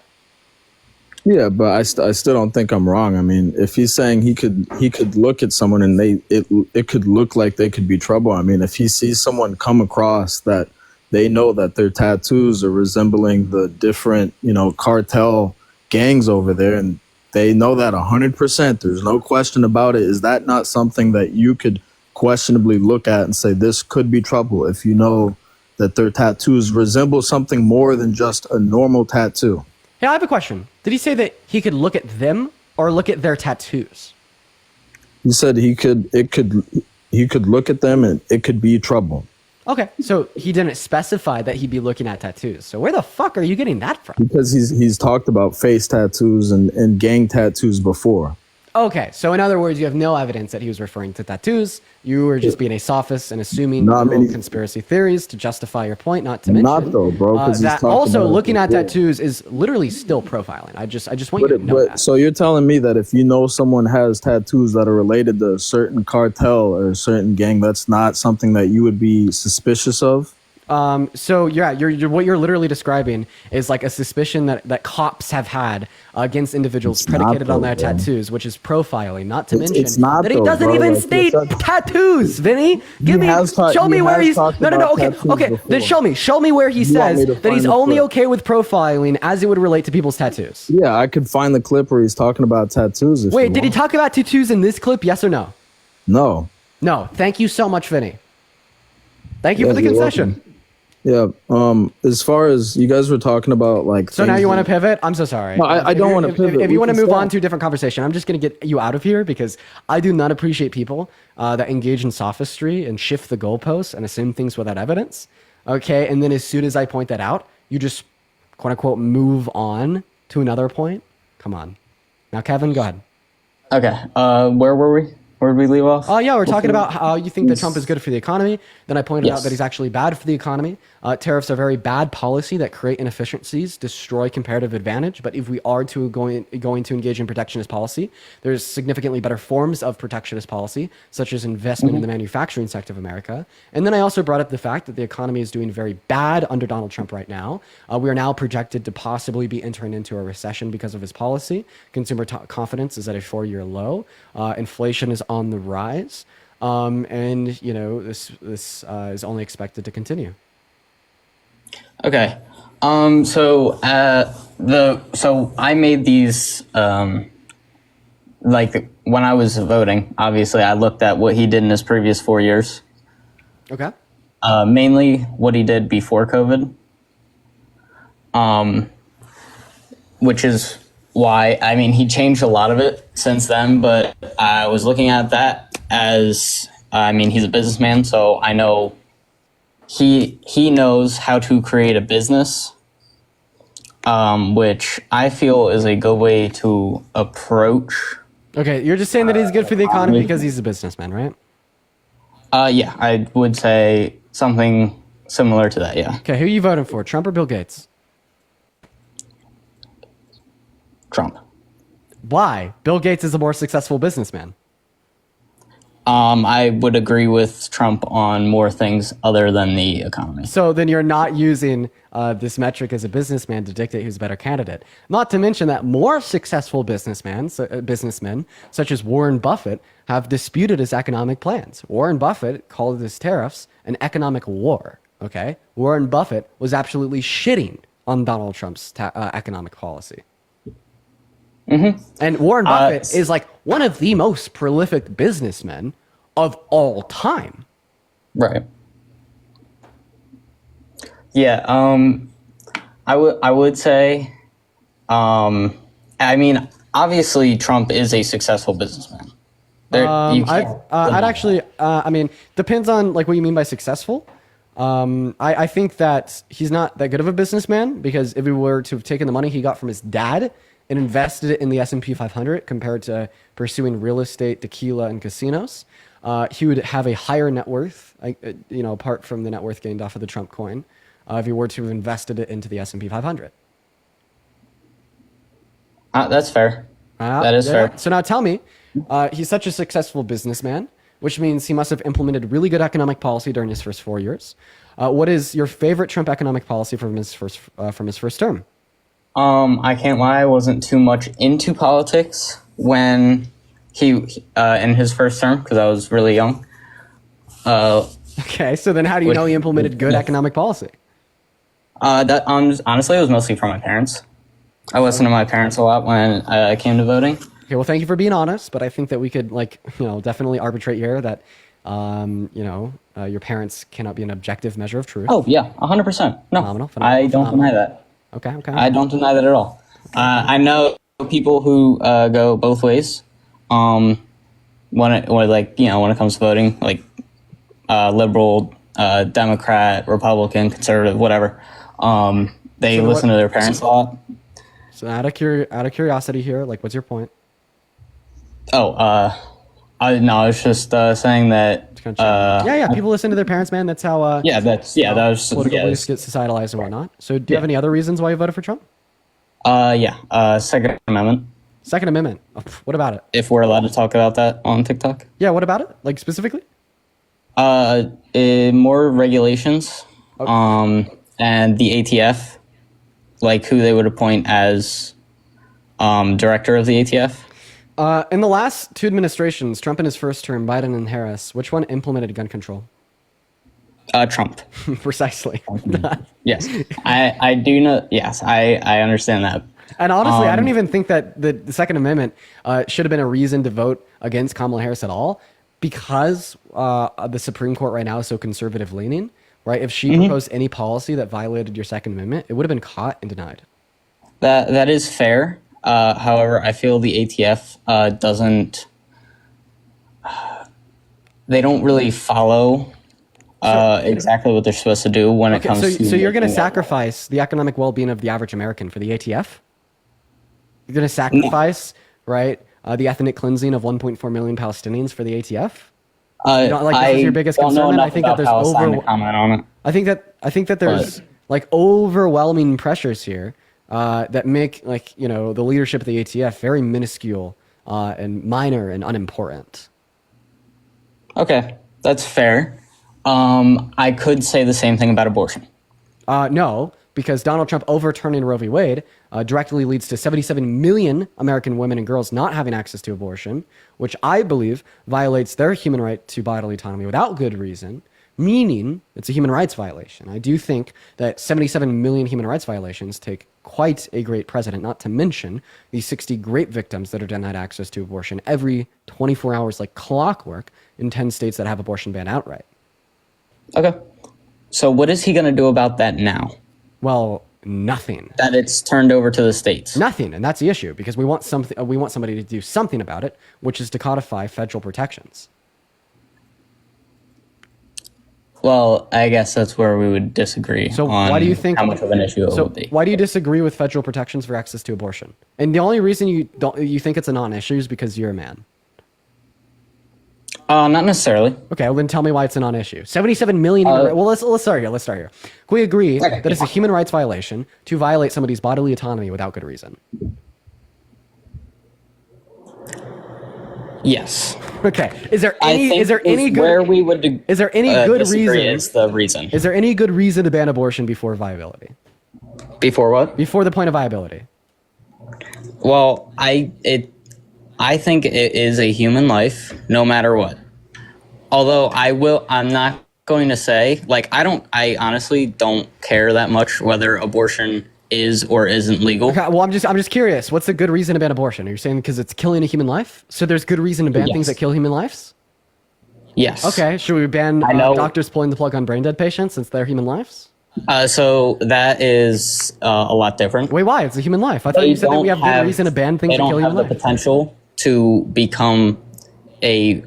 Yeah, but I still don't think I'm wrong. I mean, if he's saying he could look at someone and it could look like they could be trouble. I mean, if he sees someone come across that they know that their tattoos are resembling the different, cartel gangs over there, and they know that 100%, there's no question about it. Is that not something that you could questionably look at and say this could be trouble if you know that their tattoos resemble something more than just a normal tattoo? Hey, I have a question. Did he say that he could look at them or look at their tattoos? He said he could look at them and it could be trouble. Okay, so he didn't specify that he'd be looking at tattoos. So where the fuck are you getting that from? Because he's talked about face tattoos and gang tattoos before. Okay, so in other words, you have no evidence that he was referring to tattoos. You were just being a sophist and assuming conspiracy theories to justify your point, not to mention. Not though, bro. That also looking at tattoos is literally still profiling. I just want you to know that. So you're telling me that if you know someone has tattoos that are related to a certain cartel or a certain gang, that's not something that you would be suspicious of? So yeah, you're what you're literally describing is like a suspicion that cops have had against individuals predicated on their tattoos, which is profiling. Not to mention that he doesn't even state tattoos. Vinny, show me where he's okay. Then show me where he says that he's only okay with profiling as it would relate to people's tattoos. Yeah, I could find the clip where he's talking about tattoos. Wait, did he talk about tattoos in this clip? Yes or no? No. Thank you so much, Vinny. Thank you for the concession. Yeah. As far as you guys were talking about, like, so now you want to pivot? I'm so sorry. No, I don't want to pivot. If you want to move on to a different conversation, I'm just going to get you out of here because I do not appreciate people that engage in sophistry and shift the goalposts and assume things without evidence. Okay, and then as soon as I point that out, you just quote unquote move on to another point. Come on, now Kevin, go ahead. Okay. Where were we? Where did we leave off? Yeah, we're talking about how you think that Trump is good for the economy. Then I pointed out that he's actually bad for the economy. Tariffs are very bad policy that create inefficiencies, destroy comparative advantage. But if we are going to engage in protectionist policy, there's significantly better forms of protectionist policy, such as investment in the manufacturing sector of America. And then I also brought up the fact that the economy is doing very bad under Donald Trump right now. We are now projected to possibly be entering into a recession because of his policy. Consumer confidence is at a 4-year low. Inflation is on the rise. And this is only expected to continue. Okay. So I made these like when I was voting, obviously I looked at what he did in his previous 4 years. Okay. Mainly what he did before COVID. Which is why, I mean, he changed a lot of it since then, but I was looking at that as, he's a businessman, so I know he knows how to create a business, which I feel is a good way to approach. Okay, you're just saying that he's good for the economy because he's a businessman, right? Yeah, I would say something similar to that, yeah. Okay, who are you voting for, Trump or Bill Gates? Trump. Why? Bill Gates is a more successful businessman. I would agree with Trump on more things other than the economy. So then you're not using this metric as a businessman to dictate who's a better candidate. Not to mention that more successful businessmen such as Warren Buffett have disputed his economic plans. Warren Buffett called his tariffs an economic war. Okay, Warren Buffett was absolutely shitting on Donald Trump's economic policy. Mm-hmm. And Warren Buffett is like one of the most prolific businessmen of all time. Right. Yeah. I would say, I mean, obviously Trump is a successful businessman. I'd actually, I mean, depends on like what you mean by successful. I think that he's not that good of a businessman, because if he were to have taken the money he got from his dad and invested it in the S&P 500 compared to pursuing real estate, tequila, and casinos, he would have a higher net worth, apart from the net worth gained off of the Trump coin, if he were to have invested it into the S&P 500. That's fair. That is fair. So now tell me, he's such a successful businessman, which means he must have implemented really good economic policy during his first 4 years. What is your favorite Trump economic policy from his first term? I can't lie, I wasn't too much into politics when he in his first term, because I was really young. Okay, so then how do you know he implemented good economic policy? Honestly, it was mostly from my parents. I listened to my parents a lot when I came to voting. Okay, well, thank you for being honest, but I think that we could, definitely arbitrate here that, your parents cannot be an objective measure of truth. Oh, yeah, 100%. No, phenomenal. I don't deny that. Okay. I don't deny that at all. I know people who go both ways. When it comes to voting, like liberal, Democrat, Republican, conservative, whatever. They listen to their parents a lot. So out of curiosity here, like, what's your point? I was just saying that. People listen to their parents, man. That's how. That was political beliefs get societalized and whatnot. So, do you have any other reasons why you voted for Trump? Second Amendment. Second Amendment. What about it? If we're allowed to talk about that on TikTok. Yeah. What about it? Like specifically? More regulations. Okay. And the ATF, like who they would appoint as, director of the ATF. In the last two administrations, Trump in his first term, Biden and Harris, which one implemented gun control? Trump. Precisely. Yes. I do know. Yes, I understand that. And honestly, I don't even think that the Second Amendment should have been a reason to vote against Kamala Harris at all, because the Supreme Court right now is so conservative leaning, right? If she proposed any policy that violated your Second Amendment, it would have been caught and denied. That is fair. However, I feel the ATF doesn't. They don't really follow exactly what they're supposed to do when it comes to. So you're going to sacrifice the economic well-being of the average American for the ATF? You're going to sacrifice, right, the ethnic cleansing of 1.4 million Palestinians for the ATF? This is your biggest concern. I think that there's I think that there's like overwhelming pressures here. That make the leadership of the ATF very minuscule and minor and unimportant. Okay, that's fair. I could say the same thing about abortion. No, because Donald Trump overturning Roe v. Wade directly leads to 77 million American women and girls not having access to abortion, which I believe violates their human right to bodily autonomy without good reason, meaning it's a human rights violation. I do think that 77 million human rights violations take quite a great precedent, not to mention the 60 great victims that are denied access to abortion every 24 hours like clockwork in 10 states that have abortion banned outright. Okay. So what is he going to do about that now? Well, nothing. That it's turned over to the states. Nothing, and that's the issue, because we want somebody to do something about it, which is to codify federal protections. Well, I guess that's where we would disagree. So why do you think how much of an issue it would be? Why do you disagree with federal protections for access to abortion? And the only reason you think it's a non-issue is because you're a man. Not necessarily. Okay, well then tell me why it's a non-issue. 77 million. Well, let's start here. Can we agree that it's a human rights violation to violate somebody's bodily autonomy without good reason? Yes. Okay. Is there any good reason? Is the reason? Is there any good reason to ban abortion before viability? Before what? Before the point of viability. Well, I think it is a human life, no matter what. Although I'm not going to say, I honestly don't care that much whether abortion is or isn't legal. Okay, well, I'm just curious. What's the good reason to ban abortion? Are you saying because it's killing a human life? So there's good reason to ban things that kill human lives? Yes. Okay, should we ban doctors pulling the plug on brain dead patients since they're human lives? So that is a lot different. Wait, why? It's a human life. I thought you said that we have good reason to ban things that kill human life. They don't have the potential to become a...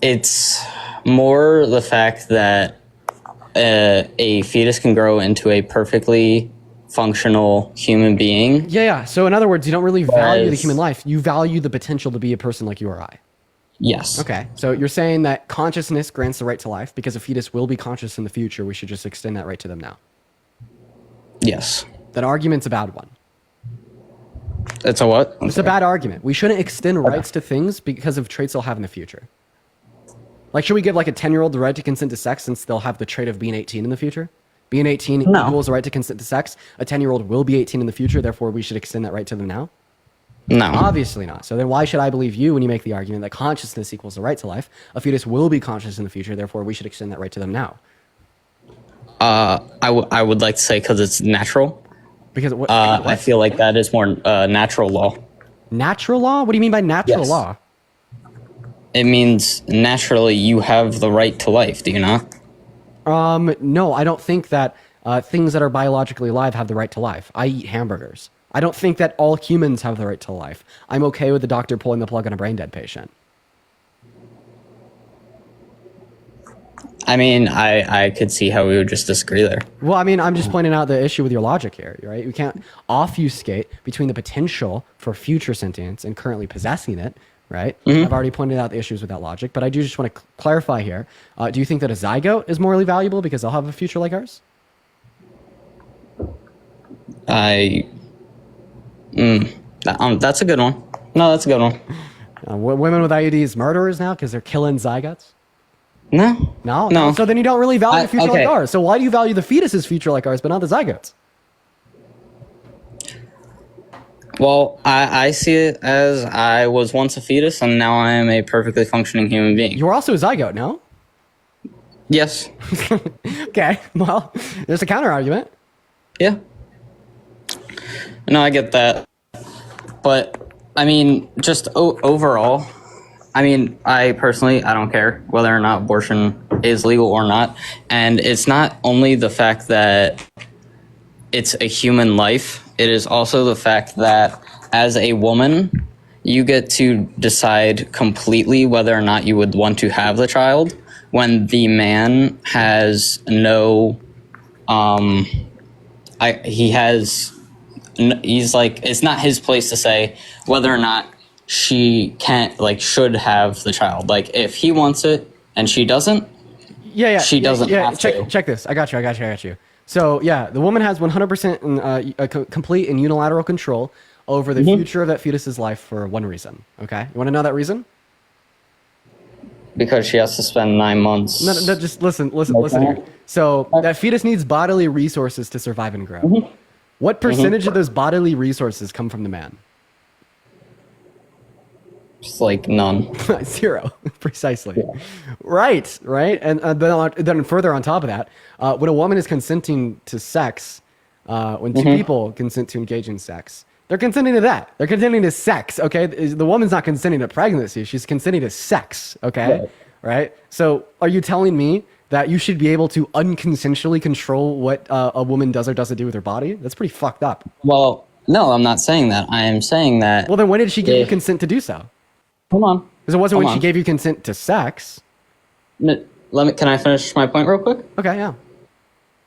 It's more the fact that a fetus can grow into a perfectly functional human being. Yeah. So in other words, you don't really value the human life. You value the potential to be a person like you or I. Yes. Okay. So you're saying that consciousness grants the right to life because a fetus will be conscious in the future. We should just extend that right to them now. Yes. That argument's a bad one. It's a what? It's a bad argument. We shouldn't extend rights to things because of traits they'll have in the future. Like, should we give like a 10-year-old the right to consent to sex since they'll have the trait of being 18 in the future? Being 18 equals the right to consent to sex. A 10-year-old will be 18 in the future, therefore we should extend that right to them now? No. Obviously not. So then why should I believe you when you make the argument that consciousness equals the right to life? A fetus will be conscious in the future, therefore we should extend that right to them now. I would like to say because it's natural. Because what? I feel like that is more natural law. Natural law? What do you mean by natural law? It means naturally you have the right to life, do you not? No, I don't think that things that are biologically alive have the right to life. I eat hamburgers. I don't think that all humans have the right to life. I'm okay with the doctor pulling the plug on a brain dead patient. I mean, I could see how we would just disagree there. Well, I mean, I'm just pointing out the issue with your logic here, right? You can't obfuscate between the potential for future sentience and currently possessing it, right? I've already pointed out the issues with that logic, but I do just want to clarify here. Do you think that a zygote is morally valuable because they'll have a future like ours? That's a good one. No, that's a good one. Women with IUDs murderers now because they're killing zygotes? No. No. So then you don't really value the future like ours. So why do you value the fetus's future like ours, but not the zygotes? Well, I see it as I was once a fetus and now I am a perfectly functioning human being. You're also a zygote, no? Yes. Okay, well, there's a counter argument. Yeah. No, I get that. But, I mean, just overall, I mean, I personally don't care whether or not abortion is legal or not. And it's not only the fact that it's a human life, it is also the fact that as a woman, you get to decide completely whether or not you would want to have the child when the man has no, he's like, it's not his place to say whether or not she should have the child. Like, if he wants it and she doesn't, she doesn't have to. Check this. I got you. So, yeah, the woman has 100% complete and unilateral control over the future of that fetus's life for one reason. Okay? You want to know that reason? Because she has to spend 9 months. No, just listen here. So, that fetus needs bodily resources to survive and grow. What percentage of those bodily resources come from the man? It's like none. 0, precisely. Yeah. Right. And then further on top of that, when a woman is consenting to sex, when two people consent to engage in sex, they're consenting to that. They're consenting to sex, okay? The woman's not consenting to pregnancy. She's consenting to sex, okay? Right? So are you telling me that you should be able to unconsensually control what a woman does or doesn't do with her body? That's pretty fucked up. Well, no, I'm not saying that. I am saying that... Well, then when did she give you consent to do so? Hold on. Because it wasn't when she gave you consent to sex. Can I finish my point real quick? Okay, yeah.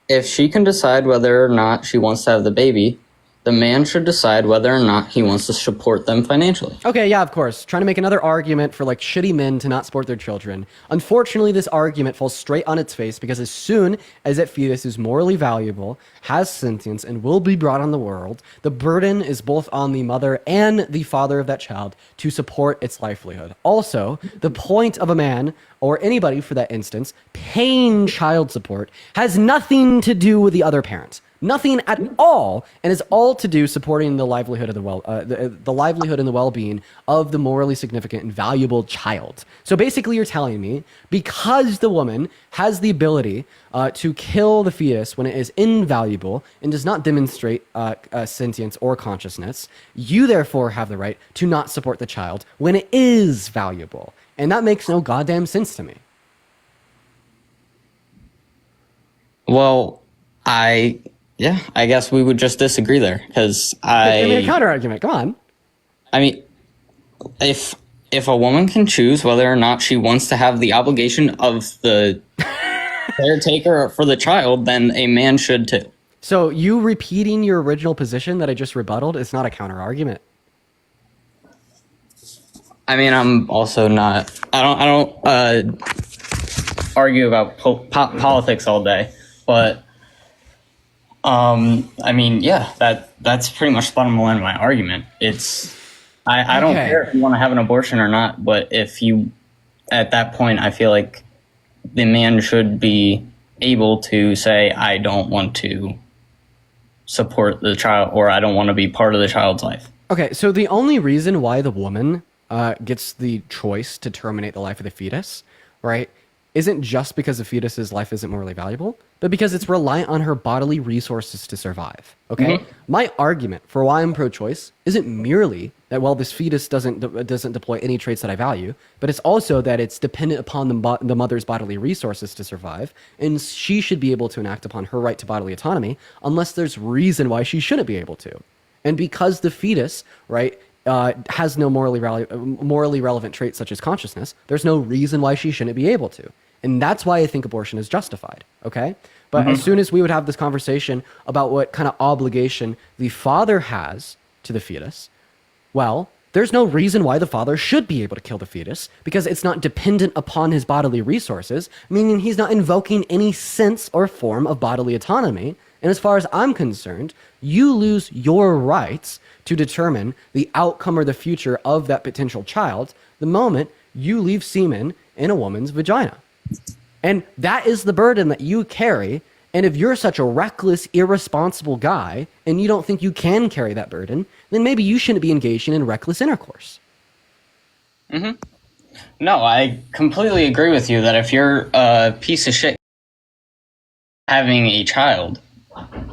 If she can decide whether or not she wants to have the baby, the man should decide whether or not he wants to support them financially. Okay, yeah, of course. Trying to make another argument for like shitty men to not support their children. Unfortunately, this argument falls straight on its face because as soon as that fetus is morally valuable, has sentience, and will be brought on the world, the burden is both on the mother and the father of that child to support its livelihood. Also, the point of a man, or anybody for that instance, paying child support has nothing to do with the other parent. Nothing at all, and is all to do supporting the livelihood of the livelihood and the well-being of the morally significant and valuable child. So basically, you're telling me because the woman has the ability to kill the fetus when it is invaluable and does not demonstrate sentience or consciousness, you therefore have the right to not support the child when it is valuable, and that makes no goddamn sense to me. Well, I guess we would just disagree there because Give me a counter argument. Come on. I mean, if a woman can choose whether or not she wants to have the obligation of the caretaker for the child, then a man should too. So you repeating your original position that I just rebutted is not a counter argument. I mean, I'm also not. I don't argue about politics all day, but I mean, yeah, that's pretty much the bottom line of my argument. It's I don't care if you want to have an abortion or not, but if you at that point, I feel like the man should be able to say, I don't want to support the child, or I don't want to be part of the child's life. Okay, so the only reason why the woman gets the choice to terminate the life of the fetus, right, isn't just because the fetus's life isn't morally valuable, but because it's reliant on her bodily resources to survive. Okay, my argument for why I'm pro-choice isn't merely that, well, this fetus doesn't deploy any traits that I value, but it's also that it's dependent upon the mother's bodily resources to survive, and she should be able to enact upon her right to bodily autonomy unless there's reason why she shouldn't be able to. And because the fetus, right, has no morally relevant traits such as consciousness, there's no reason why she shouldn't be able to. And that's why I think abortion is justified, okay? But as soon as we would have this conversation about what kind of obligation the father has to the fetus, well, there's no reason why the father should be able to kill the fetus because it's not dependent upon his bodily resources, meaning he's not invoking any sense or form of bodily autonomy. And as far as I'm concerned, you lose your rights to determine the outcome or the future of that potential child the moment you leave semen in a woman's vagina. And that is the burden that you carry. And if you're such a reckless, irresponsible guy and you don't think you can carry that burden, then maybe you shouldn't be engaging in reckless intercourse. No, I completely agree with you that if you're a piece of shit having a child,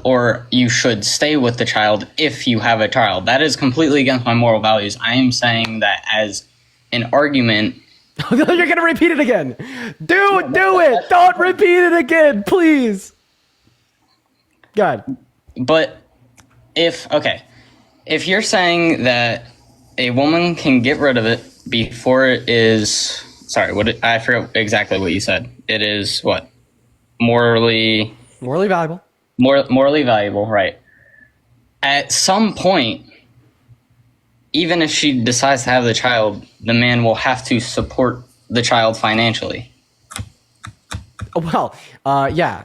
or you should stay with the child if you have a child, that is completely against my moral values. I am saying that as an argument. You're going to repeat it again. Do it. Don't repeat it again, please. God. But if you're saying that a woman can get rid of it before it is, I forgot exactly what you said. It is what? Morally valuable. Morally valuable, right. At some point, even if she decides to have the child, the man will have to support the child financially. Well, yeah.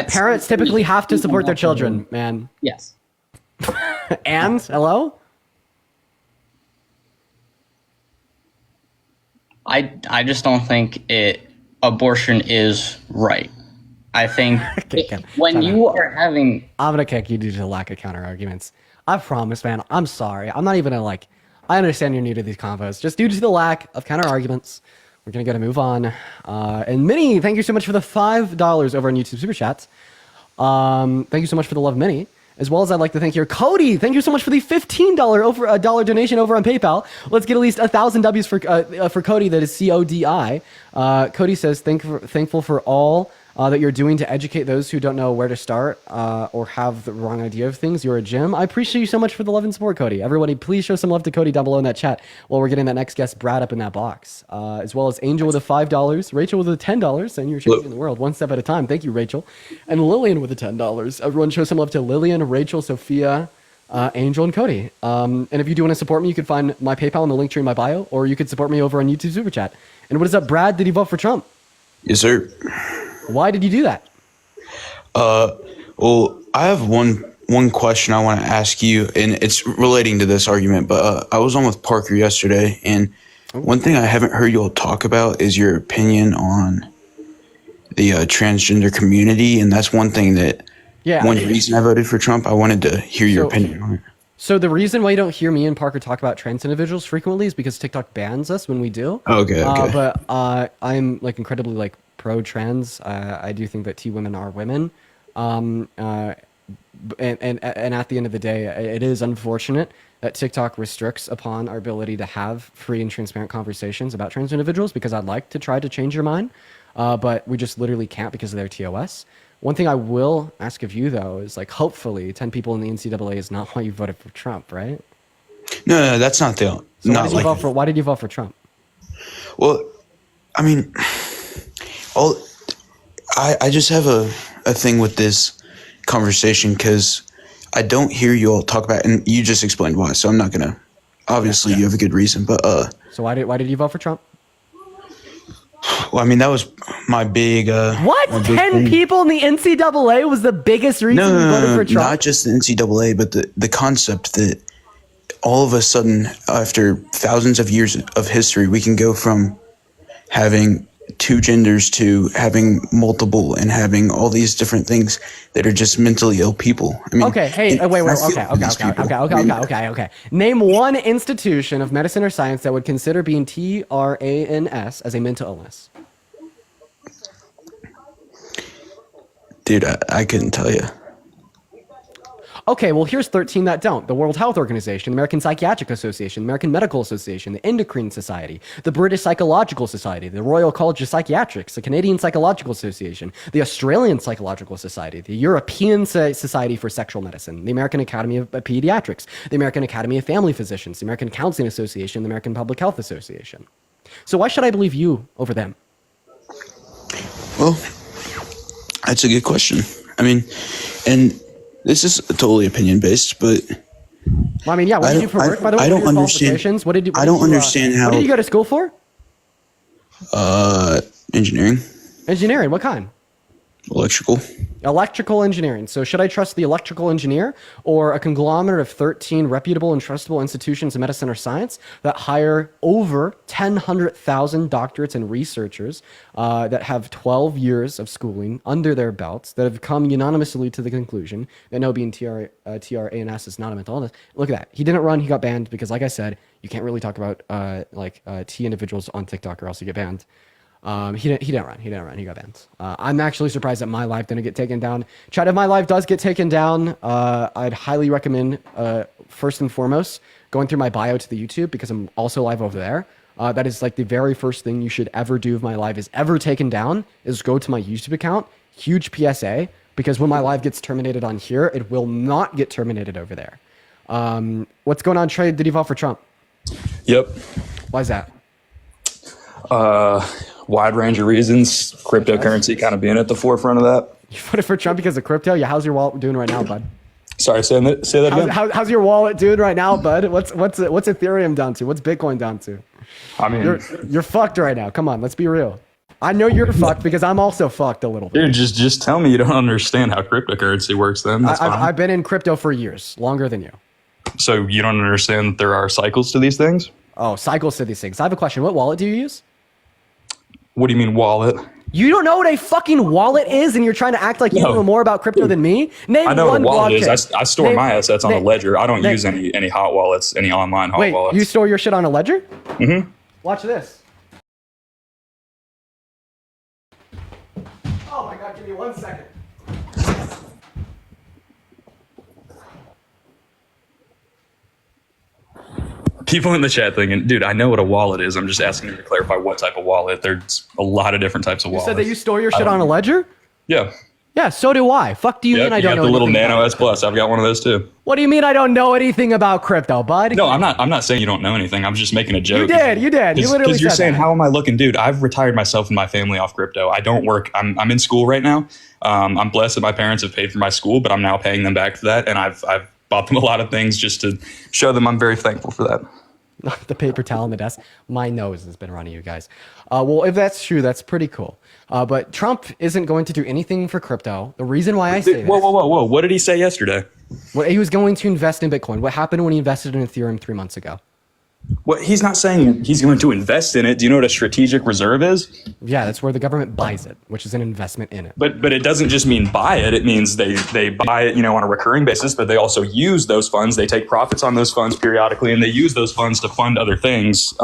Parents typically have to support their children, man. Yes. And, hello? I just don't think abortion is right. I think when you are having... I'm going to kick you due to the lack of counter arguments. I promise, man. I'm sorry. I'm not even going to I understand you're new to these convos. Just due to the lack of counter arguments, we're going to move on. And Minnie, thank you so much for the $5 over on YouTube Super Chats. Thank you so much for the love, Minnie. As well as I'd like to thank here Cody. Thank you so much for the $15 donation over on PayPal. Let's get at least 1,000 W's for Cody. That is CODI. Cody says, thankful for all that you're doing to educate those who don't know where to start or have the wrong idea of things. You're a gem. I appreciate you so much for the love and support, Cody. Everybody, please show some love to Cody down below in that chat while we're getting that next guest, Brad, up in that box. As well as Angel with a $5, Rachel with a $10, and you're changing the world one step at a time. Thank you, Rachel. And Lillian with a $10. Everyone show some love to Lillian, Rachel, Sophia, Angel, and Cody. And if you do want to support me, you can find my PayPal in the link tree in my bio, or you could support me over on YouTube Super Chat. And what is up, Brad? Did you vote for Trump? Yes, sir. Why did you do that? Well, I have one question I want to ask you, and it's relating to this argument, but I was on with Parker yesterday, and one thing I haven't heard y'all talk about is your opinion on the transgender community, and that's one thing that, one reason I voted for Trump. I wanted to hear your opinion on it. So the reason why you don't hear me and Parker talk about trans individuals frequently is because TikTok bans us when we do. Okay. But I'm incredibly pro-trans. I do think that T women are women. And at the end of the day, it is unfortunate that TikTok restricts upon our ability to have free and transparent conversations about trans individuals, because I'd like to try to change your mind. but we just literally can't because of their TOS. One thing I will ask of you, though, is like, hopefully 10 people in the NCAA is not why you voted for Trump, right? No, that's not the. So why did you vote for Trump? Well, I mean, I just have a thing with this conversation because I don't hear you all talk about, and you just explained why, so I'm not gonna. Obviously, you have a good reason, but So why did you vote for Trump? Well, I mean, that was my big. What? My big 10 thing. people in the NCAA was the biggest reason you voted for Trump? Not just the NCAA, but the concept that all of a sudden, after thousands of years of history, we can go from having two genders to having multiple and having all these different things that are just mentally ill people. I mean, okay, hey, wait, okay. Name one institution of medicine or science that would consider being TRANS as a mental illness. Dude, I couldn't tell you. Okay, well, here's 13 that don't. The World Health Organization, the American Psychiatric Association, the American Medical Association, the Endocrine Society, the British Psychological Society, the Royal College of Psychiatrics, the Canadian Psychological Association, the Australian Psychological Society, the European Society for Sexual Medicine, the American Academy of Pediatrics, the American Academy of Family Physicians, the American Counseling Association, the American Public Health Association. So why should I believe you over them? Well, that's a good question. I mean, and this is totally opinion based, but well, I mean, yeah. What did you do for work, by the way? I don't understand. What did you? I don't understand how. What did you go to school for? Engineering. Engineering. What kind? Electrical. Electrical engineering. So should I trust the electrical engineer or a conglomerate of 13 reputable and trustable institutions in medicine or science that hire over 100,000 doctorates and researchers that have 12 years of schooling under their belts that have come unanimously to the conclusion that no, being TRANS is not a mental illness. Look at that. He didn't run. He got banned because, like I said, you can't really talk about T individuals on TikTok or else you get banned. He didn't run. He got banned. I'm actually surprised that my live didn't get taken down. Chat, if my live does get taken down, I'd highly recommend, first and foremost, going through my bio to the YouTube because I'm also live over there. That is like the very first thing you should ever do if my live is ever taken down is go to my YouTube account. Huge PSA, because when my live gets terminated on here, it will not get terminated over there. What's going on, Trey? Did you vote for Trump? Yep. Why is that? Wide range of reasons. Cryptocurrency kind of being at the forefront of that. You voted for Trump because of crypto? Yeah, how's your wallet doing right now, bud? Sorry, say that again. How's your wallet doing right now, bud? What's Ethereum down to? What's Bitcoin down to? I mean, you're fucked right now. Come on, let's be real. I know you're fucked because I'm also fucked a little bit. Dude, just tell me you don't understand how cryptocurrency works then. That's fine. I've been in crypto for years, longer than you. So you don't understand that there are cycles to these things? Oh, cycles to these things. I have a question. What wallet do you use? What do you mean wallet? You don't know what a fucking wallet is, and you're trying to act like you know more about crypto than me? Name I know one what a wallet blockchain. is. I store my assets on a ledger. I don't use any hot wallets, any online hot wallets. You store your shit on a ledger? Mm-hmm. Watch this. Oh my god, give me 1 second. People in the chat thinking, dude, I know what a wallet is. I'm just asking you to clarify what type of wallet. There's a lot of different types of wallets. You said that you store your shit on a ledger? Yeah. Yeah, so do I. Fuck do you mean I don't know? You got the little anything Nano S Plus. I've got one of those too. What do you mean I don't know anything about crypto, bud? No, I'm not saying you don't know anything. I'm just making a joke. You did. You literally Because you're said saying, that. how am I looking? Dude, I've retired myself and my family off crypto. I don't work. I'm in school right now. I'm blessed that my parents have paid for my school, but I'm now paying them back for that. And I've bought them a lot of things just to show them I'm very thankful for that. The paper towel on the desk. My nose has been running, you guys. Well, if that's true, that's pretty cool. But Trump isn't going to do anything for crypto. The reason why I say this... Whoa. What did he say yesterday? Well, he was going to invest in Bitcoin. What happened when he invested in Ethereum 3 months ago? Well, he's not saying he's going to invest in it. Do you know what a strategic reserve is? Yeah, that's where the government buys it, which is an investment in it. But it doesn't just mean buy it. It means they buy it, on a recurring basis, but they also use those funds. They take profits on those funds periodically, and they use those funds to fund other things.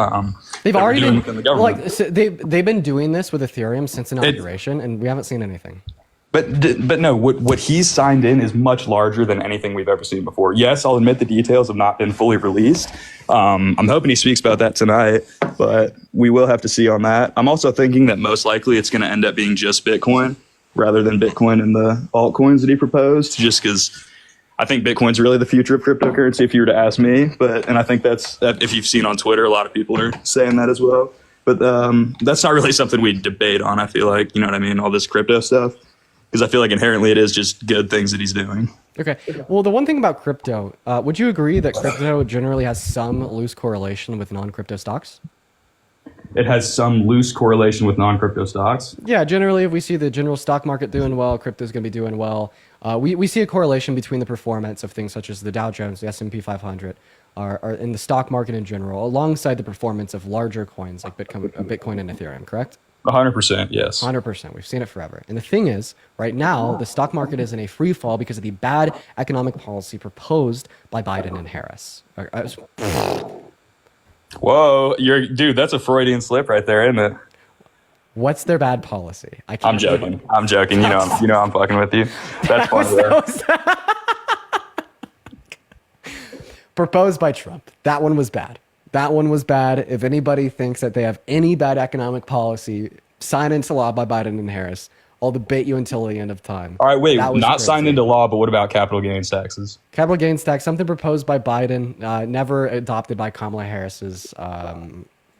They've already been within the government. they've been doing this with Ethereum since inauguration, and we haven't seen anything. But no, what he's signed in is much larger than anything we've ever seen before. Yes, I'll admit the details have not been fully released. I'm hoping he speaks about that tonight, but we will have to see on that. I'm also thinking that most likely it's going to end up being just Bitcoin rather than Bitcoin and the altcoins that he proposed, just because I think Bitcoin's really the future of cryptocurrency, if you were to ask me. And I think that if you've seen on Twitter, a lot of people are saying that as well. But that's not really something we debate on, I feel like, you know what I mean? All this crypto stuff. Because I feel like inherently it is just good things that he's doing. Okay. Well, the one thing about crypto, would you agree that crypto generally has some loose correlation with non-crypto stocks? It has some loose correlation with non-crypto stocks. Yeah, generally, if we see the general stock market doing well, crypto is going to be doing well. We see a correlation between the performance of things such as the Dow Jones, the S&P 500, are in the stock market in general, alongside the performance of larger coins like Bitcoin and Ethereum, correct? 100%, yes. 100%. We've seen it forever. And the thing is, right now, the stock market is in a free fall because of the bad economic policy proposed by Biden and Harris. Whoa, dude, that's a Freudian slip right there, isn't it? What's their bad policy? I'm joking. I'm joking. You know I'm fucking with you. That's funny. Proposed by Trump. That one was bad. That one was bad. If anybody thinks that they have any bad economic policy signed into law by Biden and Harris, I'll debate you until the end of time. All right, wait, not signed into law, but what about capital gains taxes? Capital gains tax, something proposed by Biden, never adopted by Kamala Harris's.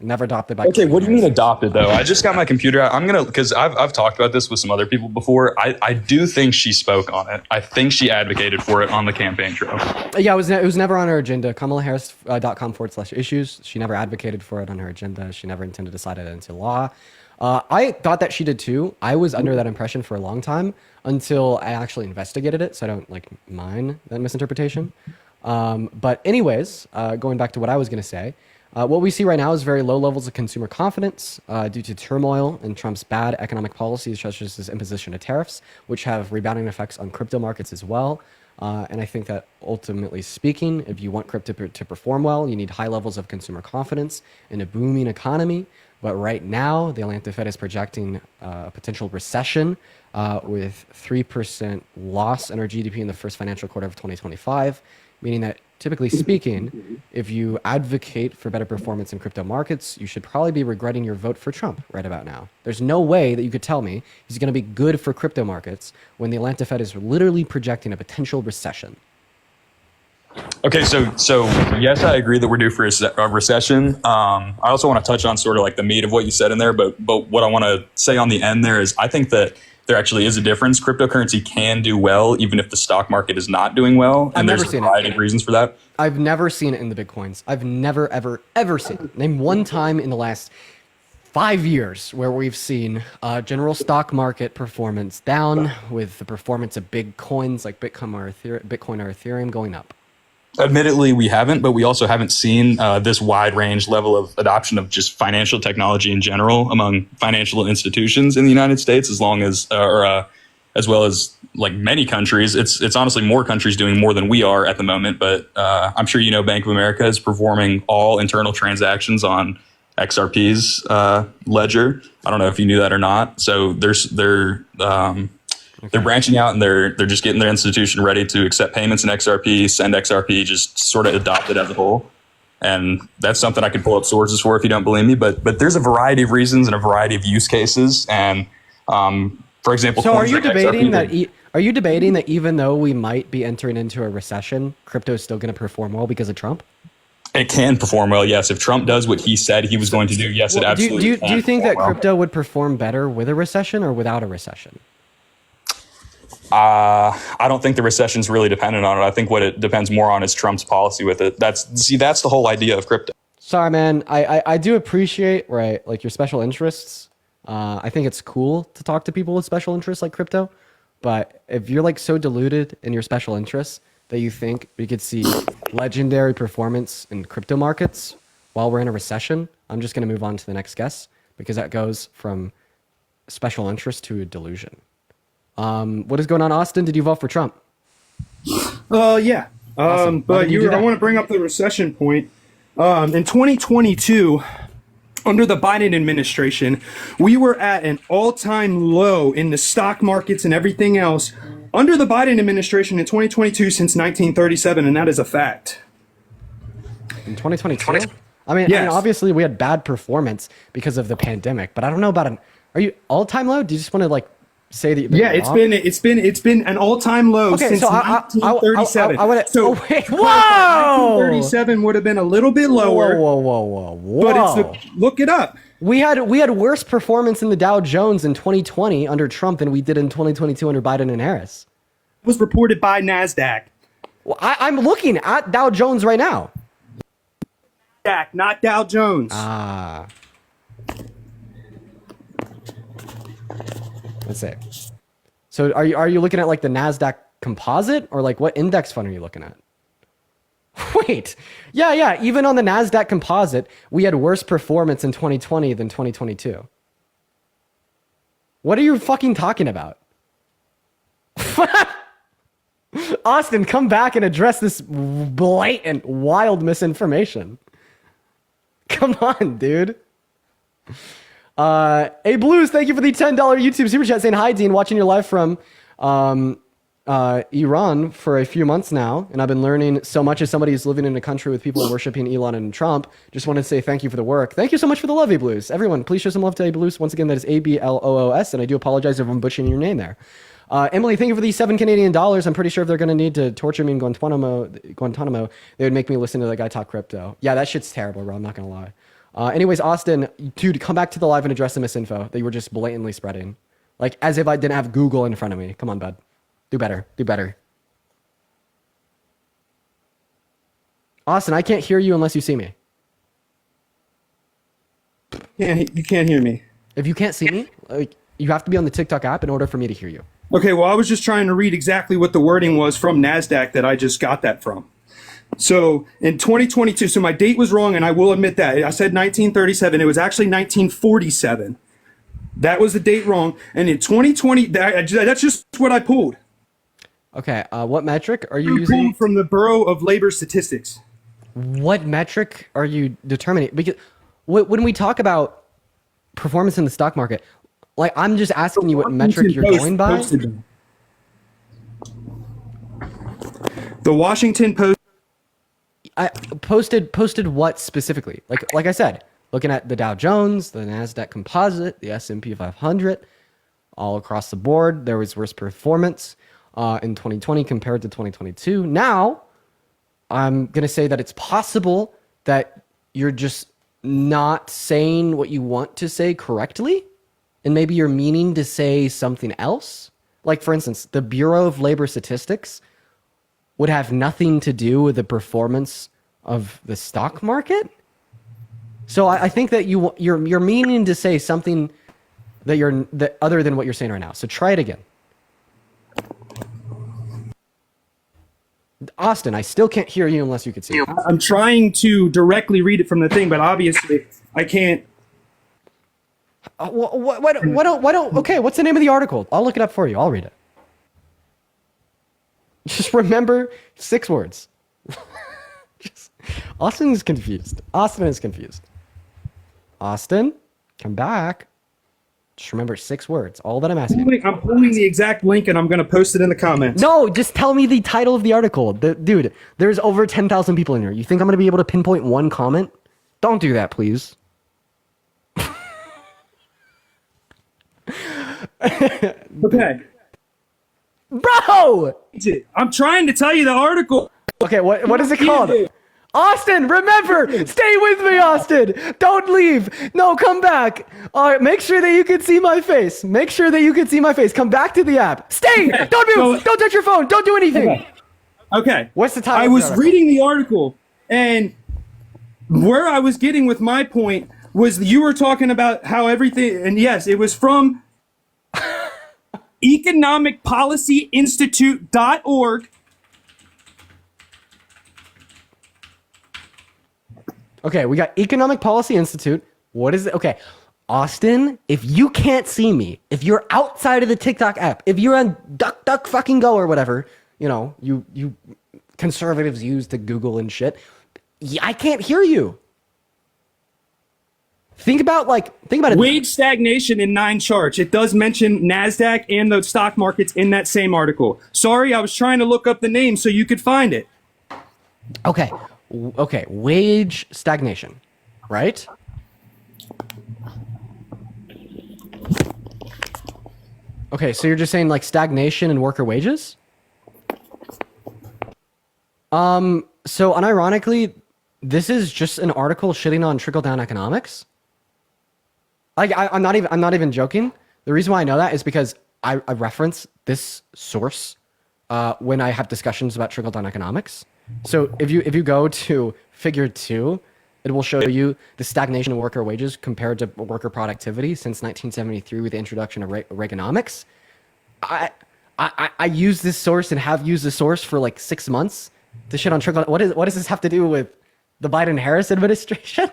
Never adopted by. Okay, what do you mean adopted though? I just got my computer out. Because I've talked about this with some other people before. I do think she spoke on it. I think she advocated for it on the campaign trail. Yeah, it was never on her agenda. KamalaHarris.com/issues. She never advocated for it on her agenda. She never intended to sign it into law. I thought that she did too. I was under that impression for a long time until I actually investigated it, so I don't mind that misinterpretation. But anyways, going back to what I was going to say. What we see right now is very low levels of consumer confidence due to turmoil in Trump's bad economic policies, such as his imposition of tariffs, which have rebounding effects on crypto markets as well. And I think that ultimately speaking, if you want crypto to perform well, you need high levels of consumer confidence in a booming economy. But right now, the Atlanta Fed is projecting a potential recession with 3% loss in our GDP in the first financial quarter of 2025, meaning that typically speaking, if you advocate for better performance in crypto markets, you should probably be regretting your vote for Trump right about now. There's no way that you could tell me he's going to be good for crypto markets when the Atlanta Fed is literally projecting a potential recession. Okay, so yes, I agree that we're due for a recession. I also want to touch on sort of like the meat of what you said in there, but what I want to say on the end there is I think that there actually is a difference. Cryptocurrency can do well even if the stock market is not doing well, and there's a variety of reasons for that. I've never seen it in the Bitcoins. I've never, ever seen it. Name one time in the last 5 years where we've seen general stock market performance down with the performance of big coins like Bitcoin or Ethereum going up. Admittedly, we haven't, but we also haven't seen this wide range level of adoption of just financial technology in general among financial institutions in the United States, as well as like many countries. It's honestly more countries doing more than we are at the moment. But I'm sure you know Bank of America is performing all internal transactions on XRP's ledger. I don't know if you knew that or not. So they're branching out and they're just getting their institution ready to accept payments in XRP, send XRP, just sort of adopt it as a whole. And that's something I could pull up sources for if you don't believe me. But there's a variety of reasons and a variety of use cases. And for example, so are you debating that even though we might be entering into a recession, crypto is still going to perform well because of Trump? It can perform well, yes. If Trump does what he said he was going to do, yes, it absolutely can. Do you think that crypto would perform better with a recession or without a recession? I don't think the recession's really dependent on it. I think what it depends more on is Trump's policy with it. That's the whole idea of crypto. Sorry, man. I do appreciate, right, like your special interests. I think it's cool to talk to people with special interests like crypto. But if you're like so deluded in your special interests that you think we could see legendary performance in crypto markets while we're in a recession, I'm just going to move on to the next guest because that goes from special interest to a delusion. What is going on, Austin? Did you vote for Trump? Yeah. Awesome. But I want to bring up the recession point. In 2022, under the Biden administration, we were at an all-time low in the stock markets and everything else under the Biden administration in 2022 since 1937, and that is a fact. In 2022? I mean, obviously we had bad performance because of the pandemic, but I don't know about are you all-time low? Do you just want to like say that? Yeah, it's been an all-time low since 1937. Whoa! 1937 would have been a little bit lower. Whoa! But look it up. We had worse performance in the Dow Jones in 2020 under Trump than we did in 2022 under Biden and Harris. It was reported by NASDAQ. Well, I'm looking at Dow Jones right now. NASDAQ, not Dow Jones. Let's see. So are you looking at like the NASDAQ composite or like what index fund are you looking at? Wait. Yeah. Even on the NASDAQ composite, we had worse performance in 2020 than 2022. What are you fucking talking about? Austin, come back and address this blatant, wild misinformation. Come on, dude. Hey, Blues, thank you for the $10 YouTube super chat saying, hi, Dean, watching your live from Iran for a few months now, and I've been learning so much as somebody who's living in a country with people worshiping Elon and Trump. Just wanted to say thank you for the work. Thank you so much for the love, A Blues. Everyone, please show some love to A Blues. Once again, that is ABLOOS, and I do apologize if I'm butchering your name there. Emily, thank you for the $7 Canadian. I'm pretty sure if they're going to need to torture me in Guantanamo, they would make me listen to the guy talk crypto. Yeah, that shit's terrible, bro. I'm not going to lie. Anyways, Austin, dude, come back to the live and address the misinfo that you were just blatantly spreading. Like, as if I didn't have Google in front of me. Come on, bud. Do better. Do better. Austin, I can't hear you unless you see me. Yeah, you can't hear me. If you can't see me, like, you have to be on the TikTok app in order for me to hear you. Okay, well, I was just trying to read exactly what the wording was from NASDAQ that I just got that from. So in 2022, so my date was wrong, and I will admit that. I said 1937. It was actually 1947. That was the date wrong. And in 2020, that's just what I pulled. Okay, what metric are you using? Pulled from the Bureau of Labor Statistics. What metric are you determining? Because when we talk about performance in the stock market, like, I'm just asking you what metric you're going by. The Washington Post posted what specifically? Like I said, looking at the Dow Jones, the NASDAQ composite, the S&P 500, all across the board, there was worse performance in 2020 compared to 2022. Now, I'm going to say that it's possible that you're just not saying what you want to say correctly, and maybe you're meaning to say something else. Like, for instance, the Bureau of Labor Statistics would have nothing to do with the performance of the stock market. So I think that you're meaning to say something that other than what you're saying right now. So try it again. Austin, I still can't hear you unless you could see it. I'm trying to directly read it from the thing, but obviously I can't. Okay, what's the name of the article? I'll look it up for you. I'll read it. Just remember 6 words. Austin is confused. Austin, come back. Just remember 6 words. All that I'm asking. I'm pulling the exact link and I'm going to post it in the comments. No, just tell me the title of the article. Dude, there's over 10,000 people in here. You think I'm going to be able to pinpoint one comment? Don't do that, please. Okay. Bro! I'm trying to tell you the article. Okay, what is it called? Austin, remember! Stay with me, Austin! Don't leave! No, come back! Alright, make sure that you can see my face. Come back to the app. Stay! Don't move! Don't touch your phone! Don't do anything! Okay. What's the title? I was reading the article, and where I was getting with my point was you were talking about how everything, and yes, it was from economicpolicyinstitute.org. Okay, we got Economic Policy Institute. What is it? Okay, Austin, if you can't see me, if you're outside of the TikTok app, if you're on Duck fucking Go or whatever, you conservatives use to Google and shit, I can't hear you. Think about it. Wage stagnation in 9 charts. It does mention NASDAQ and the stock markets in that same article. Sorry, I was trying to look up the name so you could find it. Okay. Wage stagnation, right? Okay, so you're just saying like stagnation in worker wages? So unironically, this is just an article shitting on trickle-down economics. Like, I'm not even joking. The reason why I know that is because I reference this source when I have discussions about trickle-down economics. So if you go to Figure 2, it will show you the stagnation in worker wages compared to worker productivity since 1973 with the introduction of Reaganomics. I use this source and have used this source for like 6 months to shit on trickle. What does this have to do with the Biden-Harris administration?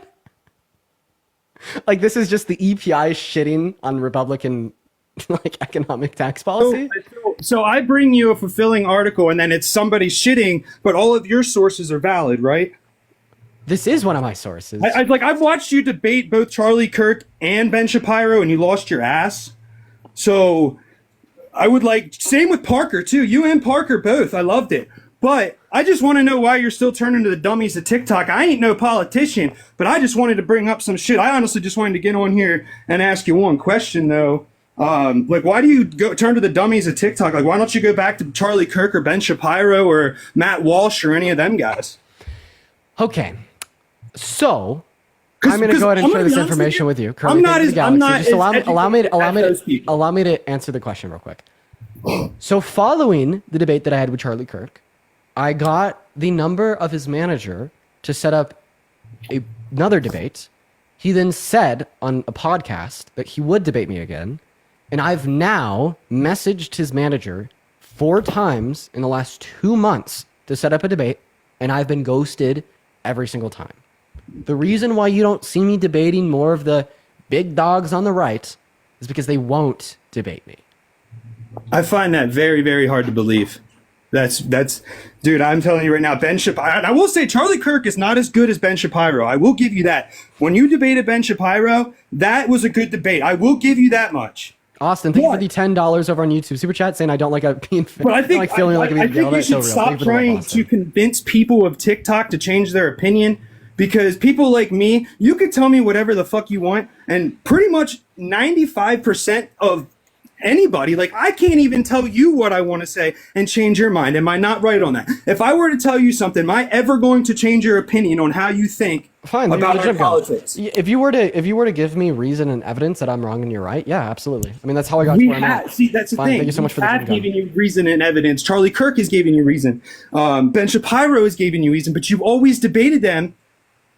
Like, this is just the EPI shitting on Republican like economic tax policy. So I bring you a fulfilling article, and then it's somebody shitting, but all of your sources are valid, right? This is one of my sources. I've watched you debate both Charlie Kirk and Ben Shapiro, and you lost your ass. So I would same with Parker too. You and Parker both. I loved it. But I just want to know why you're still turning to the dummies of TikTok. I ain't no politician, but I just wanted to bring up some shit. I honestly just wanted to get on here and ask you one question, though. Why do you turn to the dummies of TikTok? Like, why don't you go back to Charlie Kirk or Ben Shapiro or Matt Walsh or any of them guys? Okay. So I'm going to go ahead and share this information with you. Allow me to answer the question real quick. So following the debate that I had with Charlie Kirk, I got the number of his manager to set up another debate. He then said on a podcast that he would debate me again. And I've now messaged his manager 4 times in the last 2 months to set up a debate. And I've been ghosted every single time. The reason why you don't see me debating more of the big dogs on the right is because they won't debate me. I find that very, very hard to believe. That's dude, I'm telling you right now, Ben Shapiro, I will say Charlie Kirk is not as good as Ben Shapiro. I will give you that. When you debated Ben Shapiro, that was a good debate. I will give you that much. Austin, thank you for the $10 over on YouTube Super Chat saying I don't like being but I think you should stop trying to convince people of TikTok to change their opinion, because people like me, you could tell me whatever the fuck you want, and pretty much 95% of anybody, I can't even tell you what I want to say and change your mind. Am I not right on that? If I were to tell you something, am I ever going to change your opinion on how you think about our politics? If you were to give me reason and evidence that I'm wrong and you're right, yeah, absolutely. I mean, that's how I got to where I'm at. See, that's the thing. Thank you so much for the giving you reason and evidence. Charlie Kirk is giving you reason. Ben Shapiro is giving you reason, but you've always debated them,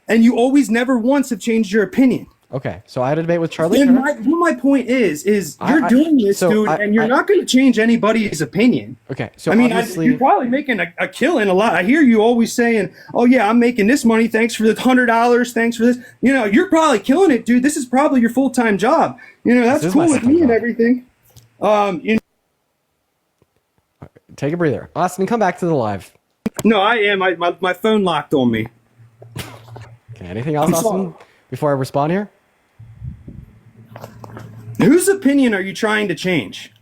and you always never once have changed your opinion. Okay, so I had a debate with Charlie. And my point is you're doing this, dude, and you're not going to change anybody's opinion. Okay, so you're probably making a killing a lot. I hear you always saying, "Oh yeah, I'm making this money. Thanks for the $100. Thanks for this." You're probably killing it, dude. This is probably your full-time job. That's cool with me and everything. Take a breather, Austin. Come back to the live. No, I am. My phone locked on me. Okay, anything else, Austin? Before I respond here. Whose opinion are you trying to change?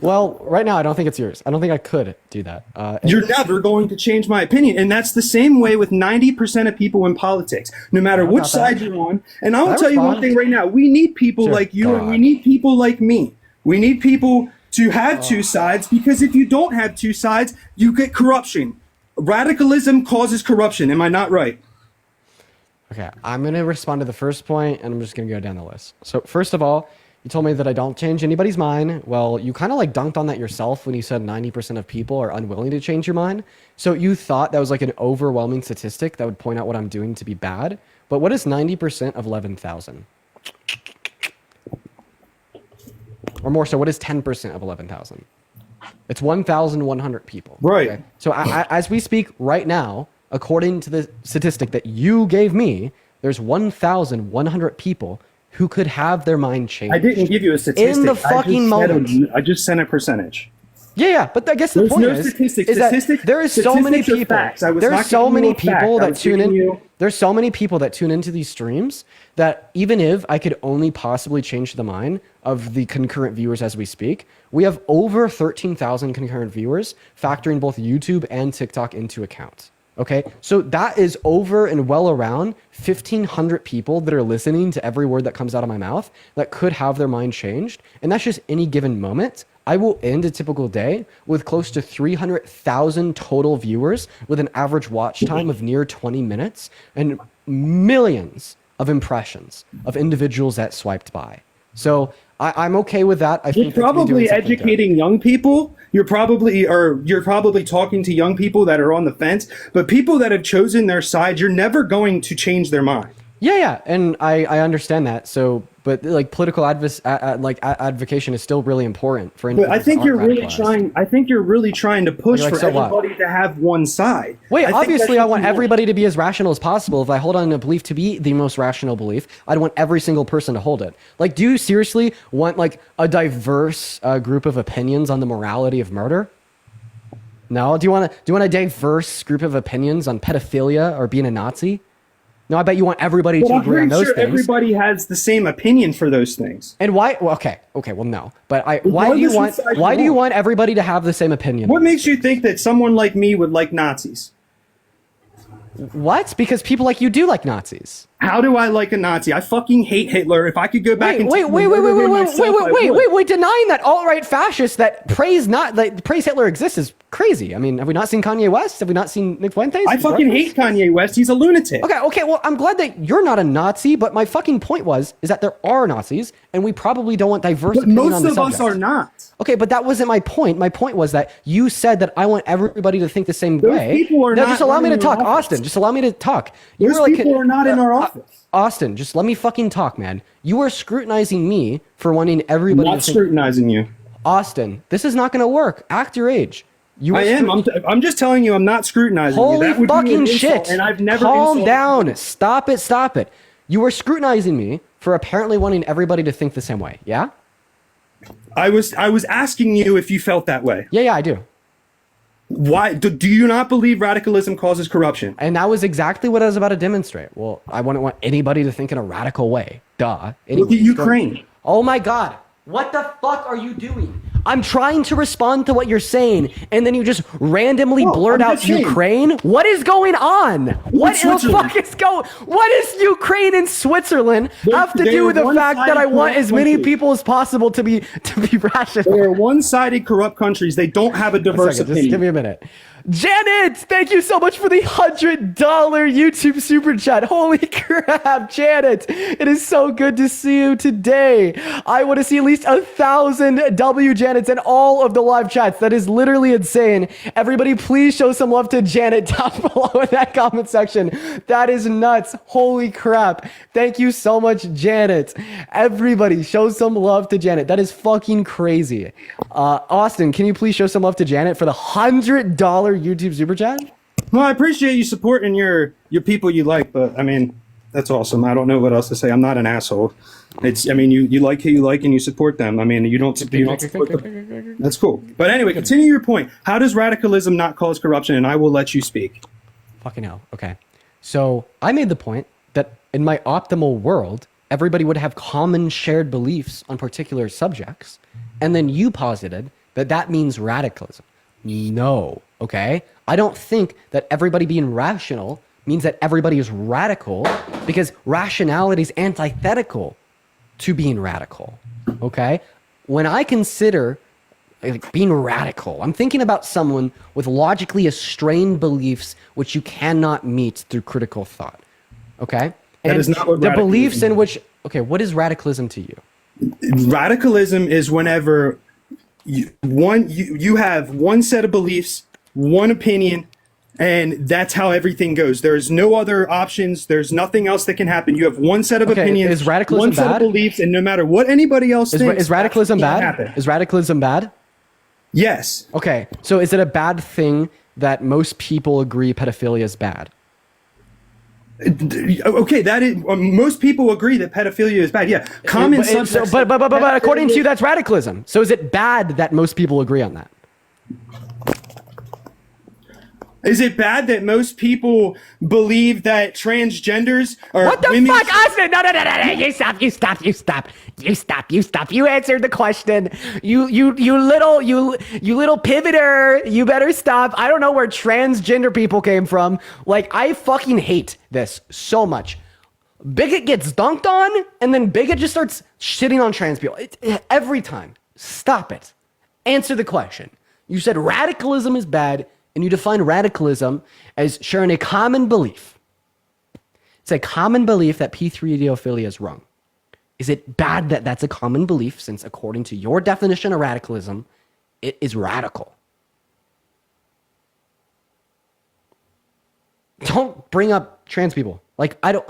Well, right now, I don't think it's yours. I don't think I could do that. You're never going to change my opinion. And that's the same way with 90% of people in politics, no matter which side you're on. And I will tell you one thing right now. We need people like you, and we need people like me. We need people to have 2 sides, because if you don't have 2 sides, you get corruption. Radicalism causes corruption. Am I not right? Okay, I'm going to respond to the first point, and I'm just going to go down the list. So first of all, you told me that I don't change anybody's mind. Well, you kind of dunked on that yourself when you said 90% of people are unwilling to change your mind. So you thought that was an overwhelming statistic that would point out what I'm doing to be bad. But what is 90% of 11,000? Or more so, what is 10% of 11,000? It's 1,100 people. Right. Okay? So as we speak right now, according to the statistic that you gave me, there's 1,100 people who could have their mind changed. I didn't give you a statistic. In the fucking moment. I just sent a percentage. Yeah, but I guess the There's point no is statistics. that there is so many Statistics are people. facts. I was There's not so giving many you a fact. people I that was tune giving in. you- There's so many people that tune into these streams that even if I could only possibly change the mind of the concurrent viewers as we speak, we have over 13,000 concurrent viewers, factoring both YouTube and TikTok into account. Okay, so that is over and well around 1,500 people that are listening to every word that comes out of my mouth that could have their mind changed. And that's just any given moment. I will end a typical day with close to 300,000 total viewers with an average watch time of near 20 minutes and millions of impressions of individuals that swiped by. So I'm okay with that. I You're think that to be doing probably something good. educating young people. You're probably talking to young people that are on the fence, but people that have chosen their side, you're never going to change their mind. Yeah, and I understand that. So, but like political advocation is still really important for But individuals. I think that you're aren't really radicalized. trying. I think you're really trying to push Like, for so what? everybody to have one side. Wait, I think obviously, that's I what want you everybody to be as rational as possible. If I hold on to a belief to be the most rational belief, I'd want every single person to hold it. Like, do you seriously want like a diverse group of opinions on the morality of murder? No. Do you want a diverse group of opinions on pedophilia or being a Nazi? No, I bet you want everybody But to I'm agree on pretty those sure things. everybody has the same opinion for those things. And why? Well, okay, well, no. But why do you want? Why do you want everybody to have the same opinion? What makes you think that someone like me would like Nazis? What? Because people like you do like Nazis. How do I like a Nazi? I fucking hate Hitler. If I could go back and Wait, denying that alt-right fascists that praise Hitler exists is crazy. I mean, have we not seen Kanye West? Have we not seen Nick Fuentes? I fucking hate Kanye West. He's a lunatic. Okay, well, I'm glad that you're not a Nazi, but my fucking point is that there are Nazis, and we probably don't want diverse But opinion most on the of us subject. are not. Okay, but that wasn't my point. My point was that you said that I want everybody to think the same Those way. people are No, not just allow me to running our talk, office. Austin. Just allow me to talk. Those were like, people are not in our office. Austin, just let me fucking talk, man. You are scrutinizing me for wanting everybody I'm not to think. scrutinizing you. Austin, this is not going to work. Act your age. You I are am. I'm just telling you, I'm not scrutinizing you. Holy That would be an fucking insult, shit. And I've never Calm insulted down. you. Stop it. You are scrutinizing me for apparently wanting everybody to think the same way. Yeah? I was asking you if you felt that way. Yeah, I do. Why do you not believe radicalism causes corruption? And that was exactly what I was about to demonstrate. Well, I wouldn't want anybody to think in a radical way. Duh. Look at Ukraine. Oh my God. What the fuck are you doing? I'm trying to respond to what you're saying, and then you just randomly blurt I'm out just saying. Ukraine? What is going on? What the Switzerland? fuck is going? What does Ukraine and Switzerland have to they do are with the fact that I one-sided want as many countries. people as possible to be rational? They are one-sided, corrupt countries. They don't have a diverse Just opinion. give me a minute. Janet, thank you so much for the $100 YouTube super chat. Holy crap, Janet. It is so good to see you today. I want to see at least 1,000 W Janets in all of the live chats. That is literally insane. Everybody, please show some love to Janet down below in that comment section. That is nuts. Holy crap. Thank you so much, Janet. Everybody, show some love to Janet. That is fucking crazy. Austin, can you please show some love to Janet for the $100 YouTube super chat? Well, I appreciate you supporting your people you like, but I mean, that's awesome. I don't know what else to say. I'm not an asshole. I mean, you like who you like and you support them. I mean, you don't support them. That's cool. But anyway, continue your point. How does radicalism not cause corruption? And I will let you speak. Fucking hell. Okay. So I made the point that in my optimal world, everybody would have common shared beliefs on particular subjects. And then you posited that that means radicalism. No. Okay. I don't think that everybody being rational means that everybody is radical, because rationality is antithetical to being radical. Okay. When I consider like being radical, I'm thinking about someone with logically strained beliefs which you cannot meet through critical thought. Okay. That is not what the radicalism beliefs in is. which, okay, what is radicalism to you? Radicalism is whenever you have one set of beliefs, one opinion, and that's how everything goes. There's no other options. There's nothing else that can happen. You have one set of Okay, opinions, is radicalism one set bad? of beliefs, and no matter what anybody else thinks, Is radicalism that's what bad? can happen. Is radicalism bad? Yes. Okay, so is it a bad thing that most people agree pedophilia is bad? Okay, that is. Most people agree that pedophilia is bad. Yeah, common subjects. But according to you, that's radicalism. So is it bad that most people agree on that? Is it bad that most people believe that transgenders are What the women? fuck, Austin? No. You stop. You answered the question. You little pivoter. You better stop. I don't know where transgender people came from. Like, I fucking hate this so much. Bigot gets dunked on, and then Bigot just starts shitting on trans people. Every time. Stop it. Answer the question. You said radicalism is bad, and you define radicalism as sharing a common belief. It's a common belief that P3 is wrong. Is it bad that that's a common belief, since according to your definition of radicalism, it is radical? Don't bring up trans people. Like, I don't...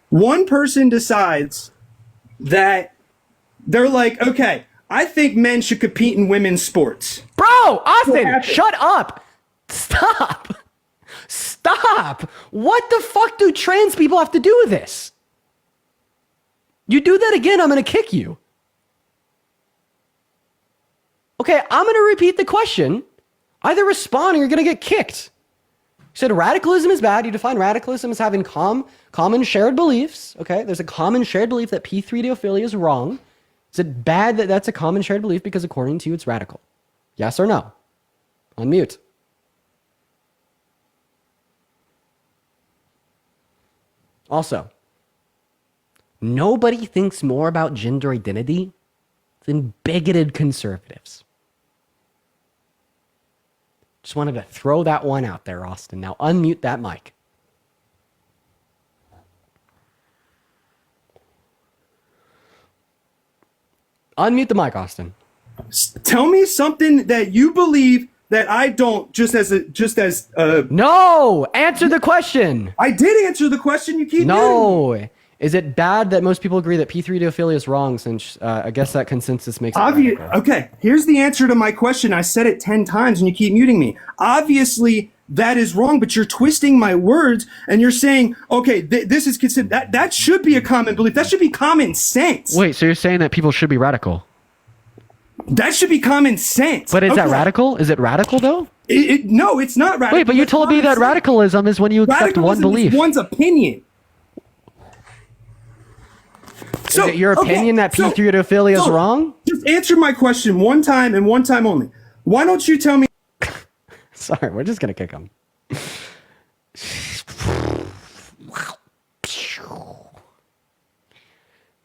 One person decides that they're like, okay, I think men should compete in women's sports. Bro, Austin, shut up. Stop. What the fuck do trans people have to do with this? You do that again, I'm going to kick you. Okay, I'm going to repeat the question. Either respond or you're going to get kicked. You said radicalism is bad. You define radicalism as having common shared beliefs. Okay, there's a common shared belief that P3 is wrong. Is it bad that that's a common shared belief because according to you it's radical? Yes or no? Unmute. Also, nobody thinks more about gender identity than bigoted conservatives. Just wanted to throw that one out there, Austin. Now unmute that mic. Unmute the mic, Austin. Tell me something that you believe that I don't, No! Answer the question! I did answer the question, you keep No! Is it bad that most people agree that P3 is wrong, since I guess that consensus makes it radical? Okay, here's the answer to my question. I said it 10 times and you keep muting me. Obviously, that is wrong, but you're twisting my words and you're saying, okay, this is considered, that should be a common belief. That should be common sense. Wait, so you're saying that people should be radical? That should be common sense. But is that radical? Is it radical, though? No, it's not radical. Wait, but you told me that radicalism is when you accept one belief. Is one's opinion. So, is it your opinion that P3 is wrong? Just answer my question one time and one time only. Why don't you tell me? Sorry, we're just going to kick him.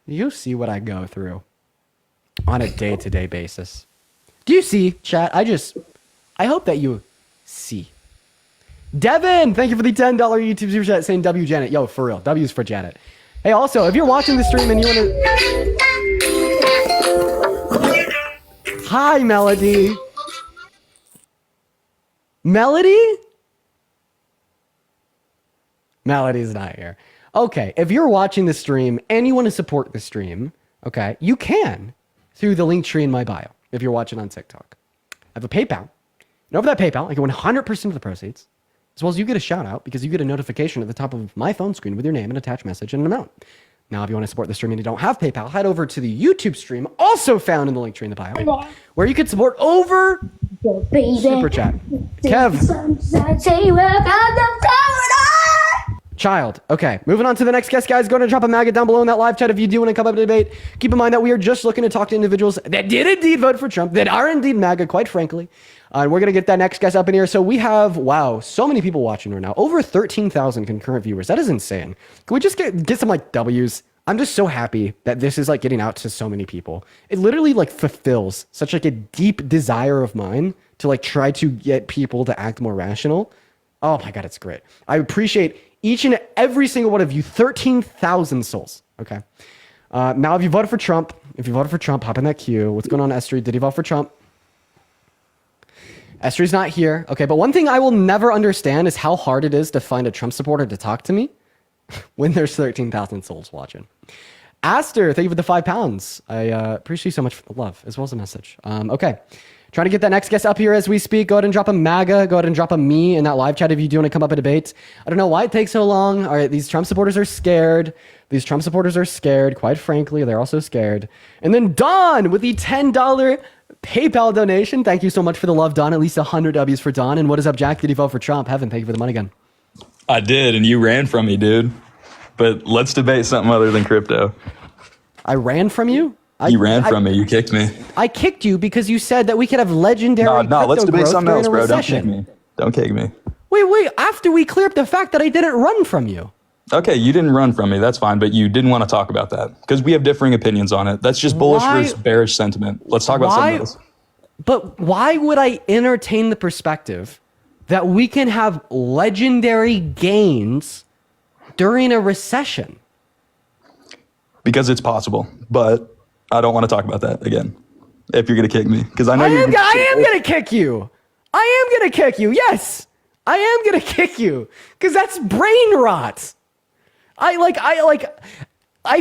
You see what I go through on a day-to-day basis. Do you see, chat? I hope that you see. Devin, thank you for the $10 YouTube super chat saying W Janet. Yo, for real. W's for Janet. Hey, also, if you're watching the stream and you want to... Hi, Melody. Melody? Melody's not here. Okay, if you're watching the stream and you want to support the stream, okay, you can through the link tree in my bio if you're watching on TikTok. I have a PayPal. And over that PayPal, I get 100% of the proceeds, as well as you get a shout out because you get a notification at the top of my phone screen with your name and attached message and an amount. Now, if you want to support the stream and you don't have PayPal, head over to the YouTube stream, also found in the link tree in the bio, where you can support over Super Chat. Kev. Child. Okay, moving on to the next guest, guys. Go ahead and drop a MAGA down below in that live chat if you do want to come up to debate. Keep in mind that we are just looking to talk to individuals that did indeed vote for Trump, that are indeed MAGA, quite frankly. And we're going to get that next guest up in here. So we have, wow, so many people watching right now. Over 13,000 concurrent viewers. That is insane. Can we just get some like W's? I'm just so happy that this is like getting out to so many people. It literally like fulfills such like a deep desire of mine to like try to get people to act more rational. Oh my God, it's great. I appreciate each and every single one of you, 13,000 souls. Okay. Now, if you voted for Trump, hop in that queue. What's going on, Estrie? Did he vote for Trump? Estrie's not here. Okay, but one thing I will never understand is how hard it is to find a Trump supporter to talk to me when there's 13,000 souls watching. Aster, thank you for the £5. I appreciate you so much for the love, as well as the message. Okay. Trying to get that next guest up here as we speak. Go ahead and drop a MAGA. Go ahead and drop a me in that live chat if you do want to come up and debate. I don't know why it takes so long. All right, these Trump supporters are scared. Quite frankly, they're also scared. And then Don with the $10 PayPal donation. Thank you so much for the love, Don. At least 100 W's for Don. And what is up, Jack? Did you vote for Trump? Heaven, thank you for the money again. I did, and you ran from me, dude. But let's debate something other than crypto. I ran from you? You ran from me. You kicked me. I kicked you because you said that we could have legendary crypto let's debate growth something during else, a bro. recession. Don't kick me. Wait. After we clear up the fact that I didn't run from you. Okay, you didn't run from me. That's fine, but you didn't want to talk about that because we have differing opinions on it. That's just bullish versus bearish sentiment. Let's talk about something else. But why would I entertain the perspective that we can have legendary gains during a recession? Because it's possible, but I don't want to talk about that again. If you're going to kick me, because I know I am going to kick you. Yes, I am going to kick you because that's brain rot. I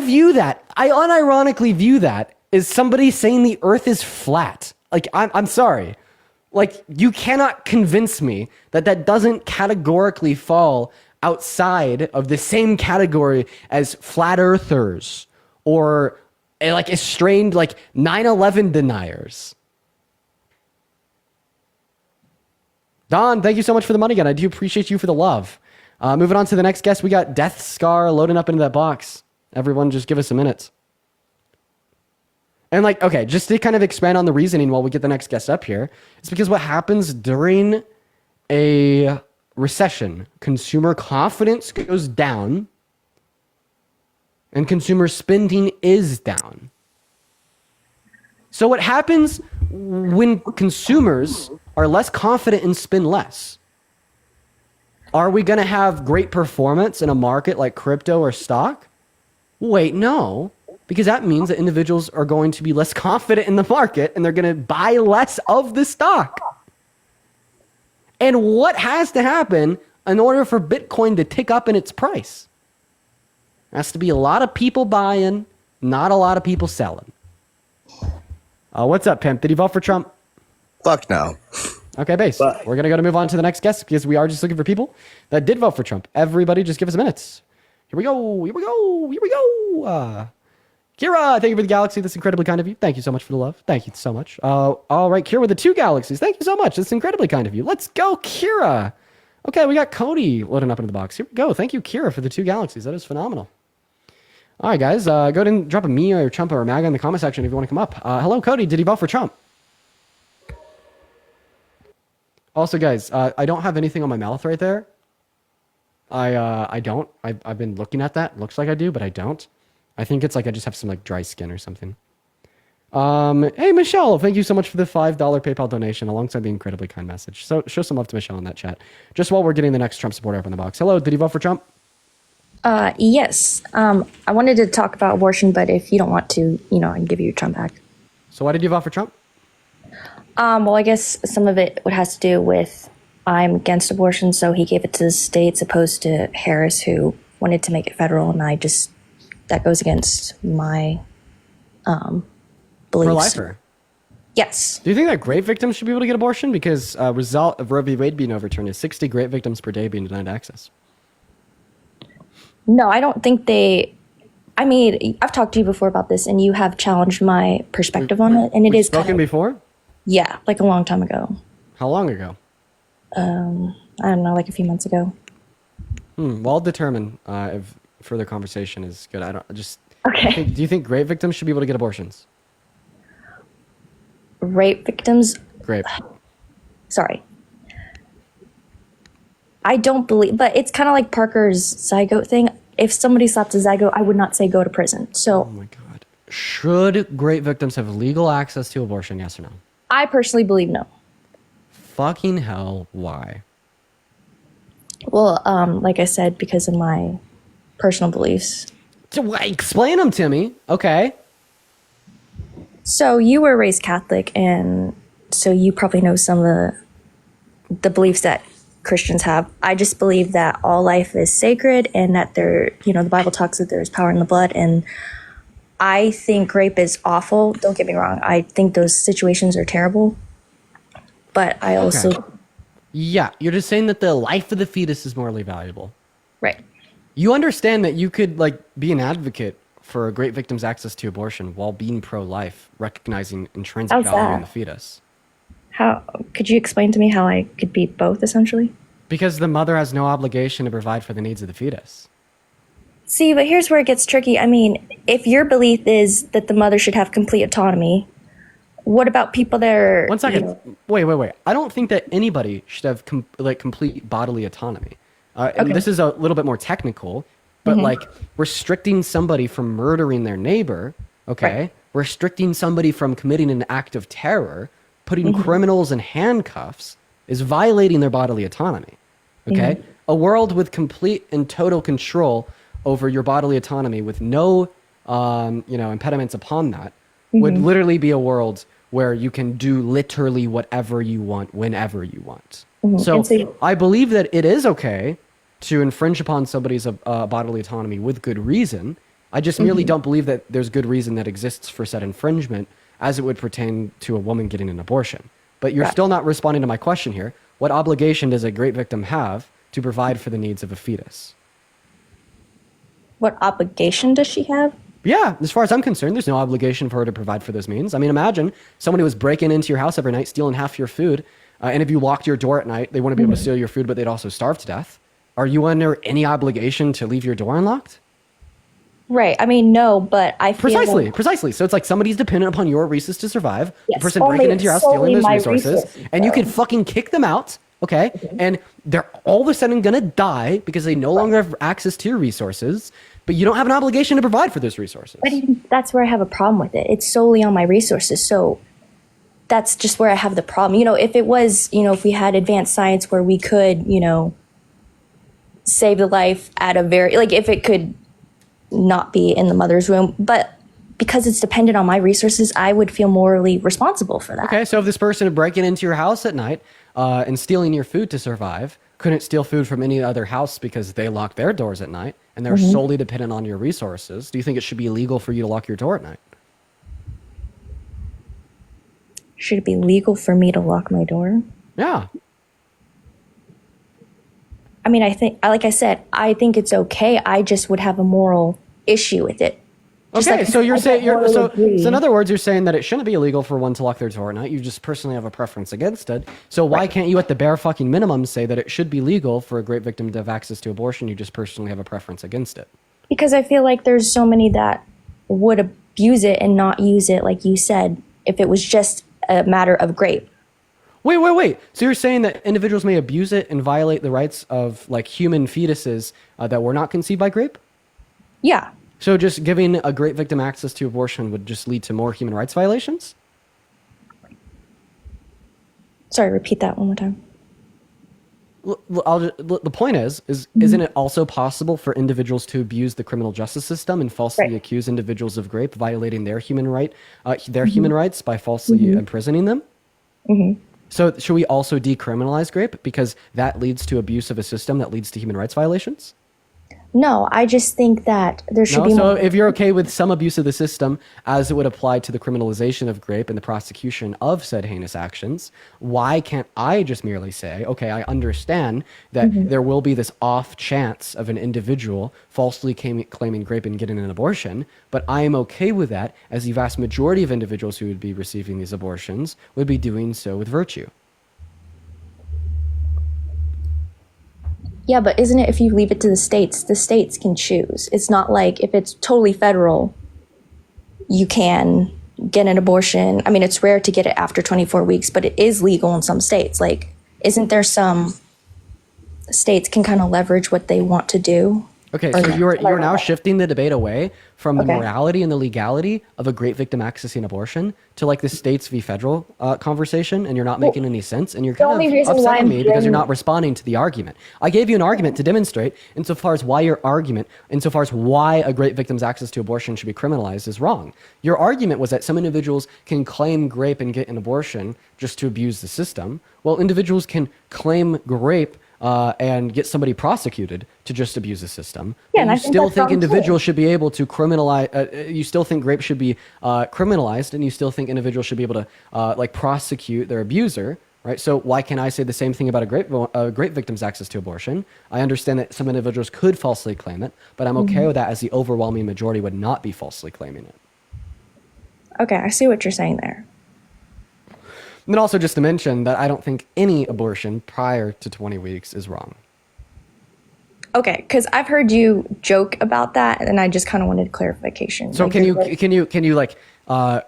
view that. I unironically view that as somebody saying the earth is flat. Like, I'm sorry. Like, you cannot convince me that that doesn't categorically fall outside of the same category as flat earthers or like estranged, like 9/11 deniers. Don, thank you so much for the money again. I do appreciate you for the love. Moving on to the next guest, we got Death Scar loading up into that box. Everyone, just give us a minute. And like, okay, just to kind of expand on the reasoning while we get the next guest up here, it's because what happens during a recession, consumer confidence goes down and consumer spending is down. So what happens when consumers are less confident and spend less? Are we going to have great performance in a market like crypto or stock? Wait, no, because that means that individuals are going to be less confident in the market and they're going to buy less of the stock. And what has to happen in order for Bitcoin to tick up in its price? There has to be a lot of people buying, not a lot of people selling. What's up, Pimp? Did you vote for Trump? Fuck no. Okay, base. We're going to move on to the next guest because we are just looking for people that did vote for Trump. Everybody just give us a minute. Here we go. Kira, thank you for the galaxy. That's incredibly kind of you. Thank you so much for the love. Thank you so much. All right, Kira with the 2 galaxies. Thank you so much. That's incredibly kind of you. Let's go, Kira. Okay, we got Cody loading up into the box. Here we go. Thank you, Kira, for the 2 galaxies. That is phenomenal. All right, guys, go ahead and drop a me or Trump or MAGA in the comment section if you want to come up. Hello, Cody. Did you vote for Trump? Also, guys, I don't have anything on my mouth right there. I don't. I've been looking at that. Looks like I do, but I don't. I think it's like I just have some like dry skin or something. Hey, Michelle, thank you so much for the $5 PayPal donation alongside the incredibly kind message. So show some love to Michelle in that chat. Just while we're getting the next Trump supporter up in the box. Hello, did you vote for Trump? Yes. I wanted to talk about abortion, but if you don't want to, I can give you Trump back. So why did you vote for Trump? Well, I guess some of it has to do with I'm against abortion, so he gave it to the states opposed to Harris, who wanted to make it federal, and that goes against my beliefs. Pro-lifer? Yes. Do you think that grape victims should be able to get abortion? Because result of Roe v. Wade being overturned is 60 grape victims per day being denied access. No, I don't think I've talked to you before about this, and you have challenged my perspective on it, and it is spoken before? Yeah, like a long time ago. How long ago? I don't know, like a few months ago. Well, I'll determine if further conversation is good. Okay. Do you think grape victims should be able to get abortions? Rape victims? Grape. Sorry. I don't believe, but it's kind of like Parker's zygote thing. If somebody slapped a zygote, I would not say go to prison. So. Oh my God. Should grape victims have legal access to abortion? Yes or no? I personally believe no. Fucking hell, why? Well, like I said, because of my personal beliefs. So, explain them to me. Okay. So you were raised Catholic, and so you probably know some of the beliefs that Christians have. I just believe that all life is sacred and that the Bible talks that there's power in the blood, and I think rape is awful. Don't get me wrong. I think those situations are terrible. but I also... Okay. Yeah, you're just saying that the life of the fetus is morally valuable. Right. You understand that you could like be an advocate for a great victim's access to abortion while being pro-life, recognizing intrinsic How's value that? in the fetus. How could you explain to me how I could be both, essentially? Because the mother has no obligation to provide for the needs of the fetus. See, but here's where it gets tricky. I mean, if your belief is that the mother should have complete autonomy, what about people that are... One second. you know- Wait. I don't think that anybody should have complete bodily autonomy. And Okay. this is a little bit more technical, but Mhm. like restricting somebody from murdering their neighbor, okay? Right. Restricting somebody from committing an act of terror, putting Mhm. criminals in handcuffs is violating their bodily autonomy, okay? Mhm. A world with complete and total control over your bodily autonomy with no, impediments upon that would Mhm. literally be a world where you can do literally whatever you want, whenever you want. Mhm. So And so- I believe that it is okay to infringe upon somebody's bodily autonomy with good reason. I just merely Mhm. don't believe that there's good reason that exists for said infringement as it would pertain to a woman getting an abortion. But you're Right. still not responding to my question here. What obligation does a great victim have to provide for the needs of a fetus? What obligation does she have? Yeah, as far as I'm concerned, there's no obligation for her to provide for those means. I mean, imagine somebody was breaking into your house every night, stealing half your food, and if you locked your door at night, they wouldn't be able to steal your food, but they'd also starve to death. Are you under any obligation to leave your door unlocked? Right. I mean, no, but I feel Precisely. So it's like somebody's dependent upon your resources to survive. Yes, the person only- breaking into your house, stealing solely those my resources, resources, and you though. can fucking kick them out, okay? And they're all of a sudden gonna die because they no longer have access to your resources, but you don't have an obligation to provide for those resources. But even that's where I have a problem with it. It's solely on my resources. So that's just where I have the problem. If it was, if we had advanced science where we could, save the life at a very, like if it could not be in the mother's womb, but because it's dependent on my resources, I would feel morally responsible for that. Okay, so if this person breaking into your house at night and stealing your food to survive couldn't steal food from any other house because they lock their doors at night and they're Mhm. solely dependent on your resources, do you think it should be illegal for you to lock your door at night? Should it be legal for me to lock my door? Yeah. I mean, like I said, I think it's okay. I just would have a moral issue with it. Just Okay, like so you're I saying don't morally agree. so in other words, you're saying that it shouldn't be illegal for one to lock their door at night. You just personally have a preference against it. So why can't you, at the bare fucking minimum, say that it should be legal for a great victim to have access to abortion? You just personally have a preference against it. Because I feel like there's so many that would abuse it and not use it, like you said, if it was just a matter of grape. Wait. So you're saying that individuals may abuse it and violate the rights of like human fetuses that were not conceived by grape? Yeah. So just giving a great victim access to abortion would just lead to more human rights violations? Sorry, repeat that one more time. The point is isn't it also possible for individuals to abuse the criminal justice system and falsely accuse individuals of rape, violating their human rights by falsely imprisoning them? Mm-hmm. So should we also decriminalize grape because that leads to abuse of a system that leads to human rights violations? No, I just think that there should No? be So more. if you're okay with some abuse of the system as it would apply to the criminalization of grape and the prosecution of said heinous actions, why can't I just merely say, okay, I understand that there will be this off chance of an individual falsely claiming grape and getting an abortion, but I am okay with that as the vast majority of individuals who would be receiving these abortions would be doing so with virtue. Yeah, but isn't it if you leave it to the states can choose. It's not like if it's totally federal, you can get an abortion. I mean, it's rare to get it after 24 weeks, but it is legal in some states. Like, isn't there some states can kind of leverage what they want to do? Okay, Or so no? you're now shifting the debate away from the Okay. morality and the legality of a great victim accessing abortion to like the states v federal conversation, and you're not making any sense, and you're kind only of reason why upsetting I'm me because you're getting- not responding to the argument. I gave you an argument to demonstrate insofar as why a great victim's access to abortion should be criminalized is wrong. Your argument was that some individuals can claim grape and get an abortion just to abuse the system. Well, individuals can claim grape and get somebody prosecuted to just abuse the system. Yeah, But and you I think still that's think wrong, too. individuals should be able to criminalize. You still think rape should be criminalized, and you still think individuals should be able to like prosecute their abuser. right? So why can't I say the same thing about a great victim's access to abortion? I understand that some individuals could falsely claim it, but I'm okay with that as the overwhelming majority would not be falsely claiming it. Okay, I see what you're saying there. And then also just to mention that I don't think any abortion prior to 20 weeks is wrong. Okay, because I've heard you joke about that, and I just kind of wanted clarification. So Like, can there's you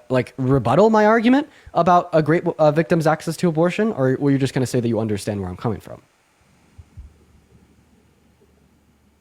like rebuttal my argument about a great victim's access to abortion, or were you just going to say that you understand where I'm coming from?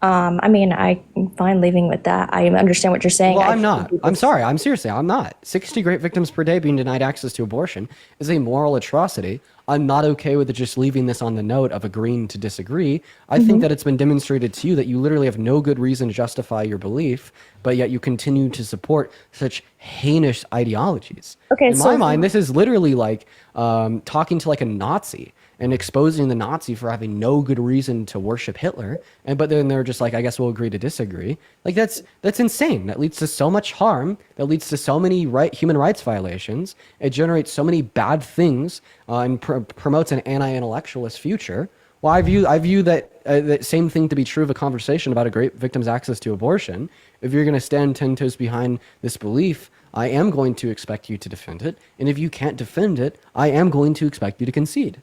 I mean, I'm fine leaving with that. I understand what you're saying. Well, I'm not. I'm sorry. I'm seriously, I'm not. 60 great victims per day being denied access to abortion is a moral atrocity. I'm not okay with just leaving this on the note of agreeing to disagree. I think that it's been demonstrated to you that you literally have no good reason to justify your belief, but yet you continue to support such heinous ideologies. Okay, in my mind, this is literally like talking to like a Nazi and exposing the Nazi for having no good reason to worship Hitler. But then they're just like, I guess we'll agree to disagree. Like that's insane. That leads to so much harm. That leads to so many human rights violations. It generates so many bad things and promotes an anti-intellectualist future. Well, I view that same thing to be true of a conversation about a great victim's access to abortion. If you're going to stand 10 toes behind this belief, I am going to expect you to defend it. And if you can't defend it, I am going to expect you to concede.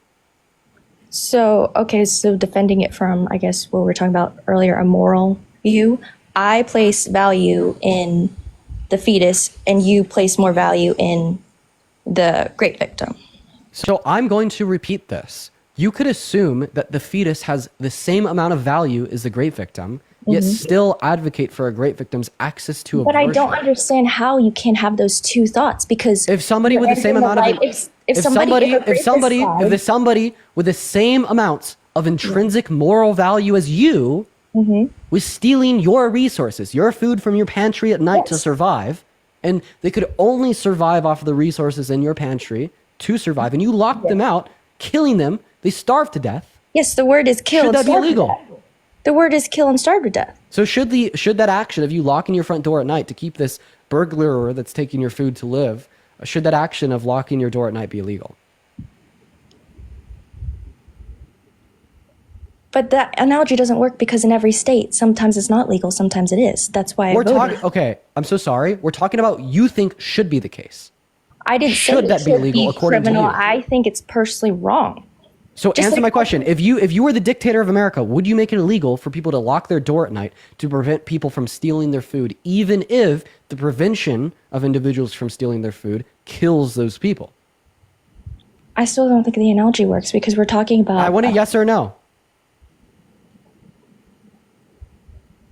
So, okay, so defending it from, I guess, what we were talking about earlier, a moral view, I place value in the fetus, and you place more value in the great victim. So I'm going to repeat this. You could assume that the fetus has the same amount of value as the great victim, yet still advocate for a great victim's access to abortion. But I don't understand how you can have those two thoughts, because if somebody with the same amount of if somebody with the same amounts of intrinsic moral value as you was stealing your resources, your food from your pantry at night to survive, and they could only survive off of the resources in your pantry to survive, and you locked them out, killing them, they starved to death. Yes, the word is kill. Should that be illegal? The word is kill and starve to death. So should that action of you locking your front door at night to keep this burglar that's taking your food to live, should that action of locking your door at night be illegal? But that analogy doesn't work, because in every state, sometimes it's not legal, sometimes it is. That's why I voted. Okay, I'm so sorry. We're talking about you think should be the case. I didn't say should it that be should legal according criminal. to you? I think it's personally wrong. So Just answer like- my question. If you were the dictator of America, would you make it illegal for people to lock their door at night to prevent people from stealing their food, even if the prevention of individuals from stealing their food kills those people? I still don't think the analogy works, because we're talking about... I want a yes or no.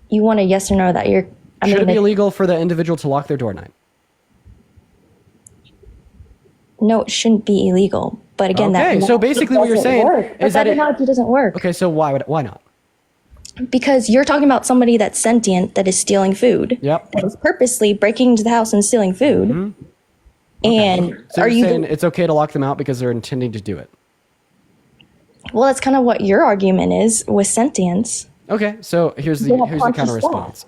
You want a yes or no that you're... Should it be illegal for the individual to lock their door at night? No, it shouldn't be illegal. But again, okay, that so basically what you're saying is that analogy doesn't work. Okay, so why not? Because you're talking about somebody that's sentient, that is stealing food. Yep. That is purposely breaking into the house and stealing food. And So are you're you saying it's okay to lock them out because they're intending to do it? Well, that's kind of what your argument is with sentience. Okay, so here's the counter response.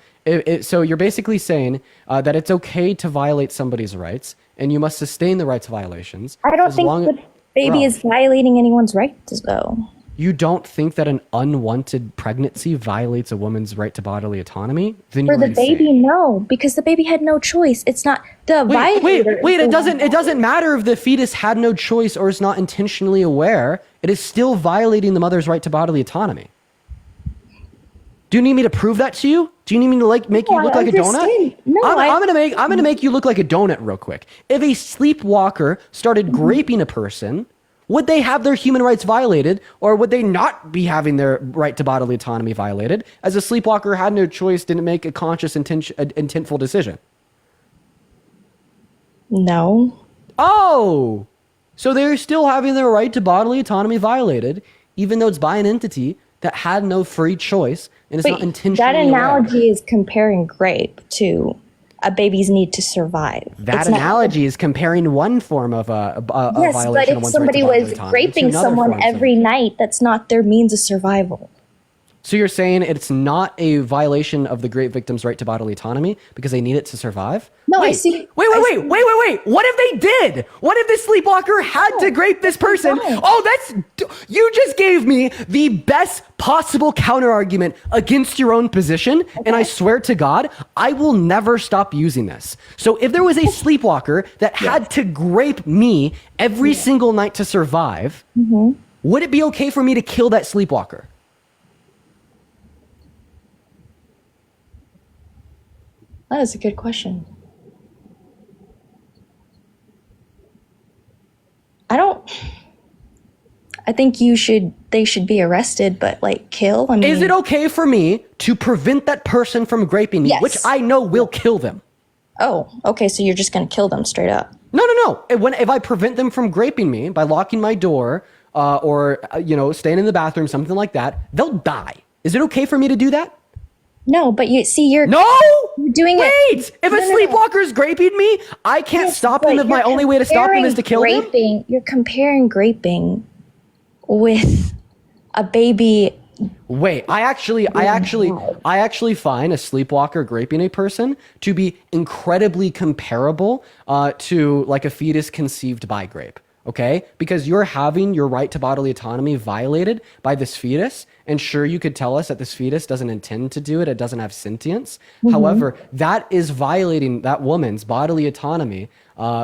So you're basically saying that it's okay to violate somebody's rights, and you must sustain the rights violations. I don't think the baby is violating anyone's rights, though. You don't think that an unwanted pregnancy violates a woman's right to bodily autonomy? Then For you're the insane. baby, no, because the baby had no choice. It's not the violator. Wait! It doesn't matter if the fetus had no choice or is not intentionally aware. It is still violating the mother's right to bodily autonomy. Do you need me to prove that to you? Do you need me to make you look like a donut? No, I'm gonna make you look like a donut real quick. If a sleepwalker started graping a person, would they have their human rights violated, or would they not be having their right to bodily autonomy violated, as a sleepwalker had no choice, didn't make a conscious, intentful decision? No. Oh! So they're still having their right to bodily autonomy violated, even though it's by an entity that had no free choice and it's not intentionally That aware. analogy is comparing grape to a baby's need to survive. That analogy is comparing one form of a Yes, violation but of if one's somebody right to bodily was autonomy to raping another someone form of every night, that's not their means of survival. So you're saying it's not a violation of the great victim's right to bodily autonomy because they need it to survive? No, wait, I see. Wait. What if they did? What if the sleepwalker had to grape this person? You just gave me the best possible counter argument against your own position. And I swear to God, I will never stop using this. So if there was a sleepwalker that had to grape me every single night to survive, would it be okay for me to kill that sleepwalker? That is a good question. I think they should be arrested, but like kill? I mean, is it okay for me to prevent that person from graping me, Yes. which I know will kill them? Oh, okay, so you're just gonna kill them straight up. No. If I prevent them from graping me by locking my door or staying in the bathroom, something like that, they'll die. Is it okay for me to do that? No, but you're doing it. If a sleepwalker is graping me, I can't stop them if my only way to stop them is to kill them? You're comparing graping with a baby. Wait, I actually find a sleepwalker graping a person to be incredibly comparable to like a fetus conceived by grape. Okay? Because you're having your right to bodily autonomy violated by this fetus. And sure, you could tell us that this fetus doesn't intend to do it. It doesn't have sentience. However, that is violating that woman's bodily autonomy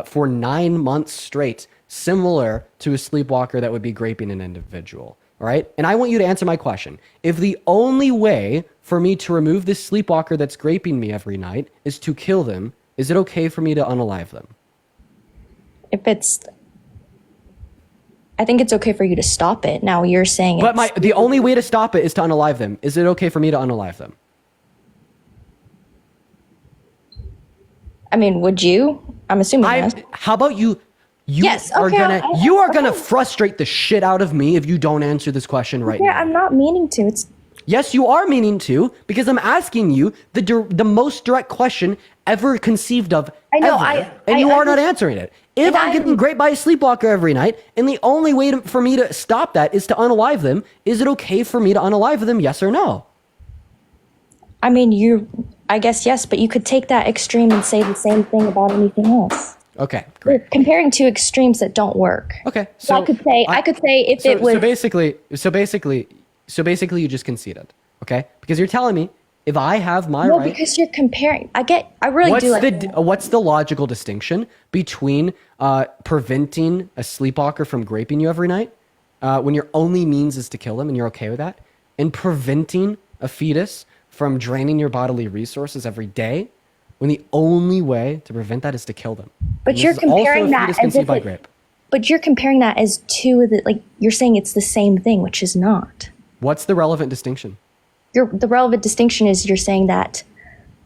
for 9 months straight, similar to a sleepwalker that would be graping an individual. All right? And I want you to answer my question. If the only way for me to remove this sleepwalker that's graping me every night is to kill them, is it okay for me to unalive them? I think it's okay for you to stop it. Now you're saying the only way to stop it is to unalive them. Is it okay for me to unalive them? I mean, would you? I'm assuming yes. How about you? You are gonna frustrate the shit out of me if you don't answer this question right now. Yeah, I'm not meaning to. Yes, you are meaning to, because I'm asking you the most direct question ever conceived of. I know, and you are not answering it. If I'm getting graped by a sleepwalker every night, and the only way for me to stop that is to unalive them, is it okay for me to unalive them? Yes or no? I mean, I guess yes, but you could take that extreme and say the same thing about anything else. Okay, great. You're comparing two extremes that don't work. Okay, so I could say if it was so basically you just conceded, okay? Because you're telling me if I have my right. No, because you're comparing. I really do like. What's the logical distinction between preventing a sleepwalker from graping you every night, when your only means is to kill them and you're okay with that, and preventing a fetus from draining your bodily resources every day, when the only way to prevent that is to kill them? But you're comparing that as if But you're comparing that as two of the, like, you're saying it's the same thing, which is not. What's the relevant distinction? The relevant distinction is you're saying that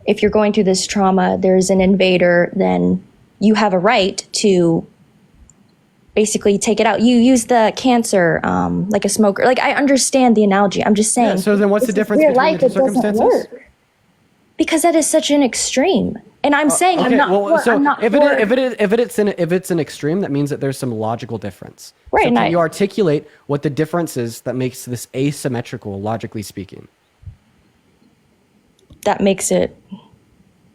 if you're going through this trauma, there's an invader, then you have a right to basically take it out. You use the cancer like a smoker. Like, I understand the analogy. I'm just saying. Yeah, so then what's the difference between the two circumstances? Because that is such an extreme. And I'm saying okay, I'm not if it's an extreme, that means that there's some logical difference. Right. So can you articulate what the difference is that makes this asymmetrical, logically speaking? That makes it.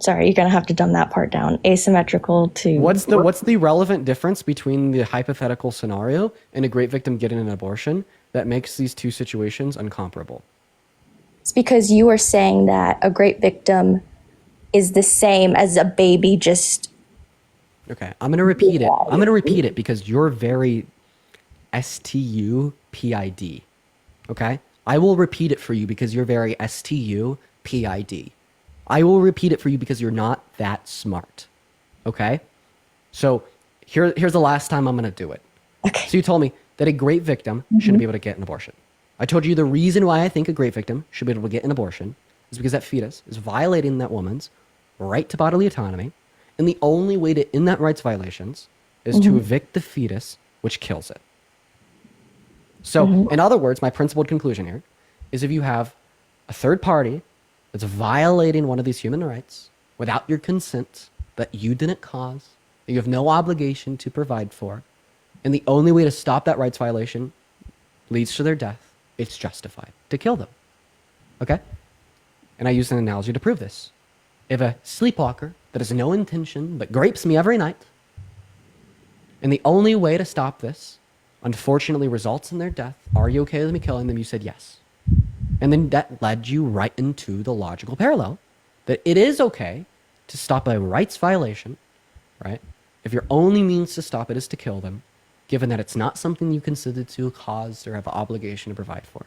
Sorry, you're gonna have to dumb that part down. Asymmetrical to. What's the relevant difference between the hypothetical scenario and a great victim getting an abortion that makes these two situations uncomparable? It's because you are saying that a great victim is the same as a baby just. Okay, I'm going to repeat it. I'm going to repeat it because you're very stupid. Okay? I will repeat it for you because you're very stupid. I will repeat it for you because you're not that smart. Okay? So here's the last time I'm going to do it. Okay. So you told me that a great victim shouldn't be able to get an abortion. I told you the reason why I think a great victim should be able to get an abortion is because that fetus is violating that woman's right to bodily autonomy, and the only way to end that rights violations is to evict the fetus, which kills it. So, in other words, my principled conclusion here is if you have a third party that's violating one of these human rights without your consent, that you didn't cause, that you have no obligation to provide for, and the only way to stop that rights violation leads to their death, it's justified to kill them. Okay? And I use an analogy to prove this. If a sleepwalker that has no intention but grapes me every night, and the only way to stop this, unfortunately, results in their death, are you okay with me killing them? You said yes. And then that led you right into the logical parallel that it is okay to stop a rights violation, right? If your only means to stop it is to kill them, given that it's not something you consider to cause or have an obligation to provide for.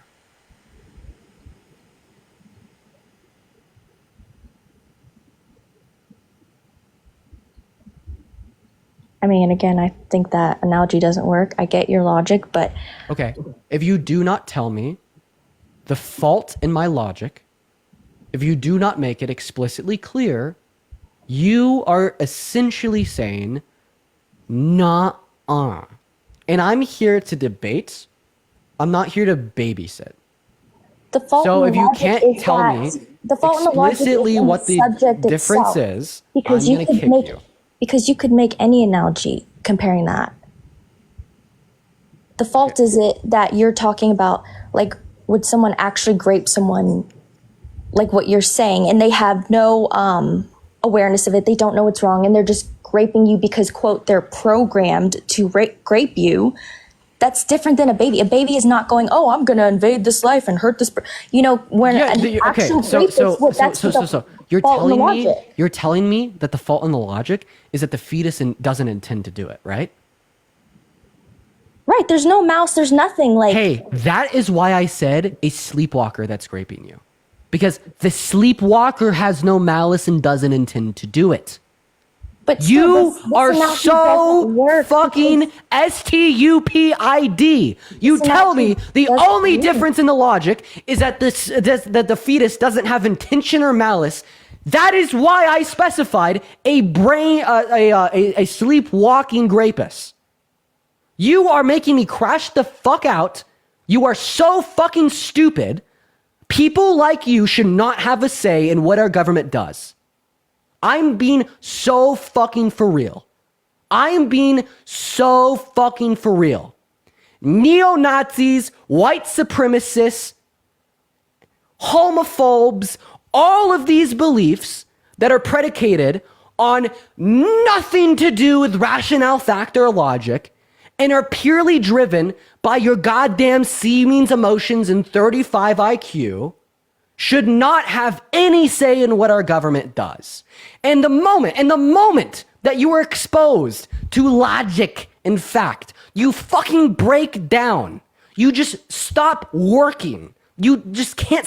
I mean, again, I think that analogy doesn't work. I get your logic, but... Okay, if you do not tell me the fault in my logic, if you do not make it explicitly clear, you are essentially saying, nah-uh. And I'm here to debate. I'm not here to babysit. The fault so in the if you logic can't is tell that me the fault in the logic explicitly is in what the subject difference itself, is, because I'm you going to could kick make you. because you could make any analogy comparing that. The fault is it that you're talking about, like, would someone actually grape someone, like what you're saying, and they have no awareness of it, they don't know what's wrong, and they're just graping you because, quote, they're programmed to grape you. That's different than a baby. A baby is not going, oh, I'm going to invade this life and hurt this. When an actual rapist, you're telling me that the fault in the logic is that the fetus doesn't intend to do it, right? Right. There's no mouse. There's nothing like. Hey, that is why I said a sleepwalker that's raping you, because the sleepwalker has no malice and doesn't intend to do it. But you are so fucking stupid. You tell me the only difference in the logic is that that the fetus doesn't have intention or malice. That is why I specified a sleepwalking rapist. You are making me crash the fuck out. You are so fucking stupid. People like you should not have a say in what our government does. I'm being so fucking for real. I'm being so fucking for real. Neo-Nazis, white supremacists, homophobes, all of these beliefs that are predicated on nothing to do with rationale, fact, or logic, and are purely driven by your goddamn C means emotions and 35 IQ, should not have any say in what our government does. And the moment that you are exposed to logic and fact, you fucking break down. You just stop working. You just can't